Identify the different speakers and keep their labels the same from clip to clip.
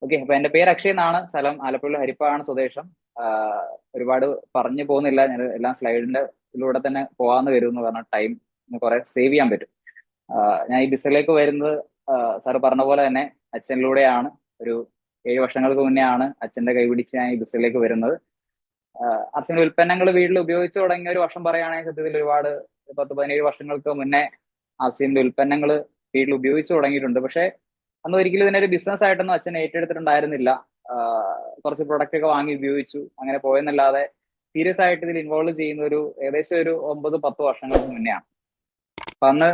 Speaker 1: Okay, അപ്പൊ എന്റെ പേര് അക്ഷയ് എന്നാണ്. സ്ഥലം ആലപ്പുഴ ഹരിപ്പാണ് സ്വദേശം. ഒരുപാട് പറഞ്ഞു പോകുന്നില്ല, ഞാൻ എല്ലാം സ്ലൈഡിന്റെ ഇതിലൂടെ തന്നെ പോകാന്ന് വരുമെന്ന് പറഞ്ഞ ടൈം കുറെ സേവ് ചെയ്യാൻ പറ്റും. ഞാൻ ഈ ബിസിലേക്ക് വരുന്നത് സാറ് പറഞ്ഞ പോലെ തന്നെ അച്ഛനിലൂടെയാണ്. ഒരു 7 വർഷങ്ങൾക്ക് മുന്നേ ആണ് അച്ഛന്റെ കൈപിടിച്ച് ഞാൻ ഈ ബിസിലേക്ക് വരുന്നത്. അച്ഛൻ്റെ ഉൽപ്പന്നങ്ങൾ വീട്ടിൽ ഉപയോഗിച്ച് തുടങ്ങിയ ഒരു വർഷം പറയുകയാണെങ്കിൽ സത്യത്തിൽ ഒരുപാട് 10-17 വർഷങ്ങൾക്ക് മുന്നേ അസീമിന്റെ ഉൽപ്പന്നങ്ങൾ വീട്ടിൽ ഉപയോഗിച്ച് തുടങ്ങിയിട്ടുണ്ട്. പക്ഷെ അന്ന് ഒരിക്കലും ഇതിനൊരു ബിസിനസ് ആയിട്ടൊന്നും അച്ഛൻ ഏറ്റെടുത്തിട്ടുണ്ടായിരുന്നില്ല. കുറച്ച് പ്രൊഡക്റ്റ് ഒക്കെ വാങ്ങി ഉപയോഗിച്ചു, അങ്ങനെ പോയെന്നല്ലാതെ സീരിയസ് ആയിട്ട് ഇതിൽ ഇൻവോൾവ് ചെയ്യുന്ന ഒരു ഏകദേശം ഒരു 9-10 വർഷങ്ങൾക്ക് മുന്നെയാണ്. അപ്പൊ അന്ന്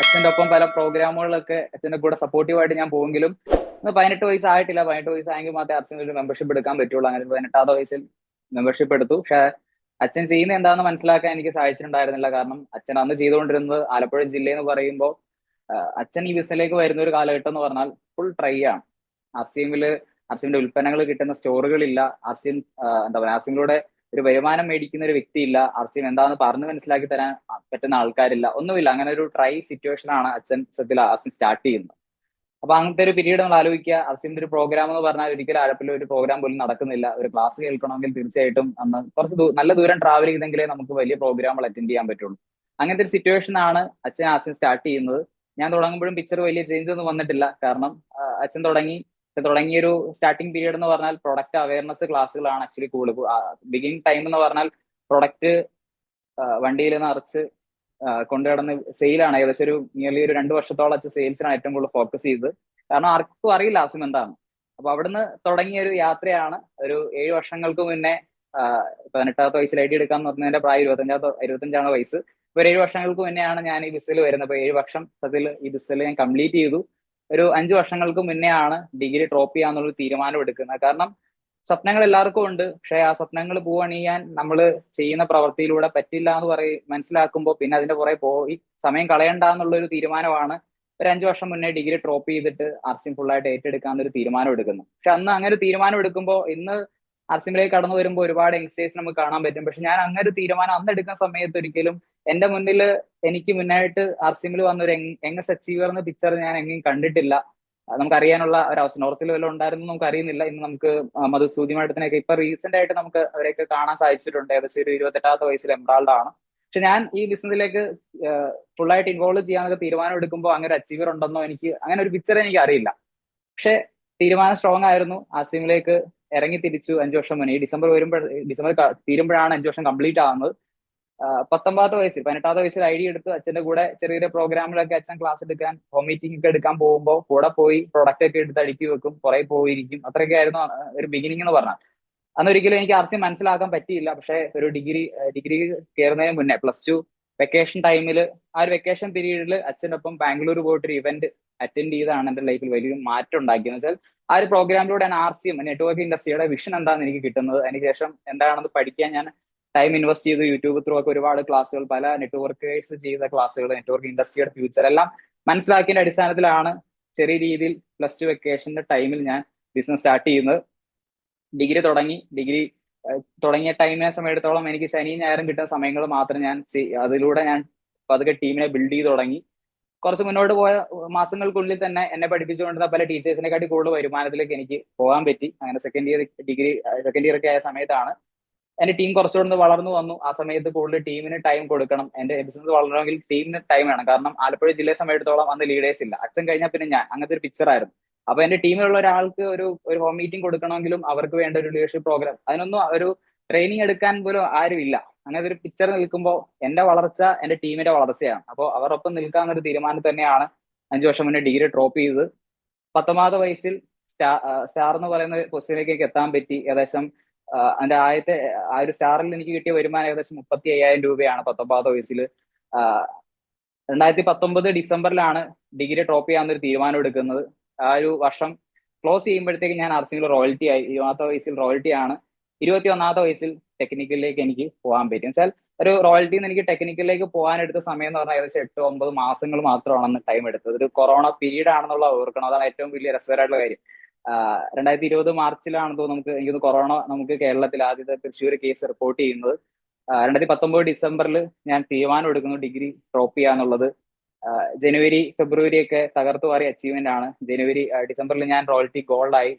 Speaker 1: അച്ഛൻ്റെ ഒപ്പം പല പ്രോഗ്രാമുകളിലൊക്കെ അച്ഛൻ്റെ കൂടെ സപ്പോർട്ടീവായിട്ട് ഞാൻ പോയെങ്കിലും അന്ന് 18 വയസ്സായിട്ടില്ല. 18 വയസ്സായെങ്കിൽ മാത്രമേ അച്ഛൻ ഒരു മെമ്പർഷിപ്പ് എടുക്കാൻ പറ്റുള്ളൂ. അങ്ങനെ 18ാമത്തെ വയസ്സിൽ മെമ്പർഷിപ്പ് എടുത്തു. പക്ഷെ അച്ഛൻ ചെയ്യുന്ന എന്താണെന്ന് മനസ്സിലാക്കാൻ എനിക്ക് സാധിച്ചിട്ടുണ്ടായിരുന്നില്ല. കാരണം അച്ഛൻ അന്ന് ചെയ്തുകൊണ്ടിരുന്നത് ആലപ്പുഴ ജില്ല എന്ന് പറയുമ്പോൾ അച്ഛൻ ഈ ബിസിനസ്സിലേക്ക് വരുന്ന ഒരു കാലഘട്ടം എന്ന് പറഞ്ഞാൽ ഫുൾ ട്രൈ ആണ്. അർസിയമില് അർസിയമിന്റെ ഉൽപ്പന്നങ്ങൾ കിട്ടുന്ന സ്റ്റോറുകളില്ല. അർസിയം എന്താ പറയുക, അർസിയമിലൂടെ ഒരു വരുമാനം മേടിക്കുന്ന ഒരു വ്യക്തിയില്ല. അർസിയം എന്താണെന്ന് പറഞ്ഞ് മനസ്സിലാക്കി തരാൻ പറ്റുന്ന ആൾക്കാരില്ല, ഒന്നുമില്ല. അങ്ങനെ ഒരു ട്രൈ സിറ്റുവേഷൻ ആണ് അച്ഛൻ സത്യത്തിൽ അർസിയം സ്റ്റാർട്ട് ചെയ്യുന്നത്. അപ്പൊ അങ്ങനത്തെ ഒരു പീരീഡ് നമ്മൾ ആലോചിക്കുക. അർസിന്റെ ഒരു പ്രോഗ്രാം എന്ന് പറഞ്ഞാൽ ഒരിക്കലും ആലപ്പുഴ ഒരു പ്രോഗ്രാം പോലും നടക്കുന്നില്ല. ഒരു ക്ലാസ് കേൾക്കണമെങ്കിൽ തീർച്ചയായിട്ടും അന്ന് കുറച്ച് നല്ല ദൂരം ട്രാവൽ ചെയ്തെങ്കിലേ നമുക്ക് വലിയ പ്രോഗ്രാമുകൾ അറ്റൻഡ് ചെയ്യാൻ പറ്റുള്ളൂ. അങ്ങനത്തെ ഒരു സിറ്റുവേഷൻ ആണ് അച്ഛൻ ആദ്യം സ്റ്റാർട്ട് ചെയ്യുന്നത്. ഞാൻ തുടങ്ങുമ്പോഴും പിക്ചർ വലിയ ചേഞ്ച് ഒന്നും വന്നിട്ടില്ല. കാരണം അച്ഛൻ തുടങ്ങിയൊരു സ്റ്റാർട്ടിംഗ് പീരീഡ് എന്ന് പറഞ്ഞാൽ പ്രൊഡക്റ്റ് അവയർനെസ് ക്ലാസ്സുകളാണ് ആക്ച്വലി കൂടുതൽ. ബിഗിനിങ് ടൈം എന്ന് പറഞ്ഞാൽ പ്രൊഡക്റ്റ് വണ്ടിയിൽ നിറച്ച് കൊണ്ടുനടന്ന് സെയിലാണ്. ഏകദേശം ഒരു നിയർലി ഒരു 2 വർഷത്തോളം അച്ഛൻ സെയിൽസിനാണ് ഏറ്റവും കൂടുതൽ ഫോക്കസ് ചെയ്തത്. കാരണം ആർക്കും അറിയില്ല ആസിം എന്താണ്. അപ്പൊ അവിടുന്ന് തുടങ്ങിയ ഒരു യാത്രയാണ്. ഒരു 7 വർഷങ്ങൾക്ക് മുന്നേ 18ാമത്തെ വയസ്സിൽ ഐ ഡി എടുക്കാൻ പറഞ്ഞതിന്റെ പ്രായം 25ആണ് വയസ്സ്. ഇപ്പൊ 7 വർഷങ്ങൾക്ക് മുന്നെയാണ് ഞാൻ ഈ ബിസിൽ വരുന്നത്. അപ്പൊ 7 വർഷം സത്യത്തിൽ ഈ ബിസിൽ ഞാൻ കംപ്ലീറ്റ് ചെയ്തു. ഒരു 5 വർഷങ്ങൾക്ക് മുന്നേ ആണ് ഡിഗ്രി ഡ്രോപ്പ് ചെയ്യാന്നുള്ള തീരുമാനം എടുക്കുന്നത്. കാരണം സ്വപ്നങ്ങൾ എല്ലാവർക്കും ഉണ്ട്. പക്ഷെ ആ സ്വപ്നങ്ങൾ പൂവണിയാൻ നമ്മൾ ചെയ്യുന്ന പ്രവൃത്തിയിലൂടെ പറ്റില്ല എന്ന് മനസ്സിലാക്കുമ്പോൾ പിന്നെ അതിന്റെ പുറകെ പോയി സമയം കളയണ്ട എന്നുള്ള ഒരു തീരുമാനമാണ് ഒരു 5 വർഷം മുന്നേ ഡിഗ്രി ഡ്രോപ്പ് ചെയ്തിട്ട് ആർസിം ഫുള്ളായിട്ട് ഏറ്റെടുക്കാൻ ഒരു തീരുമാനം എടുക്കുന്നു. പക്ഷെ അന്ന് അങ്ങനെ ഒരു തീരുമാനം എടുക്കുമ്പോൾ ഇന്ന് ആർസിമിലേക്ക് കടന്നു വരുമ്പോൾ ഒരുപാട് യങ്സ്റ്റേഴ്സ് നമുക്ക് കാണാൻ പറ്റും. പക്ഷെ ഞാൻ അങ്ങനെ ഒരു തീരുമാനം അന്ന് എടുക്കുന്ന സമയത്ത് ഒരിക്കലും എന്റെ മുന്നിൽ എനിക്ക് മുന്നായിട്ട് ആർസിമിൽ വന്ന ഒരു യങ്സ്റ്റ് അച്ചീവർ എന്ന പിക്ചർ ഞാൻ എങ്ങും കണ്ടിട്ടില്ല. നമുക്കറിയാനുള്ള ഒരു അവസ്ഥ നോർത്തിൽ വല്ലതും ഉണ്ടായിരുന്നു നമുക്ക് അറിയുന്നില്ല. ഇന്ന് നമുക്ക് മധുസൂദി മാഡത്തിനൊക്കെ ഇപ്പൊ റീസെന്റ് ആയിട്ട് നമുക്ക് അവരെയൊക്കെ കാണാൻ സാധിച്ചിട്ടുണ്ട്. ഏകദേശം ഒരു 28ാമത്തെ വയസ്സിൽ എംബ്രാൾഡ് ആണ്. പക്ഷെ ഞാൻ ഈ ബിസിനസ്സിലേക്ക് ഫുള്ളായിട്ട് ഇൻവോൾവ് ചെയ്യാനൊക്കെ തീരുമാനം എടുക്കുമ്പോൾ അങ്ങനെ ഒരു അച്ചീവർ ഉണ്ടെന്നോ എനിക്ക് അങ്ങനെ ഒരു പിക്ചർ എനിക്ക് അറിയില്ല. പക്ഷെ തീരുമാനം സ്ട്രോങ് ആയിരുന്നു. ആസിമിലേക്ക് ഇറങ്ങി തിരിച്ചു 5 വർഷം മുന്നേ. ഈ ഡിസംബർ തീരുമ്പോഴാണ് 5 വർഷം കംപ്ലീറ്റ് ആവുന്നത്. 19ാമത്തെ വയസ്സിൽ 18ാമത്തെ വയസ്സിൽ ഐ ഡി എടുത്ത് അച്ഛന്റെ കൂടെ ചെറിയ ചെറിയ പ്രോഗ്രാമിലൊക്കെ അച്ഛൻ ക്ലാസ് എടുക്കാൻ ഹോം മീറ്റിംഗ് ഒക്കെ എടുക്കാൻ പോകുമ്പോൾ കൂടെ പോയി പ്രൊഡക്റ്റ് ഒക്കെ എടുത്ത് അടുക്കി വെക്കും, കുറെ പോയിരിക്കും. അത്രയൊക്കെ ആയിരുന്നു ഒരു ബിഗിനിങ് എന്ന് പറഞ്ഞാൽ. അന്നൊരിക്കലും എനിക്ക് ആർസിയം മനസ്സിലാക്കാൻ പറ്റിയില്ല. പക്ഷെ ഒരു ഡിഗ്രി കയറുന്നതിന് മുന്നേ +2 വെക്കേഷൻ ടൈമിൽ ആ ഒരു വെക്കേഷൻ പീരീഡിൽ അച്ഛനൊപ്പം ബാംഗ്ലൂർ പോയിട്ട് ഒരു ഇവന്റ് അറ്റൻഡ് ചെയ്താണ് എന്റെ ലൈഫിൽ വലിയ മാറ്റം ഉണ്ടാക്കിയെന്ന് വെച്ചാൽ ആ ഒരു പ്രോഗ്രാമിലൂടെയാണ് ആർസിയം നെറ്റ്വർക്ക് ഇൻഡസ്ട്രിയുടെ വിഷൻ എന്താണെന്ന് എനിക്ക് കിട്ടുന്നത്. അതിനുശേഷം എന്താണെന്ന് പഠിക്കാൻ ഞാൻ ടൈം ഇൻവെസ്റ്റ് ചെയ്തു. യൂട്യൂബ് ത്രൂ ഒക്കെ ഒരുപാട് ക്ലാസ്സുകൾ, പല നെറ്റ്വർക്കേഴ്സ് ചെയ്ത ക്ലാസ്സുകൾ, നെറ്റ്വർക്ക് ഇൻഡസ്ട്രിയുടെ ഫ്യൂച്ചർ എല്ലാം മനസ്സിലാക്കിയതിന്റെ അടിസ്ഥാനത്തിലാണ് ചെറിയ രീതിയിൽ +2 വെക്കേഷന്റെ ടൈമിൽ ഞാൻ ബിസിനസ് സ്റ്റാർട്ട് ചെയ്യുന്നത്. ഡിഗ്രി തുടങ്ങിയ ടൈമിനെ സമയത്തോളം എനിക്ക് ശനിയും ഞായറും കിട്ടുന്ന സമയങ്ങൾ മാത്രം അതിലൂടെ ഞാൻ പതുക്കെ ടീമിനെ ബിൽഡ് ചെയ്ത് തുടങ്ങി. കുറച്ച് മുന്നോട്ട് പോയ മാസങ്ങൾക്കുള്ളിൽ തന്നെ എന്നെ പഠിപ്പിച്ചുകൊണ്ടിരുന്ന പല ടീച്ചേഴ്സിനെക്കാട്ടി കൂടുതൽ വരുമാനത്തിലേക്ക് എനിക്ക് പോകാൻ പറ്റി. അങ്ങനെ സെക്കൻഡ് ഇയർ ഒക്കെ ആയ സമയത്താണ് എന്റെ ടീം കുറച്ചുകൂടെ വളർന്നു വന്നു. ആ സമയത്ത് കൂടുതൽ ടീമിന് ടൈം കൊടുക്കണം. എന്റെ ബിസിനസ് വളരണമെങ്കിൽ ടീമിന് ടൈം വേണം. കാരണം ആലപ്പുഴ ജില്ലയെ സമയത്തോളം അന്ന് ലീഡേഴ്സ് ഇല്ല. അച്ഛൻ കഴിഞ്ഞാൽ പിന്നെ ഞാൻ, അങ്ങനത്തെ ഒരു പിക്ചർ ആയിരുന്നു. അപ്പൊ എന്റെ ടീമിലുള്ള ഒരാൾക്ക് ഒരു ഹോം മീറ്റിംഗ് കൊടുക്കണമെങ്കിലും അവർക്ക് വേണ്ട ഒരു ലീഡർഷിപ്പ് പ്രോഗ്രാം, അതിനൊന്നും ഒരു ട്രെയിനിങ് എടുക്കാൻ പോലും ആരും ഇല്ല. അങ്ങനത്തെ ഒരു പിക്ചർ നിൽക്കുമ്പോൾ എന്റെ വളർച്ച എന്റെ ടീമിന്റെ വളർച്ചയാണ്. അപ്പോൾ അവരൊപ്പം നിൽക്കാന്നൊരു തീരുമാനം തന്നെയാണ് 5 വർഷം മുന്നേ ഡിഗ്രി ഡ്രോപ്പ് ചെയ്തത്. 19ാമത്തെ വയസ്സിൽ സ്റ്റാർ എന്ന് പറയുന്ന പൊസിഷനിലേക്ക് എത്താൻ പറ്റി. ഏകദേശം അതിന്റെ ആദ്യത്തെ ആ ഒരു സ്റ്റാറിൽ എനിക്ക് കിട്ടിയ വരുമാനം ഏകദേശം 35,000 രൂപയാണ് 19ാമത്തെ വയസ്സിൽ. 2019 ഡിസംബറിലാണ് ഡിഗ്രി ഡ്രോപ്പ് ചെയ്യാന്നൊരു തീരുമാനം എടുക്കുന്നത്. ആ ഒരു വർഷം ക്ലോസ് ചെയ്യുമ്പോഴത്തേക്ക് ഞാൻ ആർസിയിൽ റോയൽറ്റി ആയി. 20ാമത്തെ വയസ്സിൽ റോയൽറ്റി ആണ്. 21ാമത്തെ വയസ്സിൽ ടെക്നിക്കലിലേക്ക് എനിക്ക് പോകാൻ പറ്റും. വെച്ചാൽ ഒരു റോയൽറ്റിന്ന് എനിക്ക് ടെക്നിക്കലിലേക്ക് പോകാൻ എടുത്ത സമയം എന്ന് പറഞ്ഞാൽ ഏകദേശം 8-9 മാസങ്ങൾ മാത്രമാണ് ടൈം എടുത്തത്. ഒരു കൊറോണ പീരീഡ് ആണെന്നുള്ള ഓർക്കണം. അതാണ് ഏറ്റവും വലിയ രസകരമായിട്ടുള്ള കാര്യം. 2020 മാർച്ചിലാണ് നമുക്ക് എനിക്ക് കൊറോണ നമുക്ക് കേരളത്തിൽ ആദ്യത്തെ തൃശ്ശൂർ കേസ് റിപ്പോർട്ട് ചെയ്യുന്നത്. 2019 ഡിസംബറിൽ ഞാൻ തീരുമാനം എടുക്കുന്നു ഡിഗ്രി ഡ്രോപ്പ് ചെയ്യാന്നുള്ളത്. ജനുവരി ഫെബ്രുവരി ഒക്കെ തകർത്തു മാറിയ അച്ചീവ്മെന്റ് ആണ്. ഡിസംബറിൽ ഞാൻ റോയൽറ്റി ഗോൾഡായി,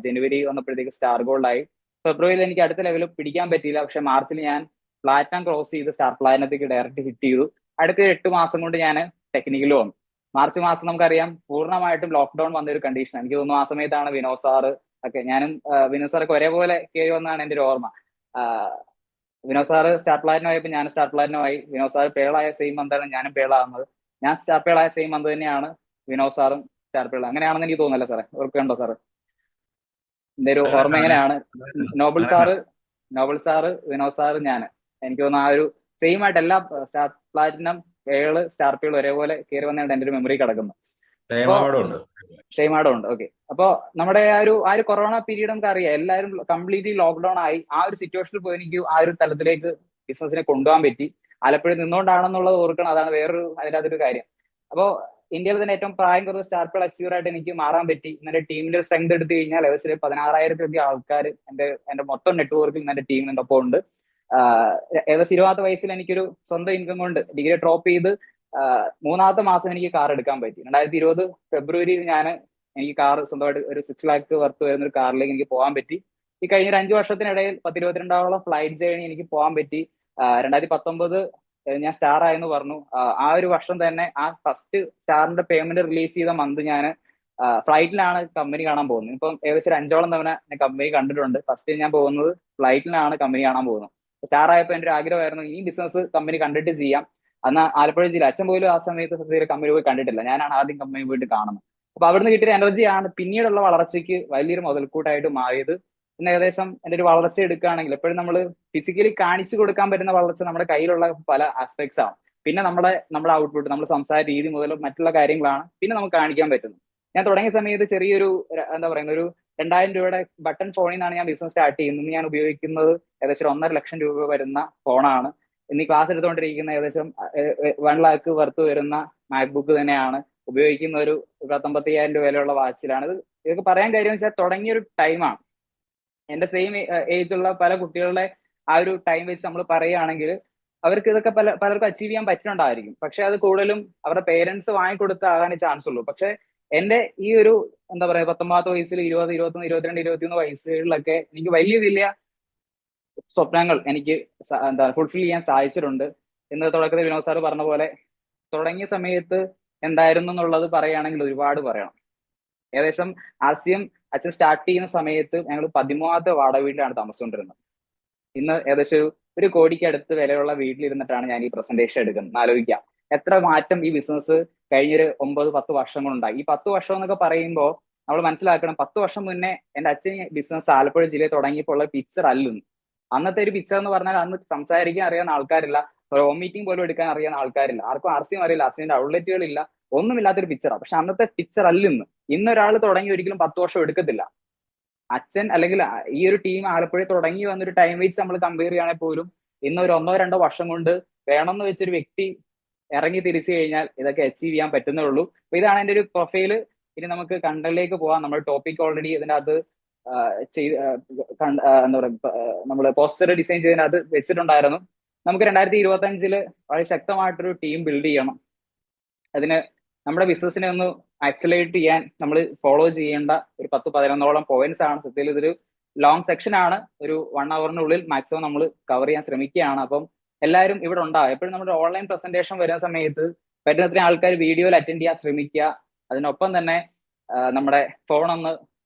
Speaker 1: ജനുവരി വന്നപ്പോഴത്തേക്ക് സ്റ്റാർ ഗോൾഡായി, ഫെബ്രുവരിയിൽ എനിക്ക് അടുത്ത ലെവൽ പിടിക്കാൻ പറ്റിയില്ല. പക്ഷെ മാർച്ചിൽ ഞാൻ പ്ലാറ്റിനം ക്രോസ് ചെയ്ത് സ്റ്റാർ പ്ലാറ്റിനത്തേക്ക് ഡയറക്റ്റ് ഹിറ്റ് ചെയ്തു. അടുത്ത 8 മാസം കൊണ്ട് ഞാൻ ടെക്നിക്കൽ വന്നു. മാർച്ച് മാസം നമുക്കറിയാം പൂർണ്ണമായിട്ടും ലോക്ക്ഡൌൺ വന്ന ഒരു കണ്ടീഷൻ. എനിക്ക് തോന്നുന്നു ആ സമയത്താണ് വിനോദ് സാറ് ഒക്കെ, ഞാനും വിനോദ് സാറൊക്കെ ഒരേപോലെ കയറി വന്നതാണ് എൻ്റെ ഒരു ഓർമ്മ. വിനോദ് സാറ് സ്റ്റാർ പ്ലാറ്റിനം ആയപ്പോൾ ഞാൻ സ്റ്റാർ പ്ലാറ്റിനം ആയി. വിനോദ് സാർ പേളായ സെയിം മന്താണ് ഞാനും പേളാകുന്നത്. ഞാൻ സ്റ്റാർ പേളായ സെയിം മന്ത് തന്നെയാണ് വിനോദ് സാറും സ്റ്റാർ പേള. അങ്ങനെയാണെന്ന് എനിക്ക് തോന്നുന്നല്ലോ സാറേ, ഓർക്കുന്നുണ്ടോ സാറ്? എന്റെ ഒരു ഓർമ്മ എങ്ങനെയാണ്? നോബൽ സാറ് വിനോദ് സാറ് ഞാൻ, എനിക്ക് തോന്നുന്നു ആ ഒരു സെയിം ആയിട്ട് എല്ലാ star platinum pearl star pearl ഒരേപോലെ കയറി വന്നാണ് എന്റെ ഒരു മെമ്മറി കിടക്കുന്നത്. ഷെയ്മാഡോ ഉണ്ട്. ഓക്കെ. അപ്പോ നമ്മുടെ ആ ഒരു കൊറോണ പീരീഡ് നമുക്ക് അറിയാം, എല്ലാവരും കംപ്ലീറ്റ്ലി ലോക്ക്ഡൌൺ ആയി. ആ ഒരു സിറ്റുവേഷനിൽ പോയി എനിക്ക് ആ ഒരു തലത്തിലേക്ക് ബിസിനസിനെ കൊണ്ടുപോകാൻ പറ്റി. ആലപ്പുഴ നിന്നുകൊണ്ടാണെന്നുള്ളത് ഓർക്കണം, അതാണ് വേറൊരു അതിനകത്തൊരു കാര്യം. അപ്പോ ഇന്ത്യയിൽ തന്നെ ഏറ്റവും പ്രായം കുറവ് സ്റ്റാർ പേൾ അച്ചീവർ ആയിട്ട് എനിക്ക് മാറാൻ പറ്റി. എന്റെ ടീമിന്റെ സ്ട്രെങ്ത് എടുത്തു കഴിഞ്ഞാൽ ഏകദേശം 16,000 ആൾക്കാർ എന്റെ മൊത്തം നെറ്റ്വർക്കിൽ എന്റെ ടീമിന്റെ ഒപ്പം ഉണ്ട്. ഏകദേശം 20 വയസ്സിൽ എനിക്കൊരു സ്വന്തം ഇൻകം കൊണ്ട് ഡിഗ്രി ഡ്രോപ്പ് ചെയ്ത് 3-ാമത്തെ മാസം എനിക്ക് കാർ എടുക്കാൻ പറ്റി. 2020 ഫെബ്രുവരിയിൽ എനിക്ക് കാർ സ്വന്തമായിട്ട് ഒരു 6 ലാക്ക് വർത്ത് വരുന്ന ഒരു കാറിലേക്ക് എനിക്ക് പോകാൻ പറ്റി. ഈ കഴിഞ്ഞ ഒരു 5 വർഷത്തിനിടയിൽ 10-22 ഫ്ലൈറ്റ് ജേണി എനിക്ക് പോകാൻ പറ്റി. 2019 ഞാൻ സ്റ്റാർ ആയെന്ന് പറഞ്ഞു. ആ ഒരു വർഷം തന്നെ ആ ഫസ്റ്റ് സ്റ്റാറിന്റെ പേയ്മെന്റ് റിലീസ് ചെയ്ത മന്ത് ഞാൻ ഫ്ലൈറ്റിലാണ് കമ്പനി കാണാൻ പോകുന്നത്. ഇപ്പം ഏകദേശം 5ഓളം തവണ ഞാൻ കമ്പനി കണ്ടിട്ടുണ്ട്. ഫസ്റ്റ് ഞാൻ പോകുന്നത് ഫ്ലൈറ്റിലാണ് കമ്പനി കാണാൻ പോകുന്നത്. സ്റ്റാർ ആയപ്പോൾ എൻ്റെ ഒരു ആഗ്രഹമായിരുന്നു ഈ ബിസിനസ് കമ്പനി കണ്ടിട്ട് ചെയ്യാം. അന്ന് ആലപ്പുഴ ജില്ല അച്ഛൻ പോലും ആ സമയത്ത് കമ്പനി പോയി കണ്ടിട്ടില്ല. ഞാനാണ് ആദ്യം കമ്പനി പോയിട്ട് കാണുന്നത്. അപ്പൊ അവിടുന്ന് കിട്ടിയ എനർജിയാണ് പിന്നീടുള്ള വളർച്ചയ്ക്ക് വലിയൊരു മുതൽക്കൂട്ടായിട്ട് മാറിയത്. പിന്നെ ഏകദേശം എൻ്റെ ഒരു വളർച്ച എടുക്കുകയാണെങ്കിൽ എപ്പോഴും നമ്മൾ ഫിസിക്കലി കാണിച്ചു കൊടുക്കാൻ പറ്റുന്ന വളർച്ച നമ്മുടെ കയ്യിലുള്ള പല ആസ്പെക്ട്സ് ആണ്. പിന്നെ നമ്മുടെ ഔട്ട്പുട്ട്, നമ്മുടെ സംസാര രീതി മുതൽ മറ്റുള്ള കാര്യങ്ങളാണ് പിന്നെ നമുക്ക് കാണിക്കാൻ പറ്റുന്നത്. ഞാൻ തുടങ്ങിയ സമയത്ത് ചെറിയൊരു എന്താ പറയുന്ന ഒരു 2000 രൂപയുടെ ബട്ടൺ ഫോണിൽ നിന്നാണ് ഞാൻ ബിസിനസ് സ്റ്റാർട്ട് ചെയ്യുന്നത്. ഞാൻ ഉപയോഗിക്കുന്നത് ഏകദേശം 1.5 ലക്ഷം രൂപ വരുന്ന ഫോണാണ്. ഇന്ന് ക്ലാസ് എടുത്തുകൊണ്ടിരിക്കുന്ന ഏകദേശം 1 ലാക്ക് വർത്ത് വരുന്ന മാക്ബുക്ക് തന്നെയാണ്. ഉപയോഗിക്കുന്ന ഒരു 19,000 രൂപ വിലയുള്ള വാച്ചിലാണ്. ഇതൊക്കെ പറയാൻ കാര്യം വെച്ചാൽ തുടങ്ങിയൊരു ടൈമാണ്. എന്റെ സെയിം ഏജ് ഉള്ള പല കുട്ടികളുടെ ആ ഒരു ടൈം വെച്ച് നമ്മൾ പറയുകയാണെങ്കിൽ അവർക്ക് ഇതൊക്കെ പലർക്കും അച്ചീവ് ചെയ്യാൻ പറ്റുന്നുണ്ടായിരിക്കും. പക്ഷെ അത് കൂടുതലും അവരുടെ പേരൻസ് വാങ്ങിക്കൊടുത്താകാനേ ചാൻസ് ഉള്ളൂ. പക്ഷെ എന്റെ ഈ ഒരു എന്താ പറയാ 19 വയസ്സിൽ 20, 21, 22, 23 വയസ്സുകളിലൊക്കെ എനിക്ക് വലിയ സ്വപ്നങ്ങൾ എനിക്ക് ഫുൾഫിൽ ചെയ്യാൻ സാധിച്ചിട്ടുണ്ട്. ഇന്ന് തുടക്കത്തിൽ വിനോദ് സാർ പറഞ്ഞ പോലെ തുടങ്ങിയ സമയത്ത് എന്തായിരുന്നു എന്നുള്ളത് പറയുകയാണെങ്കിൽ ഒരുപാട് പറയണം. ഏകദേശം RCM അച്ഛൻ സ്റ്റാർട്ട് ചെയ്യുന്ന സമയത്ത് ഞങ്ങൾ 13ാമത്തെ വാടക വീട്ടിലാണ് താമസിച്ചുകൊണ്ടിരുന്നത്. ഇന്ന് ഏകദേശം 1 കോടിക്ക് അടുത്ത് വിലയുള്ള വീട്ടിലിരുന്നിട്ടാണ് ഞാൻ ഈ പ്രസന്റേഷൻ എടുക്കുന്നത്. ആലോചിക്കാം എത്ര മാറ്റം ഈ ബിസിനസ് കഴിഞ്ഞൊരു 9-10 വർഷം കൊണ്ടുണ്ടായി. ഈ 10 വർഷം എന്നൊക്കെ പറയുമ്പോൾ നമ്മൾ മനസ്സിലാക്കണം, 10 വർഷം മുന്നേ എന്റെ അച്ഛൻ ബിസിനസ് ആലപ്പുഴ ജില്ലയിൽ തുടങ്ങിയപ്പോൾ ഉള്ള പിക്ചർ അല്ലെന്ന്. അന്നത്തെ ഒരു പിക്ചർ എന്ന് പറഞ്ഞാൽ അന്ന് സംസാരിക്കാൻ അറിയാവുന്ന ആൾക്കാരില്ല, ഹോം മീറ്റിംഗ് പോലും എടുക്കാൻ അറിയാവുന്ന ആൾക്കാരില്ല, ആർക്കും RCM അറിയില്ല, RCMന്റെ ഔട്ട്ലെറ്റുകളില്ല, ഒന്നുമില്ലാത്തൊരു പിക്ചറാണ്. പക്ഷെ അന്നത്തെ പിക്ചർ അല്ലെന്ന്. ഇന്നൊരാൾ തുടങ്ങി ഒരിക്കലും 10 വർഷം എടുക്കത്തില്ല. അച്ഛൻ അല്ലെങ്കിൽ ഈ ഒരു ടീം ആലപ്പുഴ തുടങ്ങി വന്നൊരു ടൈം വെച്ച് നമ്മൾ കമ്പയർ ചെയ്യുകയാണെങ്കിൽ പോലും ഇന്ന് ഒരു 1-2 വർഷം കൊണ്ട് വേണമെന്ന് വെച്ചൊരു വ്യക്തി ഇറങ്ങി തിരിച്ചു കഴിഞ്ഞാൽ ഇതൊക്കെ അച്ചീവ് ചെയ്യാൻ പറ്റുന്നേ ഉള്ളൂ. അപ്പൊ ഇതാണ് എൻ്റെ ഒരു പ്രൊഫൈല്. ഇനി നമുക്ക് കണ്ടന്റിലേക്ക് പോവാം. നമ്മൾ ടോപ്പിക് ഓൾറെഡി ഇതിനകത്ത് എന്താ പറയുക, നമ്മൾ പോസ്റ്റർ ഡിസൈൻ ചെയ്തതിനകത്ത് വെച്ചിട്ടുണ്ടായിരുന്നു. നമുക്ക് 2025 വളരെ ശക്തമായിട്ടൊരു ടീം ബിൽഡ് ചെയ്യണം. അതിന് നമ്മുടെ ബിസിനസിനെ ഒന്ന് ആക്സിലേറ്റ് ചെയ്യാൻ നമ്മൾ ഫോളോ ചെയ്യേണ്ട ഒരു 10-11ഓളം പോയിന്റ്സ് ആണ്. സത്യത്തിൽ ഇതൊരു ലോങ് സെക്ഷൻ ആണ്. ഒരു 1 അവറിനുള്ളിൽ മാക്സിമം നമ്മൾ കവർ ചെയ്യാൻ ശ്രമിക്കുകയാണ്. അപ്പം എല്ലാവരും ഇവിടെ ഉണ്ടാവും. എപ്പോഴും നമ്മുടെ ഓൺലൈൻ പ്രസന്റേഷൻ വരുന്ന സമയത്ത് പറ്റുന്നത്രയും ആൾക്കാർ വീഡിയോയിൽ അറ്റൻഡ് ചെയ്യാൻ ശ്രമിക്കുക. അതിനൊപ്പം തന്നെ നമ്മുടെ ഫോണൊന്ന്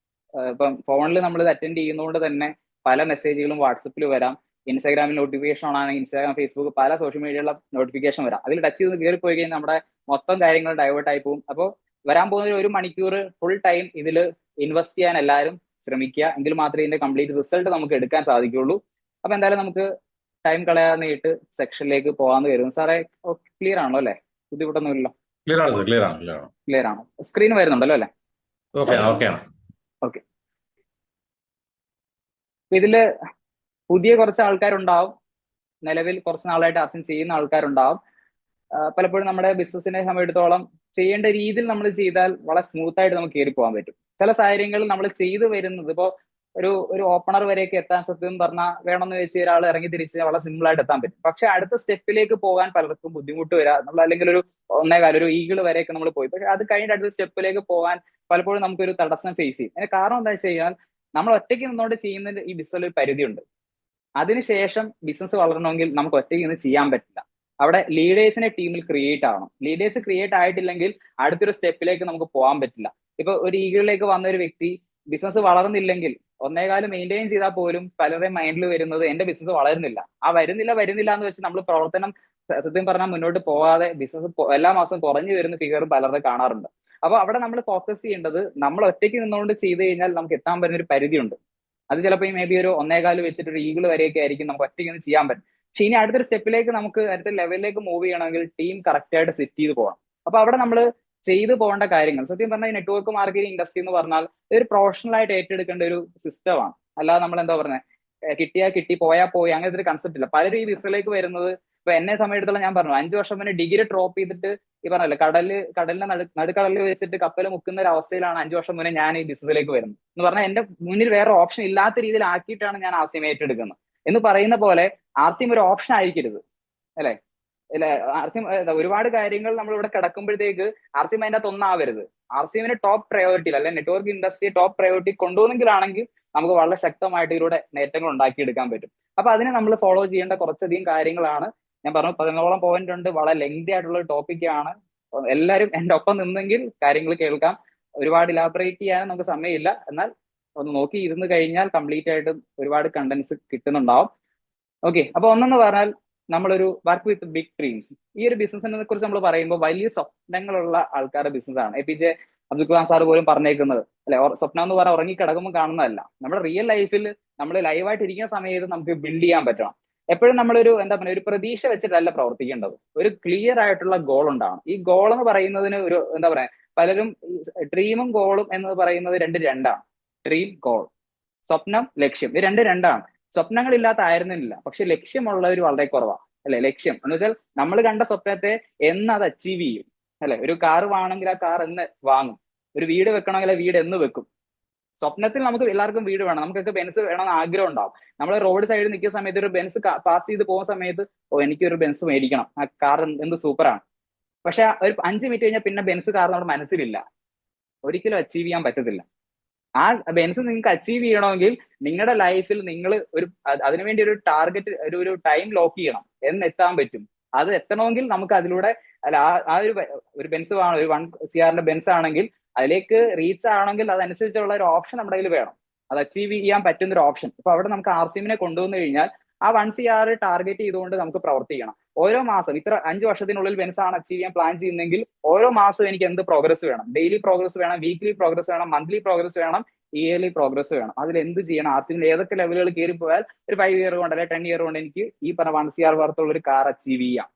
Speaker 1: ഇപ്പം ഫോണിൽ നമ്മൾ ഇത് അറ്റൻഡ് ചെയ്യുന്നതുകൊണ്ട് തന്നെ പല മെസ്സേജുകളും വാട്സപ്പിൽ വരാം. ഇൻസ്റ്റാഗ്രാമിൽ നോട്ടിഫിക്കേഷൻ ആണെങ്കിൽ ഇൻസ്റ്റാഗ്രാം, ഫേസ്ബുക്ക്, പല സോഷ്യൽ മീഡിയയിലുള്ള നോട്ടിഫിക്കേഷൻ വരാം. അതിൽ ടച്ച് ചെയ്ത് കയറി പോയി കഴിഞ്ഞാൽ നമ്മുടെ മൊത്തം കാര്യങ്ങൾ ഡൈവേർട്ട് ആയി പോകും. അപ്പോൾ വരാൻ പോകുന്ന 1 മണിക്കൂർ ഫുൾ ടൈം ഇതിൽ ഇൻവെസ്റ്റ് ചെയ്യാൻ എല്ലാവരും ശ്രമിക്കുക. എങ്കിൽ മാത്രമേ ഇതിന്റെ കംപ്ലീറ്റ് റിസൾട്ട് നമുക്ക് എടുക്കാൻ സാധിക്കുള്ളൂ. അപ്പൊ എന്തായാലും നമുക്ക് ടൈം കളയാനായിട്ട് സെക്ഷനിലേക്ക് പോകാന്ന് വരും. സാറേ ക്ലിയർ ആണല്ലോ അല്ലേ? ബുദ്ധിമുട്ടൊന്നുമില്ലല്ലോ? ക്ലിയർ ആണോ? സ്ക്രീൻ വരുന്നുണ്ടല്ലോ അല്ലേ? ഓക്കെ. ഇതില് പുതിയ കുറച്ച് ആൾക്കാരുണ്ടാവും, നിലവിൽ കുറച്ച് നാളായിട്ട് അസൈൻ ചെയ്യുന്ന ആൾക്കാരുണ്ടാവും. പലപ്പോഴും നമ്മുടെ ബിസിനസിനെ സംബന്ധിച്ചിടത്തോളം ചെയ്യേണ്ട രീതിയിൽ നമ്മൾ ചെയ്താൽ വളരെ സ്മൂത്ത് ആയിട്ട് നമുക്ക് കയറി പോകാൻ പറ്റും. ചില സാഹചര്യങ്ങളിൽ നമ്മൾ ചെയ്തു വരുന്നത് ഇപ്പോൾ ഒരു ഓപ്പണർ വരെയൊക്കെ എത്താൻ സത്യം പറഞ്ഞാൽ വേണമെന്ന് വെച്ച് ഒരാൾ ഇറങ്ങി തിരിച്ച് വളരെ സിമ്പിൾ ആയിട്ട് എത്താൻ പറ്റും. പക്ഷെ അടുത്ത സ്റ്റെപ്പിലേക്ക് പോകാൻ പലർക്കും ബുദ്ധിമുട്ട് വരാം. നമ്മൾ അല്ലെങ്കിൽ ഒരു ഒന്നേകാലം ഒരു ഈഗിൾ വരെയൊക്കെ നമ്മൾ പോയി, പക്ഷെ അത് കഴിഞ്ഞിട്ട് അടുത്ത സ്റ്റെപ്പിലേക്ക് പോകാൻ പലപ്പോഴും നമുക്കൊരു തടസ്സം ഫേസ് ചെയ്യും. അതിന് കാരണം എന്താ വെച്ച് കഴിഞ്ഞാൽ നമ്മൾ ഒറ്റയ്ക്ക് നിന്നുകൊണ്ട് ചെയ്യുന്നതിന്റെ ഈ ബിസിനസ്സിൽ ഒരു പരിധിയുണ്ട്. അതിനുശേഷം ബിസിനസ് വളരണമെങ്കിൽ നമുക്ക് ഒറ്റയ്ക്ക് നിന്ന് ചെയ്യാൻ പറ്റില്ല. അവിടെ ലീഡേഴ്സിനെ ടീമിൽ ക്രിയേറ്റ് ആവണം. ലീഡേഴ്സ് ക്രിയേറ്റ് ആയിട്ടില്ലെങ്കിൽ അടുത്തൊരു സ്റ്റെപ്പിലേക്ക് നമുക്ക് പോകാൻ പറ്റില്ല. ഇപ്പൊ ഒരു ഈഗിളിലേക്ക് വന്ന ഒരു വ്യക്തി ബിസിനസ് വളർന്നില്ലെങ്കിൽ ഒന്നേകാലം മെയിൻറ്റെയിൻ ചെയ്താൽ പോലും പലരുടെയും മൈൻഡിൽ വരുന്നത് എന്റെ ബിസിനസ് വളരുന്നില്ല. ആ വരുന്നില്ല എന്ന് വെച്ച് നമ്മൾ പ്രവർത്തനം സത്യം പറഞ്ഞാൽ മുന്നോട്ട് പോകാതെ ബിസിനസ് എല്ലാ മാസവും കുറഞ്ഞു വരുന്ന ഫിഗർ പലരുടെ കാണാറുണ്ട്. അപ്പൊ അവിടെ നമ്മൾ ഫോക്കസ് ചെയ്യേണ്ടത് നമ്മൾ ഒറ്റയ്ക്ക് നിന്നുകൊണ്ട് ചെയ്ത് കഴിഞ്ഞാൽ നമുക്ക് എത്താൻ പറ്റുന്ന ഒരു പരിധിയുണ്ട്. അത് ചിലപ്പോൾ മേ ബി ഒരു ഒന്നേകാല് വെച്ചിട്ട് ഒരു ഈഗിൾ വരെയൊക്കെ ആയിരിക്കും നമുക്ക് ഒറ്റയ്ക്ക് ചെയ്യാൻ പറ്റും. പക്ഷെ ഇനി അടുത്തൊരു സ്റ്റെപ്പിലേക്ക് നമുക്ക് അടുത്ത ലെവലിലേക്ക് മൂവ് ചെയ്യണമെങ്കിൽ ടീം കറക്റ്റ് ആയിട്ട് സെറ്റ് ചെയ്ത് പോകണം. അപ്പൊ അവിടെ നമ്മൾ ചെയ്തു പോകേണ്ട കാര്യങ്ങൾ സത്യം പറഞ്ഞാൽ ഈ നെറ്റ്വർക്ക് മാർക്കറ്റിംഗ് ഇൻഡസ്ട്രി എന്ന് പറഞ്ഞാൽ ഒരു പ്രൊഫഷണൽ ആയിട്ട് ഏറ്റെടുക്കേണ്ട ഒരു സിസ്റ്റമാണ്. അല്ലാതെ നമ്മൾ എന്താ പറയുന്നത് കിട്ടിയാ കിട്ടി പോയാ പോയി അങ്ങനത്തെ ഒരു കൺസെപ്റ്റ് ഇല്ല. പലരും ഈ ബിസിനസ്സിലേക്ക് വരുന്നത് ഇപ്പൊ എന്നെ സമയത്തോളം ഞാൻ പറഞ്ഞു 5 വർഷം മുന്നേ ഡിഗ്രി ഡ്രോപ്പ് ചെയ്തിട്ട് ഈ പറഞ്ഞല്ലോ കടലിനെ നടുക്കടലിൽ വെച്ചിട്ട് കപ്പൽ മുക്കുന്ന ഒരു അവസ്ഥയിലാണ് 5 വർഷം മുന്നേ ഞാൻ ഈ ബിസിനസ്സിലേക്ക് വരുന്നത്. എന്ന് പറഞ്ഞാൽ എന്റെ മുന്നിൽ വേറെ ഓപ്ഷൻ ഇല്ലാത്ത രീതിയിൽ ആക്കിയിട്ടാണ് ഞാൻ ആർസിഎം ഏറ്റെടുക്കുന്നത്. എന്ന് പറയുന്ന പോലെ ആർസിഎം ഒരു ഓപ്ഷൻ ആയിരിക്കരുത്, അല്ലെ? ആർസിഎം ഒരുപാട് കാര്യങ്ങൾ നമ്മൾ ഇവിടെ കിടക്കുമ്പോഴത്തേക്ക് ആർസിഎം അതിൻ്റെ അകത്ത് ഒന്നാവരുത്. ആർസിഎമ്മിന് ടോപ്പ് പ്രയോറിറ്റി അല്ലെ നെറ്റ്വർക്ക് ഇൻഡസ്ട്രിയെ ടോപ്പ് പ്രയോറിറ്റി കൊണ്ടുപോകുന്നെങ്കിലാണെങ്കിൽ നമുക്ക് വളരെ ശക്തമായിട്ട് ഇതിലൂടെ നേട്ടങ്ങൾ ഉണ്ടാക്കിയെടുക്കാൻ പറ്റും. അപ്പൊ അതിനെ നമ്മൾ ഫോളോ ചെയ്യേണ്ട കുറച്ചധികം കാര്യങ്ങളാണ് ഞാൻ പറഞ്ഞു. 14 പോയിന്റ് ഉണ്ട്. വളരെ ലെങ്തി ആയിട്ടുള്ള ടോപ്പിക്കാണ്. എല്ലാവരും എന്റെ ഒപ്പം നിന്നെങ്കിൽ കാര്യങ്ങൾ കേൾക്കാം. ഒരുപാട് ഇലാബറേറ്റ് ചെയ്യാൻ നമുക്ക് സമയമില്ല. എന്നാൽ ഒന്ന് നോക്കി ഇരുന്ന് കഴിഞ്ഞാൽ കംപ്ലീറ്റ് ആയിട്ടും ഒരുപാട് കണ്ടന്റ്സ് കിട്ടുന്നുണ്ടാവും. ഓക്കെ, അപ്പൊ ഒന്നെന്ന് പറഞ്ഞാൽ നമ്മളൊരു വർക്ക് വിത്ത് ബിഗ് ഡ്രീംസ്. ഈ ഒരു ബിസിനസിനെ കുറിച്ച് നമ്മൾ പറയുമ്പോൾ വലിയ സ്വപ്നങ്ങളുള്ള ആൾക്കാരുടെ ബിസിനസ്സാണ്. APJ അബ്ദുൽ കലാം സാർ പോലും പറഞ്ഞേക്കുന്നത് അല്ലെ, സ്വപ്നം എന്ന് പറഞ്ഞാൽ ഉറങ്ങി കിടക്കുമ്പോൾ കാണുന്നതല്ല. നമ്മുടെ റിയൽ ലൈഫിൽ നമ്മൾ ലൈവായിട്ട് ഇരിക്കുന്ന സമയത്ത് നമുക്ക് ബിൽഡ് ചെയ്യാൻ പറ്റണം. എപ്പോഴും നമ്മളൊരു എന്താ പറയുക ഒരു പ്രതീക്ഷ വെച്ചിട്ടല്ല പ്രവർത്തിക്കേണ്ടത്. ഒരു ക്ലിയർ ആയിട്ടുള്ള ഗോൾ ഉണ്ടാവണം. ഈ ഗോൾ എന്ന് പറയുന്നതിന് ഒരു എന്താ പറയാ പലരും ഡ്രീമും ഗോളും എന്ന് പറയുന്നത് രണ്ടാണ്. ഡ്രീം, ഗോൾ, സ്വപ്നം, ലക്ഷ്യം. ഇത് രണ്ടാണ്. സ്വപ്നങ്ങളില്ലാത്ത ആയിരുന്നില്ല, പക്ഷെ ലക്ഷ്യമുള്ളവർ വളരെ കുറവാണ്, അല്ലെ? ലക്ഷ്യം എന്ന് വെച്ചാൽ നമ്മൾ കണ്ട സ്വപ്നത്തെ എന്ന് അത് അച്ചീവ് ചെയ്യും, അല്ലെ? ഒരു കാർ വാങ്ങണമെങ്കിൽ ആ കാർ എന്ന് വാങ്ങും. ഒരു വീട് വെക്കണമെങ്കിൽ ആ വീട് എന്ന് വെക്കും. സ്വപ്നത്തിൽ നമുക്ക് എല്ലാവർക്കും വീട് വേണം, നമുക്കൊക്കെ ബെൻസ് വേണമെന്ന് ആഗ്രഹം ഉണ്ടാവും. നമ്മൾ റോഡ് സൈഡിൽ നിൽക്കുന്ന സമയത്ത് ഒരു ബെൻസ് പാസ് ചെയ്ത് പോകുന്ന സമയത്ത് എനിക്കൊരു ബെൻസ് മേടിക്കണം, ആ കാർ എന്ത് സൂപ്പറാണ്. പക്ഷെ ഒരു 5 മിനിറ്റ് കഴിഞ്ഞാൽ പിന്നെ ബെൻസ് കാർ നമ്മുടെ മനസ്സിലില്ല. ഒരിക്കലും അച്ചീവ് ചെയ്യാൻ പറ്റത്തില്ല. ആ ബെൻസ് നിങ്ങൾക്ക് അച്ചീവ് ചെയ്യണമെങ്കിൽ നിങ്ങളുടെ ലൈഫിൽ നിങ്ങൾ ഒരു അതിനുവേണ്ടി ഒരു ടാർഗറ്റ് ഒരു ടൈം ലോക്ക് ചെയ്യണം. എന്ന് എത്താൻ പറ്റും. അത് എത്തണമെങ്കിൽ നമുക്ക് അതിലൂടെ അല്ല ആ ഒരു ബെൻസ് വേണം. ഒരു 1 CR ബെൻസ് ആണെങ്കിൽ അതിലേക്ക് റീച്ച് ആവണമെങ്കിൽ അതനുസരിച്ചുള്ള ഒരു ഓപ്ഷൻ നമ്മുടെ കയ്യിൽ വേണം. അത് അച്ചീവ് ചെയ്യാൻ പറ്റുന്ന ഒരു ഓപ്ഷൻ. ഇപ്പൊ അവിടെ നമുക്ക് ആർസിഎമ്മിനെ കൊണ്ടുവന്നു കഴിഞ്ഞാൽ ആ 1 CR ടാർഗറ്റ് ചെയ്തുകൊണ്ട് നമുക്ക് പ്രവർത്തിക്കണം. ഓരോ മാസം ഇത്ര 5 വർഷത്തിനുള്ളിൽ ബെൻസ് ആണ് അച്ചീവ് ചെയ്യാൻ പ്ലാൻ ചെയ്യുന്നെങ്കിൽ ഓരോ മാസം എനിക്ക് എന്ത് പ്രോഗ്രസ് വേണം? ഡെയിലി പ്രോഗ്രസ് വേണം, വീക്ക്ലി പ്രോഗ്രസ് വേണം, മന്ത്ലി പ്രോഗ്രസ് വേണം, ഇയർലി പ്രോഗ്രസ് വേണം. അതിൽ എന്ത് ചെയ്യണം? ആർസിഎമ്മിൽ ഏതൊക്കെ ലെവലുകൾ കയറി പോയാൽ ഒരു 5 ഇയർ കൊണ്ട് അല്ലെങ്കിൽ 10 ഇയർ കൊണ്ട് എനിക്ക് ഈ പറഞ്ഞ 1 CR വർത്തുള്ള ഒരു കാർ അച്ചീവ് ചെയ്യാം.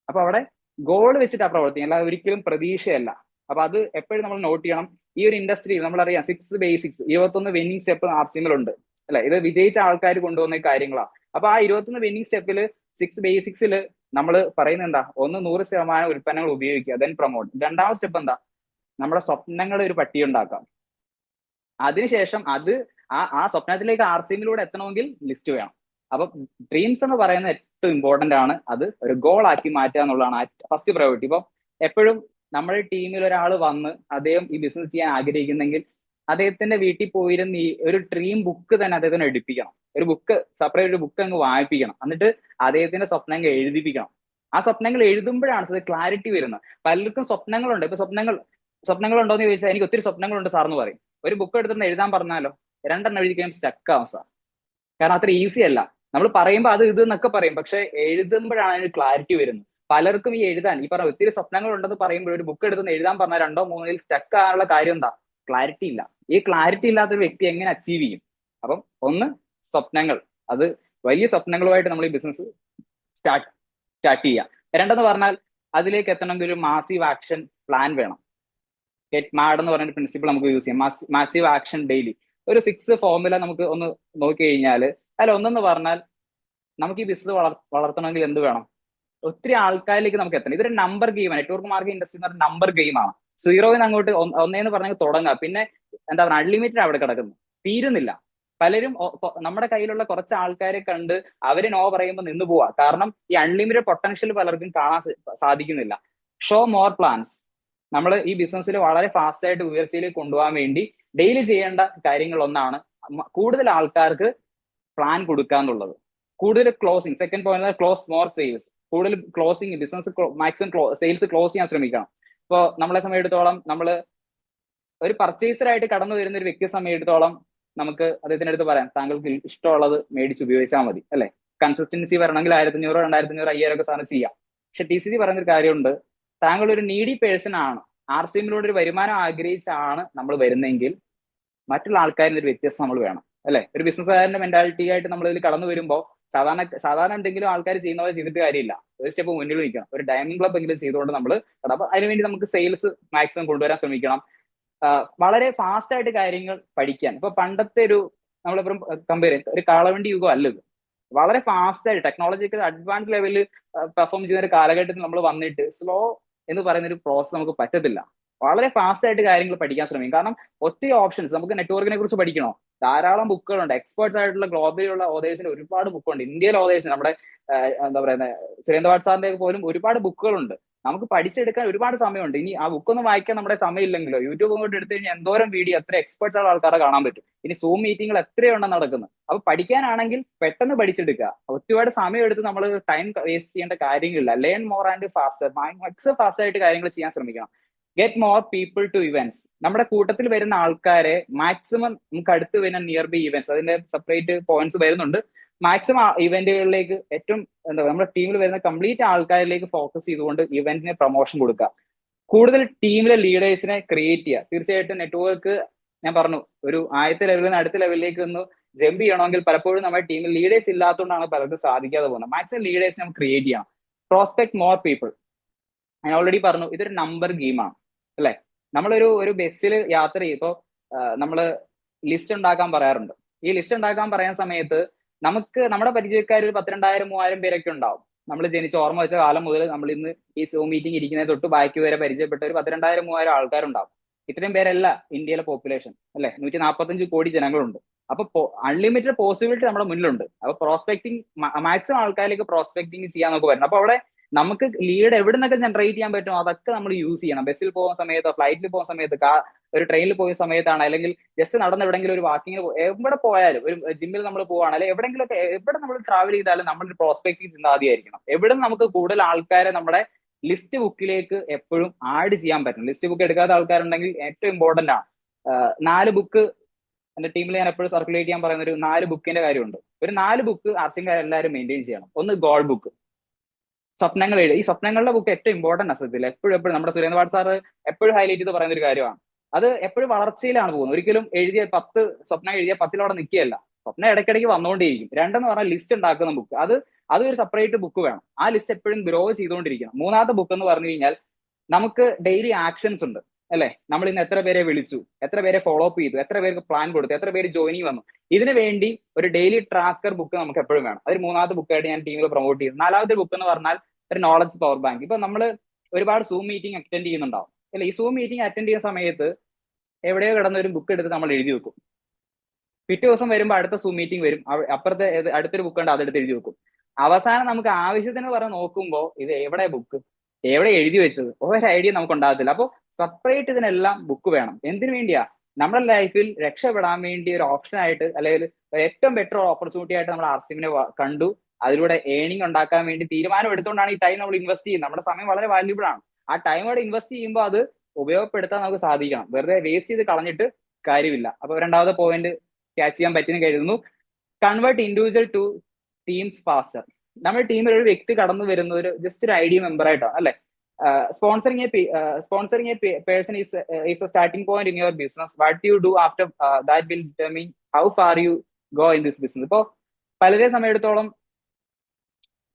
Speaker 1: അപ്പൊ അവിടെ ഗോൾ വെച്ചിട്ടാണ് പ്രവർത്തിക്കുക, അല്ലാതെ ഒരിക്കലും പ്രതീക്ഷയല്ല. അപ്പൊ അത് എപ്പോഴും നമ്മൾ നോട്ട് ചെയ്യണം. ഈ ഒരു ഇൻഡസ്ട്രിയിൽ നമ്മളറിയാം 6 ബേസിക്സ് 21 വിന്നിംഗ് സ്റ്റെപ്പ് ആർസിഎമ്മിലുണ്ട്, അല്ലെ? ഇത് വിജയിച്ച ആൾക്കാർ കൊണ്ടുവന്ന കാര്യങ്ങളാണ്. അപ്പൊ ആ 21 വിന്നിംഗ് സ്റ്റെപ്പിൽ 6 ബേസിക്സിൽ നമ്മൾ പറയുന്നത് എന്താ? 100% ഉൽപ്പന്നങ്ങൾ ഉപയോഗിക്കുക, ദെൻ പ്രൊമോട്ട്. രണ്ടാമത്തെ സ്റ്റെപ്പ് എന്താ? നമ്മുടെ സ്വപ്നങ്ങളുടെ ഒരു പട്ടിക ഉണ്ടാക്കാം. അതിനുശേഷം അത് ആ സ്വപ്നത്തിലേക്ക് ആർസിഎമ്മിലൂടെ എത്തണമെങ്കിൽ ലിസ്റ്റ് വേണം. അപ്പൊ ഡ്രീംസ് എന്ന് പറയുന്നത് ഏറ്റവും ഇമ്പോർട്ടന്റ് ആണ്. അത് ഒരു ഗോൾ ആക്കി മാറ്റുക എന്നുള്ളതാണ് ഫസ്റ്റ് പ്രയോറിറ്റി. ഇപ്പൊ എപ്പോഴും നമ്മുടെ ടീമിൽ ഒരാൾ വന്ന് അദ്ദേഹം ഈ ബിസിനസ് ചെയ്യാൻ ആഗ്രഹിക്കുന്നെങ്കിൽ അദ്ദേഹത്തിന്റെ വീട്ടിൽ പോയിരുന്ന് ഈ ഒരു ഡ്രീം ബുക്ക് തന്നെ അദ്ദേഹത്തിന് എടുപ്പിക്കണം. ഒരു ബുക്ക്, സെപ്പറേറ്റ് ഒരു ബുക്ക് അങ്ങ് വായിപ്പിക്കണം. എന്നിട്ട് അദ്ദേഹത്തിന്റെ സ്വപ്നങ്ങൾ എഴുതിപ്പിക്കണം. ആ സ്വപ്നങ്ങൾ എഴുതുമ്പോഴാണ് അത് ക്ലാരിറ്റി വരുന്നത്. പലർക്കും സ്വപ്നങ്ങളുണ്ട്. ഇപ്പൊ സ്വപ്നങ്ങളുണ്ടോ എന്ന് ചോദിച്ചാൽ എനിക്ക് ഒത്തിരി സ്വപ്നങ്ങളുണ്ട് സാർ എന്ന് പറയും. ഒരു ബുക്ക് എടുത്തിട്ട് എഴുതാൻ പറഞ്ഞാലോ 2 എണ്ണം എഴുതി കഴിയുമ്പോൾ സ്റ്റക്ക് ആവും സാർ. കാരണം അത്ര ഈസി അല്ല. നമ്മൾ പറയുമ്പോൾ അത് ഇത് എന്നൊക്കെ പറയും, പക്ഷെ എഴുതുമ്പോഴാണ് അതിന് ക്ലാരിറ്റി വരുന്നത്. പലർക്കും ഈ എഴുതാൻ ഈ പറഞ്ഞ ഒത്തിരി സ്വപ്നങ്ങൾ ഉണ്ടെന്ന് പറയുമ്പോൾ ഒരു ബുക്ക് എടുത്ത് എഴുതാൻ പറഞ്ഞാൽ 2 or 3 സ്റ്റക്ക് ആകാനുള്ള കാര്യം എന്താ? ക്ലാരിറ്റി ഇല്ല. ഈ ക്ലാരിറ്റി ഇല്ലാത്ത ഒരു വ്യക്തി എങ്ങനെ അച്ചീവ് ചെയ്യും? അപ്പം ഒന്ന് സ്വപ്നങ്ങൾ, അത് വലിയ സ്വപ്നങ്ങളുമായിട്ട് നമ്മൾ ഈ ബിസിനസ് സ്റ്റാർട്ട് ചെയ്യുക. രണ്ടെന്ന് പറഞ്ഞാൽ അതിലേക്ക് എത്തണമെങ്കിൽ ഒരു മാസീവ് ആക്ഷൻ പ്ലാൻ വേണം. ഗെറ്റ് മാഡ് എന്ന് പറയുന്ന പ്രിൻസിപ്പിൾ നമുക്ക് യൂസ് ചെയ്യാം. Massive action daily. ഒരു 6 ഫോർമുല നമുക്ക് ഒന്ന് നോക്കി കഴിഞ്ഞാൽ അല്ല ഒന്നെന്ന് പറഞ്ഞാൽ നമുക്ക് ഈ ബിസിനസ് വളർത്തണമെങ്കിൽ എന്ത് വേണം? ഒത്തിരി ആൾക്കാരിലേക്ക് നമുക്ക് എത്തണം. ഇതൊരു നമ്പർ ഗെയിമാണ്. നെറ്റ്വർക്ക് മാർക്കറ്റിംഗ് ഇൻഡസ്ട്രി എന്ന് പറഞ്ഞ നമ്പർ ഗെയിമാണ്. 0 അങ്ങോട്ട് 1 എന്ന് പറഞ്ഞാൽ തുടങ്ങുക. പിന്നെ എന്താ പറയുക അൺലിമിറ്റഡ് അവിടെ കിടക്കുന്നു, തീരുന്നില്ല. പലരും നമ്മുടെ കയ്യിലുള്ള കുറച്ച് ആൾക്കാരെ കണ്ട് അവര് നോ പറയുമ്പോൾ നിന്ന് പോവാ. കാരണം ഈ അൺലിമിറ്റഡ് പൊട്ടൻഷ്യൽ പലർക്കും കാണാൻ സാധിക്കുന്നില്ല. Show more plans. നമ്മൾ ഈ ബിസിനസ്സിൽ വളരെ ഫാസ്റ്റ് ആയിട്ട് ഉയർച്ചയിലേക്ക് കൊണ്ടുപോകാൻ വേണ്ടി ഡെയിലി ചെയ്യേണ്ട കാര്യങ്ങൾ ഒന്നാണ് കൂടുതൽ ആൾക്കാർക്ക് പ്ലാൻ കൊടുക്കുക എന്നുള്ളത്. കൂടുതൽ closing, second point close more sales. കൂടുതൽ closing, business maximum sales close ചെയ്യാൻ ശ്രമിക്കണം. ഇപ്പോൾ നമ്മളെ സമയത്തോളം നമ്മൾ ഒരു പർച്ചേസറായിട്ട് കടന്നു വരുന്ന ഒരു വ്യക്തിയെ സമയത്തോളം നമുക്ക് അദ്ദേഹത്തിന്റെ അടുത്ത് പറയാം, താങ്കൾക്ക് ഇഷ്ടമുള്ളത് മേടിച്ച് ഉപയോഗിച്ചാൽ മതി, അല്ലെ? കൺസിസ്റ്റൻസി വരണമെങ്കിൽ 1500, 2500, 5000 ഒക്കെ സാധനം ചെയ്യാം. പക്ഷെ TCC പറയുന്നൊരു കാര്യമുണ്ട്, താങ്കൾ ഒരു നീഡി പേഴ്സൺ ആണ്, RCMലൂടെ ഒരു വരുമാനം ആഗ്രഹിച്ചാണ് നമ്മൾ വരുന്നെങ്കിൽ മറ്റുള്ള ആൾക്കാരിൽ ഒരു വ്യത്യസ്തം നമ്മൾ വേണം, അല്ലെ? ഒരു ബിസിനസ്സുകാരന്റെ മെന്റാലിറ്റി ആയിട്ട് നമ്മൾ ഇതിൽ കടന്നു വരുമ്പോൾ സാധാരണ എന്തെങ്കിലും ആൾക്കാർ ചെയ്യുന്ന പോലെ ചെയ്തിട്ട് കാര്യമില്ല. ഒരു സ്റ്റെപ്പ് മുന്നിൽ നിൽക്കണം. ഒരു ഡയമണ്ട് ക്ലബ് എങ്കിലും ചെയ്തുകൊണ്ട് നമ്മൾ അപ്പൊ അതിനുവേണ്ടി നമുക്ക് സെയിൽസ് മാക്സിമം കൊണ്ടുവരാൻ ശ്രമിക്കണം. വളരെ ഫാസ്റ്റ് ആയിട്ട് കാര്യങ്ങൾ പഠിക്കാൻ. ഇപ്പൊ പണ്ടത്തെ ഒരു നമ്മളിപ്പം കമ്പയർ ചെയ്യും, ഒരു കാളവണ്ടി യുഗം അല്ല ഇത്. വളരെ ഫാസ്റ്റ് ആയിട്ട് ടെക്നോളജിക്കൽ അഡ്വാൻസ് ലെവലിൽ പെർഫോം ചെയ്യുന്ന ഒരു കാലഘട്ടത്തിൽ നമ്മൾ വന്നിട്ട് സ്ലോ എന്ന് പറയുന്ന ഒരു പ്രോസസ് നമുക്ക് പറ്റത്തില്ല. വളരെ ഫാസ്റ്റ് ആയിട്ട് കാര്യങ്ങൾ പഠിക്കാൻ ശ്രമിക്കും. കാരണം ഒത്തിരി ഓപ്ഷൻസ്, നമുക്ക് നെറ്റ്വർക്കിനെ കുറിച്ച് പഠിക്കണോ, ധാരാളം ബുക്കുകളുണ്ട്. എക്സ്പേർട്സ് ആയിട്ടുള്ള ഗ്ലോബലിലുള്ള ഓതേഴ്സിന് ഒരുപാട് ബുക്കുണ്ട്. ഇന്ത്യയിലെ ഓതേഴ്സിന് നമ്മുടെ എന്താ പറയുന്നത് സുരേന്ദ്രവാട് സാറിന്റെ പോലും ഒരുപാട് ബുക്കുകളുണ്ട്. നമുക്ക് പഠിച്ചെടുക്കാൻ ഒരുപാട് സമയമുണ്ട്. ഇനി ആ ബുക്കൊന്നും വായിക്കാൻ നമ്മുടെ സമയമില്ലെങ്കിലോ യൂട്യൂബ് കൊണ്ട് എടുത്തു കഴിഞ്ഞാൽ എന്തോരം വീഡിയോ, എത്ര എക്സ്പേർട്സ് ഉള്ള ആൾക്കാരെ കാണാൻ പറ്റും. ഇനി സൂം മീറ്റിംഗുകൾ എത്രയുണ്ടെന്ന് നടക്കുന്നത്. അപ്പൊ പഠിക്കാനാണെങ്കിൽ പെട്ടെന്ന് പഠിച്ചെടുക്കുക. ഒരുപാട് സമയം എടുത്ത് നമ്മൾ ടൈം വേസ്റ്റ് ചെയ്യേണ്ട കാര്യങ്ങളില്ല. Learn more and faster, maximum fast ആയിട്ട് കാര്യങ്ങൾ ചെയ്യാൻ ശ്രമിക്കണം. Get more people to events. നമ്മുടെ കൂട്ടത്തിൽ വരുന്ന ആൾക്കാരെ മാക്സിമം നമുക്ക് അടുത്ത് വരുന്ന നിയർ ബൈ ഇവന്റ്സ്, അതിന്റെ സെപ്പറേറ്റ് പോയിന്റ്സ് വരുന്നുണ്ട്. മാക്സിമം ഇവന്റുകളിലേക്ക് ഏറ്റവും എന്താ പറയുക, നമ്മുടെ ടീമിൽ വരുന്ന കംപ്ലീറ്റ് ആൾക്കാരിലേക്ക് ഫോക്കസ് ചെയ്തുകൊണ്ട് ഇവന്റിന് പ്രൊമോഷൻ കൊടുക്കുക. കൂടുതൽ ടീമിലെ ലീഡേഴ്സിനെ ക്രിയേറ്റ് ചെയ്യുക. തീർച്ചയായിട്ടും നെറ്റ്വർക്ക് ഞാൻ പറഞ്ഞു, ഒരു ആദ്യത്തെ ലെവലിൽ നിന്ന് അടുത്ത ലെവലിലേക്ക് ഒന്ന് ജമ്പ് ചെയ്യണമെങ്കിൽ പലപ്പോഴും നമ്മുടെ ടീമിൽ ലീഡേഴ്സ് ഇല്ലാത്തതുകൊണ്ടാണ് പലർക്കും സാധിക്കാതെ പോകുന്നത്. മാക്സിമം ലീഡേഴ്സ് നമുക്ക് ക്രിയേറ്റ് ചെയ്യണം. Prospect more people. ഞാൻ ഓൾറെഡി പറഞ്ഞു, ഇതൊരു നമ്പർ ഗെയിമാണ്, അല്ലെ? നമ്മളൊരു ബസ്സിൽ യാത്ര ചെയ്യുമ്പോൾ നമ്മള് ലിസ്റ്റ് ഉണ്ടാക്കാൻ പറയാറുണ്ട്. ഈ ലിസ്റ്റ് ഉണ്ടാക്കാൻ പറയാൻ സമയത്ത് നമുക്ക് നമ്മുടെ പരിചയക്കാർ ഒരു 10,000, 2000, 3000 പേരൊക്കെ ഉണ്ടാവും. നമ്മൾ ജനിച്ച് ഓർമ്മ വെച്ച കാലം മുതൽ നമ്മൾ ഇന്ന് ഈ സൂം മീറ്റിംഗ് ഇരിക്കുന്നത് തൊട്ട് ബാക്കി വരെ പരിചയപ്പെട്ട ഒരു 10,000, 2000, 3000 ആൾക്കാരുണ്ടാവും. ഇത്രയും പേരല്ല ഇന്ത്യയിലെ പോപ്പുലേഷൻ, അല്ലെ? 145 കോടി ജനങ്ങളുണ്ട്. അപ്പൊ അൺലിമിറ്റഡ് പോസിബിലിറ്റി നമ്മുടെ മുന്നിലുണ്ട്. അപ്പൊ പ്രോസ്പെക്ടിങ്, മാക്സിമം ആൾക്കാരിലേക്ക് പ്രോസ്പെക്ടിങ് ചെയ്യാൻ നമുക്ക് പറ്റണം. അപ്പൊ അവിടെ നമുക്ക് ലീഡ് എവിടെ നിന്നൊക്കെ ജനറേറ്റ് ചെയ്യാൻ പറ്റും അതൊക്കെ നമ്മൾ യൂസ് ചെയ്യണം. ബസ്സിൽ പോകുന്ന സമയത്തോ, ഫ്ലൈറ്റിൽ പോകുന്ന സമയത്ത്, ഒരു ട്രെയിനിൽ പോയ സമയത്താണ്, അല്ലെങ്കിൽ ജസ്റ്റ് നടന്ന് എവിടെയെങ്കിലും ഒരു വാക്കിങ്ങിന് എവിടെ പോയാലും, ഒരു ജിമ്മിൽ നമ്മൾ പോവാണ്, അല്ലെങ്കിൽ എവിടെയെങ്കിലും എവിടെ നമ്മൾ ട്രാവൽ ചെയ്താലും നമ്മളൊരു പ്രോസ്പെക്റ്റീവ് ചിന്താഗതിയായിരിക്കണം. എവിടെ നമുക്ക് കൂടുതൽ ആൾക്കാരെ നമ്മുടെ ലിസ്റ്റ് ബുക്കിലേക്ക് എപ്പോഴും ആഡ് ചെയ്യാൻ പറ്റും. ലിസ്റ്റ് ബുക്ക് എടുക്കാത്ത ആൾക്കാരുണ്ടെങ്കിൽ ഏറ്റവും ഇമ്പോർട്ടന്റ് ആണ്. 4 ബുക്ക് എന്റെ ടീമിൽ ഞാൻ എപ്പോഴും സർക്കുലേറ്റ് ചെയ്യാൻ പറയുന്ന ഒരു 4 ബുക്കിന്റെ കാര്യമുണ്ട്. ഒരു 4 ബുക്ക് ആർസിംഗാർ എല്ലാവരും മെയിൻറ്റെയിൻ ചെയ്യണം. ഒന്ന് ഗോൾ ബുക്ക്, സ്വപ്നങ്ങൾ എഴുതുക. ഈ സ്വപ്നങ്ങളുടെ ബുക്ക് ഏറ്റവും ഇമ്പോർട്ടന്റ് അസത്തിൽ എപ്പോഴും നമ്മുടെ സുരേന്ദ്രവാട് സാർ എപ്പോഴും ഹൈലൈറ്റ് ചെയ്ത് പറയുന്ന ഒരു കാര്യമാണ്. അത് എപ്പോഴും വളർച്ചയിലാണ് പോകുന്നത്. ഒരിക്കലും 10 സ്വപ്നം എഴുതിയ 10 അവിടെ നിൽക്കുകയല്ല. സ്വപ്നം ഇടയ്ക്കിടയ്ക്ക് വന്നുകൊണ്ടേയിരിക്കും. 2 പറഞ്ഞാൽ ലിസ്റ്റ് ഉണ്ടാക്കുന്ന ബുക്ക്, അത് ഒരു സെപ്പറേറ്റ് ബുക്ക് വേണം. ആ ലിസ്റ്റ് എപ്പോഴും ഗ്രോ ചെയ്തുകൊണ്ടിരിക്കണം. 3ാമത്തെ ബുക്ക് എന്ന് പറഞ്ഞു കഴിഞ്ഞാൽ നമുക്ക് ഡെയിലി ആക്ഷൻസ് ഉണ്ട്, അല്ലെ? നമ്മൾ ഇന്ന് എത്ര പേരെ വിളിച്ചു, എത്ര പേരെ ഫോളോ അപ്പ് ചെയ്തു, എത്ര പേർക്ക് പ്ലാൻ കൊടുത്തു, എത്ര പേര് ജോയിനിങ് വന്നു. ഇതിനു വേണ്ടി ഒരു ഡെയിലി ട്രാക്കർ ബുക്ക് നമുക്ക് എപ്പോഴും വേണം. അതൊരു 3ാമത്തെ ബുക്കായിട്ട് ഞാൻ ടീമിൽ പ്രൊമോട്ട് ചെയ്തു. 4ാമത്തെ ബുക്ക് എന്ന് പറഞ്ഞാൽ ഒരു നോളജ് പവർ ബാങ്ക്. ഇപ്പൊ നമ്മൾ ഒരുപാട് സൂം മീറ്റിംഗ് അറ്റൻഡ് ചെയ്യുന്നുണ്ടാവും, അല്ലെ? ഈ സൂം മീറ്റിംഗ് അറ്റൻഡ് ചെയ്യുന്ന സമയത്ത് എവിടെയോ കിടന്ന ഒരു ബുക്ക് എടുത്ത് നമ്മൾ എഴുതി വെക്കും. പിറ്റേ ദിവസം വരുമ്പോൾ അടുത്ത സൂം മീറ്റിംഗ് വരും, അപ്പുറത്തെ അടുത്തൊരു ബുക്ക് ഉണ്ട്, അതെടുത്ത് എഴുതി വെക്കും. അവസാനം നമുക്ക് ആവശ്യത്തിന് പറഞ്ഞ് നോക്കുമ്പോൾ ഇത് എവിടെ ബുക്ക്, എവിടെ എഴുതി വെച്ചത്, ഒരു ഐഡിയ നമുക്ക് ഉണ്ടാകത്തില്ല. അപ്പോൾ സെപ്പറേറ്റ് ഇതിനെല്ലാം ബുക്ക് വേണം. എന്തിനു വേണ്ടിയാ? നമ്മുടെ ലൈഫിൽ രക്ഷപ്പെടാൻ വേണ്ടി ഒരു ഓപ്ഷൻ ആയിട്ട്, അല്ലെങ്കിൽ ഏറ്റവും ബെറ്റർ ഓപ്പർച്യൂണിറ്റി ആയിട്ട് നമ്മൾ ആർസിഎമ്മിനെ കണ്ടു. അതിലൂടെ ഏണിംഗ് ഉണ്ടാക്കാൻ വേണ്ടി തീരുമാനം എടുത്തുകൊണ്ടാണ് ഈ ടൈം നമ്മൾ ഇൻവെസ്റ്റ് ചെയ്യുന്നത്. നമ്മുടെ സമയം വളരെ വാല്യൂബിൾ ആണ്. ആ ടൈം അവിടെ ഇൻവെസ്റ്റ് ചെയ്യുമ്പോൾ അത് ഉപയോഗപ്പെടുത്താൻ നമുക്ക് സാധിക്കണം. വെറുതെ വേസ്റ്റ് ചെയ്ത് കളഞ്ഞിട്ട് കാര്യമില്ല. അപ്പൊ 2ാമത്തെ പോയിന്റ് ക്യാച്ച് ചെയ്യാൻ പറ്റുന്ന കരുതുന്നു. Convert individual to teams faster. നമ്മുടെ ടീമിൽ ഒരു വ്യക്തി കടന്നു വരുന്ന ഒരു ജസ്റ്റ് ഒരു ഐഡിയ മെമ്പർ ആയിട്ടാണ്, അല്ലെ? Sponsoring A person is A starting point in your business. What you do after that will determine how far you go in this business. ഇപ്പോ പലരെ സമയത്തോളം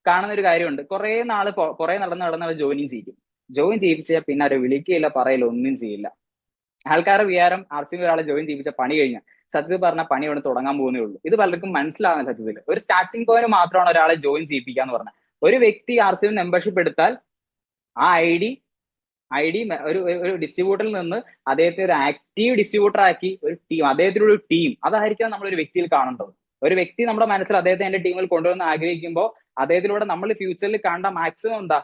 Speaker 1: കാണുന്ന ഒരു കാര്യമുണ്ട്, കുറെ നടന്ന് ജോയിൻ ചെയ്യിപ്പിച്ചാൽ പിന്നെ അവരെ വിളിക്കുകയില്ല, പറയില്ല, ഒന്നും ചെയ്യില്ല. ആൾക്കാരുടെ വിചാരം ആർസിഎം ഒരാളെ ജോയിൻ ചെയ്യിപ്പിച്ച പണി കഴിഞ്ഞാൽ സത്യത്തിൽ പറഞ്ഞാൽ പണി അവിടെ തുടങ്ങാൻ പോകുന്നേ ഉള്ളൂ. ഇത് പലർക്കും മനസ്സിലാകുന്ന സത്യത്തിൽ ഒരു സ്റ്റാർട്ടിംഗ് പോയിന്റ് മാത്രമാണ് ഒരാളെ ജോയിൻ ചെയ്യിപ്പിക്കുക എന്ന് പറഞ്ഞാൽ. ഒരു വ്യക്തി ആർസിഎം മെമ്പർഷിപ്പ് എടുത്താൽ ആ ID ഒരു ഡിസ്ട്രിബ്യൂട്ടറിൽ നിന്ന് അദ്ദേഹത്തെ ഒരു ആക്റ്റീവ് ഡിസ്ട്രിബ്യൂട്ടർ ആക്കി ഒരു ടീം, അദ്ദേഹത്തിനുള്ള ഒരു ടീം, അതായിരിക്കാം നമ്മൾ ഒരു വ്യക്തിയിൽ കാണേണ്ടത്. ഒരു വ്യക്തി നമ്മുടെ മനസ്സിൽ അദ്ദേഹത്തെ എന്റെ ടീമിൽ കൊണ്ടുവന്ന് ആഗ്രഹിക്കുമ്പോൾ അദ്ദേഹത്തിലൂടെ നമ്മൾ ഫ്യൂച്ചറിൽ കാണേണ്ട മാക്സിമം എന്താ,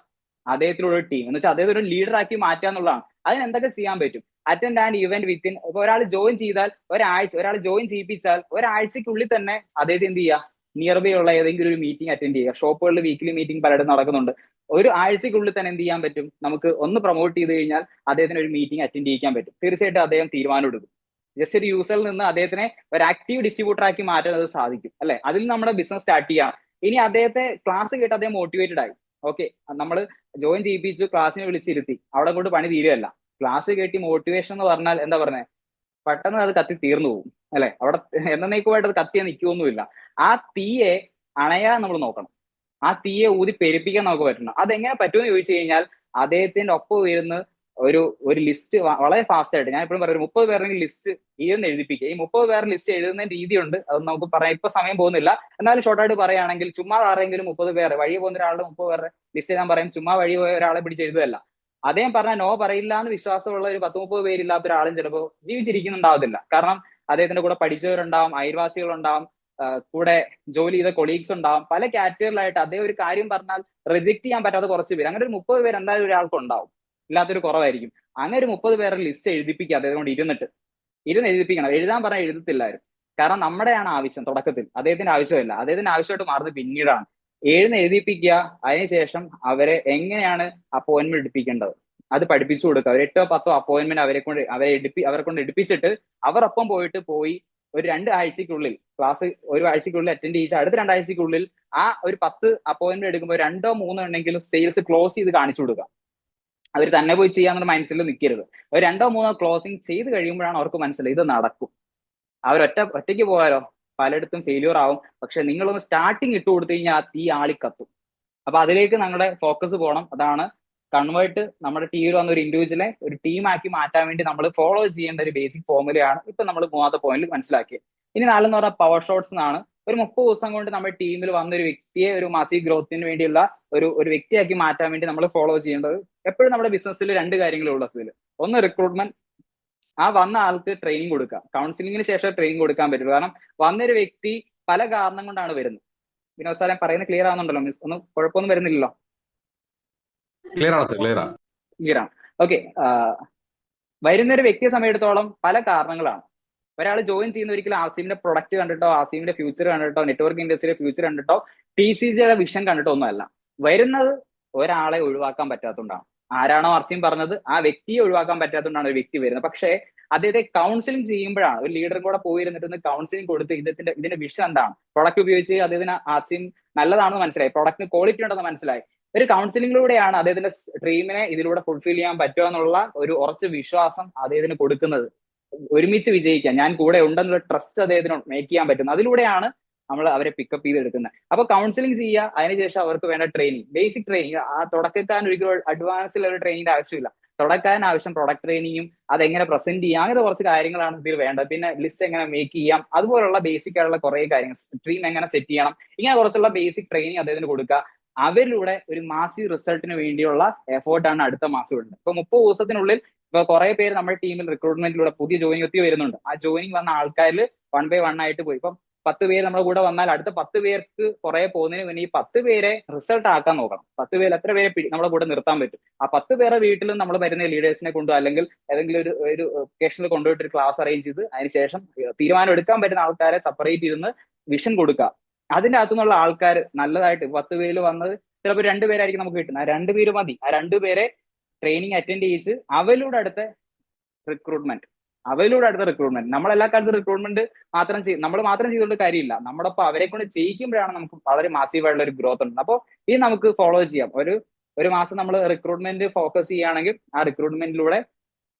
Speaker 1: അദ്ദേഹത്തിലുള്ള ഒരു ടീം എന്ന് വെച്ചാൽ അദ്ദേഹത്തെ ഒരു ലീഡർ ആക്കി മാറ്റുക എന്നുള്ളതാണ്. അതിന് എന്തൊക്കെ ചെയ്യാൻ പറ്റും? അറ്റൻഡ് ആൻഡ് ഇവന്റ് വിത്തിൻ, ഇപ്പൊ ഒരാൾ ജോയിൻ ചെയ്താൽ ഒരാൾ ജോയിൻ ചെയ്യിപ്പിച്ചാൽ ഒരാഴ്ചക്കുള്ളിൽ തന്നെ അദ്ദേഹത്തെ എന്ത് ചെയ്യുക, നിയർ ബൈ ഉള്ള ഏതെങ്കിലും ഒരു മീറ്റിംഗ് അറ്റൻഡ് ചെയ്യുക. ഷോപ്പുകളിൽ വീക്കിലി മീറ്റിംഗ് പലയിടം നടക്കുന്നുണ്ട്. ഒരു ആഴ്ചക്കുള്ളിൽ തന്നെ എന്ത് ചെയ്യാൻ പറ്റും, നമുക്ക് ഒന്ന് പ്രൊമോട്ട് ചെയ്ത് കഴിഞ്ഞാൽ അദ്ദേഹത്തിന് ഒരു മീറ്റിംഗ് അറ്റൻഡ് ചെയ്യിക്കാൻ പറ്റും. തീർച്ചയായിട്ടും അദ്ദേഹം തീരുമാനം എടുക്കും. ജസ്റ്റ് ഒരു യൂസറിൽ നിന്ന് അദ്ദേഹത്തിനെ ഒരു ആക്റ്റീവ് ഡിസ്ട്രിബ്യൂട്ടർ ആക്കി മാറ്റാൻ അത് സാധിക്കും അല്ലെ. അതിൽ നമ്മുടെ ബിസിനസ് സ്റ്റാർട്ട് ചെയ്യാം. ഇനി അദ്ദേഹത്തെ ക്ലാസ് കേട്ട് അദ്ദേഹം മോട്ടിവേറ്റഡ് ആയി, ഓക്കെ, നമ്മൾ ജോയിൻ ചെയ്യിപ്പിച്ചു, ക്ലാസ്സിനെ വിളിച്ചിരുത്തി, അവിടെ കൊണ്ട് പണി തീരുകയല്ല. ക്ലാസ് കേട്ടി മോട്ടിവേഷൻ എന്ന് പറഞ്ഞാൽ എന്താ പറഞ്ഞത്, പെട്ടെന്ന് അത് കത്തി തീർന്നു പോകും അല്ലെ. അവിടെ എന്നേക്കുമായിട്ട് അത് കത്തിയാൽ നിൽക്കുകയൊന്നുമില്ല. ആ തീയെ അണയാൻ നമ്മൾ നോക്കണം. ആ തീയെ ഊതി പെരുപ്പിക്കാൻ നമുക്ക് പറ്റണം. അതെങ്ങനെ പറ്റുമെന്ന് ചോദിച്ചു കഴിഞ്ഞാൽ അദ്ദേഹത്തിന്റെ ഒപ്പം വരുന്ന ഒരു ലിസ്റ്റ് വളരെ ഫാസ്റ്റ് ആയിട്ട്, ഞാൻ എപ്പോഴും പറയും 30 പേരുടെ ലിസ്റ്റ് ഇരുന്ന് എഴുതിപ്പിക്കുക. ഈ 30 പേരുടെ ലിസ്റ്റ് എഴുതുന്ന രീതിയുണ്ട്, അത് നമുക്ക് പറയാം, ഇപ്പൊ സമയം പോകുന്നില്ല. എന്നാലും ഷോർട്ടായിട്ട് പറയുകയാണെങ്കിൽ ചുമ്മാ ആരെങ്കിലും 30 പേര് വഴി പോകുന്ന ഒരാളുടെ 30 പേരുടെ ലിസ്റ്റ് ഞാൻ പറയും, ചുമ്മാ വഴി പോയ ഒരാളെ പിടിച്ച് എഴുതുകയല്ല. അദ്ദേഹം പറഞ്ഞ നോ പറയില്ല എന്ന് വിശ്വാസമുള്ള ഒരു 10-30 പേരില്ലാത്ത ഒരാളും ചിലപ്പോൾ ജീവിച്ചിരിക്കുന്നുണ്ടാവത്തില്ല. കാരണം അദ്ദേഹത്തിന്റെ കൂടെ പഠിച്ചവരുണ്ടാവും, അയൽവാസികളുണ്ടാവും, കൂടെ ജോലി ചെയ്ത കൊളീഗ്സ് ഉണ്ടാവും, പല കാറ്റഗറിയിലായിട്ട് അദ്ദേഹം ഒരു കാര്യം പറഞ്ഞാൽ റിജക്ട് ചെയ്യാൻ പറ്റാത്ത കുറച്ച് പേര്, അങ്ങനെ ഒരു 30 പേര് എന്തായാലും ഒരാൾക്ക് ഉണ്ടാവും, ഇല്ലാത്തൊരു കുറവായിരിക്കും. അങ്ങനെ ഒരു 30 പേരുടെ ലിസ്റ്റ് എഴുതിപ്പിക്കുക അദ്ദേഹം കൊണ്ട് ഇരുന്ന് എഴുതിപ്പിക്കണം. എഴുതാൻ പറഞ്ഞാൽ എഴുതത്തില്ലായിരുന്നു. കാരണം നമ്മുടെയാണ് ആവശ്യം തുടക്കത്തിൽ, അദ്ദേഹത്തിന്റെ ആവശ്യമല്ല. അദ്ദേഹത്തിന്റെ ആവശ്യമായിട്ട് മാറുന്നത് പിന്നീടാണ്. എഴുതിപ്പിക്കുക. അതിനുശേഷം അവരെ എങ്ങനെയാണ് അപ്പോയിന്റ്മെന്റ് എടുപ്പിക്കേണ്ടത് അത് പഠിപ്പിച്ചു കൊടുക്കുക. ഒരു 8-10 അപ്പോയിന്റ്മെന്റ് അവരെ കൊണ്ട് എടുപ്പിച്ചിട്ട് അവരൊപ്പം പോയി ഒരു 2 ആഴ്ചക്കുള്ളിൽ ക്ലാസ്, ഒരു ആഴ്ചക്കുള്ളിൽ അറ്റൻഡ് ചെയ്യിച്ച് അടുത്ത 2 ആഴ്ചക്കുള്ളിൽ ആ ഒരു 10 അപ്പോയിന്റ്മെന്റ് എടുക്കുമ്പോൾ 2-3 ഉണ്ടെങ്കിലും സെയിൽസ് ക്ലോസ് ചെയ്ത് കാണിച്ചു കൊടുക്കുക. അവർ തന്നെ പോയി ചെയ്യാന്നുള്ള മൈൻഡ്സിൽ നിൽക്കരുത്. ഒരു 2-3 ക്ലോസിങ് ചെയ്ത് കഴിയുമ്പോഴാണ് അവർക്ക് മനസ്സിലായി ഇത് നടക്കും. ഒറ്റയ്ക്ക് പോയാലോ പലയിടത്തും ഫെയിലിയർ ആവും. പക്ഷെ നിങ്ങളൊന്ന് സ്റ്റാർട്ടിങ് ഇട്ട് കൊടുത്തു കഴിഞ്ഞാൽ ആ തീ ആളിക്കത്തും. അപ്പൊ അതിലേക്ക് നമ്മുടെ ഫോക്കസ് പോകണം. അതാണ് കൺവേർട്ട് നമ്മുടെ ടീമിൽ വന്ന ഒരു ഇൻഡിവിജ്വലെ ഒരു ടീമാക്കി മാറ്റാൻ വേണ്ടി നമ്മൾ ഫോളോ ചെയ്യേണ്ട ഒരു ബേസിക് ഫോർമുലയാണ് ഇപ്പൊ നമ്മൾ 3ാമത്തെ പോയിന്റിൽ മനസ്സിലാക്കിയത്. ഇനി 4 പറഞ്ഞാൽ പവർ ഷോട്ട്സ് എന്നാണ്. ഒരു 30 ദിവസം കൊണ്ട് നമ്മുടെ ടീമിൽ വന്ന ഒരു വ്യക്തിയെ ഒരു മാസീവ് ഗ്രോത്തിന് വേണ്ടിയുള്ള ഒരു വ്യക്തിയാക്കി മാറ്റാൻ വേണ്ടി നമ്മൾ ഫോളോ ചെയ്യേണ്ടത് എപ്പോഴും നമ്മുടെ ബിസിനസ്സിൽ 2 കാര്യങ്ങളേ ഉള്ളൂ. ഒന്ന് റിക്രൂട്ട്മെന്റ്, ആ വന്ന ആൾക്ക് ട്രെയിനിങ് കൊടുക്കുക. കൗൺസിലിംഗിന് ശേഷം ട്രെയിനിങ് കൊടുക്കാൻ പറ്റുള്ളൂ. കാരണം വന്നൊരു വ്യക്തി പല കാരണം കൊണ്ടാണ് വരുന്നത്. വിനോദ് സാറേ പറയുന്നത് ക്ലിയർ ആവുന്നുണ്ടല്ലോ? ഒന്നും കുഴപ്പമൊന്നും വരുന്നില്ലല്ലോ?
Speaker 2: ക്ലിയർ ആണ്.
Speaker 1: ഓക്കെ. വരുന്നൊരു വ്യക്തിയെ സമയത്തോളം പല കാരണങ്ങളാണ്. ഒരാൾ ജോയിൻ ചെയ്യുന്ന ഒരിക്കലും ആസിമിന്റെ പ്രൊഡക്റ്റ് കണ്ടിട്ടോ, ആസിമിന്റെ ഫ്യൂച്ചർ കണ്ടിട്ടോ, നെറ്റ്വർക്ക് ഇൻഡസ്ട്രിയുടെ ഫ്യൂച്ചർ കണ്ടിട്ടോ, TCGയുടെ വിഷൻ കണ്ടിട്ടോ ഒന്നുമല്ല. വരുന്നത് ഒരാളെ ഒഴിവാക്കാൻ പറ്റാത്തതുകൊണ്ടാണ്. ആരാണോ അർസീം പറഞ്ഞത് ആ വ്യക്തിയെ ഒഴിവാക്കാൻ പറ്റാത്തതുകൊണ്ടാണ് ഒരു വ്യക്തി വരുന്നത്. പക്ഷേ അദ്ദേഹത്തെ കൗൺസിലിംഗ് ചെയ്യുമ്പോഴാണ് ഒരു ലീഡറും കൂടെ പോയിരുന്നിട്ട് കൗൺസിലിംഗ് കൊടുത്ത് ഇതിന്റെ വിഷൻ എന്താണ്, പ്രൊഡക്റ്റ് ഉപയോഗിച്ച് അദ്ദേഹത്തിന് ആസിം നല്ലതാണെന്ന് മനസ്സിലായി, പ്രൊഡക്റ്റിന് ക്വാളിറ്റി ഉണ്ടെന്ന് മനസ്സിലായി. ഒരു കൗൺസിലിംഗിലൂടെയാണ് അദ്ദേഹത്തിന്റെ ഡ്രീമിനെ ഇതിലൂടെ ഫുൾഫിൽ ചെയ്യാൻ പറ്റുക എന്നുള്ള ഒരു ഉറച്ച വിശ്വാസം അദ്ദേഹത്തിന് കൊടുക്കുന്നത്. ഒരുമിച്ച് വിജയിക്കാൻ ഞാൻ കൂടെ ഉണ്ടെന്നുള്ള ട്രസ്റ്റ് അദ്ദേഹത്തിന് മേക്ക് ചെയ്യാൻ പറ്റുന്നത്. അതിലൂടെയാണ് നമ്മൾ അവരെ പിക്കപ്പ് ചെയ്തെടുക്കുന്നത്. അപ്പൊ കൗൺസിലിംഗ് ചെയ്യുക, അതിനുശേഷം അവർക്ക് വേണ്ട ട്രെയിനിങ്, ബേസിക് ട്രെയിനിങ്. ആ തുടക്കക്കാരൻ ഒരിക്കലും അഡ്വാൻസിൽ ഒരു ട്രെയിനിങ്ങിന്റെ ആവശ്യമില്ല. തുടക്കാരൻ ആവശ്യം പ്രൊഡക്റ്റ് ട്രെയിനിങ്ങും അതെങ്ങനെ പ്രസന്റ് ചെയ്യാം, അങ്ങനത്തെ കുറച്ച് കാര്യങ്ങളാണ് ഇതിൽ വേണ്ടത്. പിന്നെ ലിസ്റ്റ് എങ്ങനെ മേക്ക് ചെയ്യാം, അതുപോലുള്ള ബേസിക് ആയിട്ടുള്ള കുറെ കാര്യങ്ങൾ, ടീം എങ്ങനെ സെറ്റ് ചെയ്യണം, ഇങ്ങനെ കുറച്ചുള്ള ബേസിക് ട്രെയിനിങ് അദ്ദേഹത്തിന് കൊടുക്കുക. അവരിലൂടെ ഒരു മാസീവ് റിസൾട്ടിന് വേണ്ടിയുള്ള എഫേർട്ടാണ് അടുത്ത മാസം ഉണ്ട്. ഇപ്പൊ 30 ദിവസത്തിനുള്ളിൽ ഇപ്പൊ കുറെ പേര് നമ്മുടെ ടീമിൽ റിക്രൂട്ട്മെന്റിലൂടെ പുതിയ ജോയിനിങ് ഒത്തിരി വരുന്നുണ്ട്. ആ ജോയിനിങ് വന്ന ആൾക്കാരിൽ 1 by 1 ആയിട്ട് പോയി. ഇപ്പം 10 പേര് നമ്മുടെ കൂടെ വന്നാൽ അടുത്ത 10 പേർക്ക് കുറെ പോകുന്നതിന് മുന്നേ ഈ 10 പേരെ റിസൾട്ട് ആക്കാൻ നോക്കണം. 10 പേര് എത്ര പേരെ നമ്മുടെ കൂടെ നിർത്താൻ പറ്റും. ആ 10 പേരെ വീട്ടിലും നമ്മൾ വരുന്ന ലീഡേഴ്സിനെ കൊണ്ടോ അല്ലെങ്കിൽ ഏതെങ്കിലും ഒരു ഒക്കേഷനിൽ കൊണ്ടുപോയിട്ട് ഒരു ക്ലാസ് അറേഞ്ച് ചെയ്ത് അതിനുശേഷം തീരുമാനം എടുക്കാൻ പറ്റുന്ന ആൾക്കാരെ സെപ്പറേറ്റ് ഇരുന്ന് വിഷൻ കൊടുക്കുക. അതിന്റെ അകത്തുനിന്നുള്ള ആൾക്കാർ നല്ലതായിട്ട് 10 പേരിൽ വന്നത് ചിലപ്പോൾ 2 പേരായിരിക്കും നമുക്ക് കിട്ടുന്നത്. ആ 2 പേര് മതി. ആ 2 പേരെ ട്രെയിനിങ് അറ്റൻഡ് ചെയ്യിച്ച് അവരിലൂടെ അടുത്ത റിക്രൂട്ട്മെന്റ്. നമ്മളെല്ലാ കാലത്തും റിക്രൂട്ട്മെന്റ് നമ്മൾ മാത്രം ചെയ്തുകൊണ്ട് കാര്യമില്ല. നമ്മളൊപ്പം അവരെ കൊണ്ട് ചെയ്യിക്കുമ്പോഴാണ് നമുക്ക് വളരെ മാസീവായിട്ടുള്ള ഒരു ഗ്രോത്ത് ഉണ്ട്. അപ്പോൾ ഇത് നമുക്ക് ഫോളോ ചെയ്യാം. ഒരു മാസം നമ്മൾ റിക്രൂട്ട്മെന്റ് ഫോക്കസ് ചെയ്യുകയാണെങ്കിൽ ആ റിക്രൂട്ട്മെന്റിലൂടെ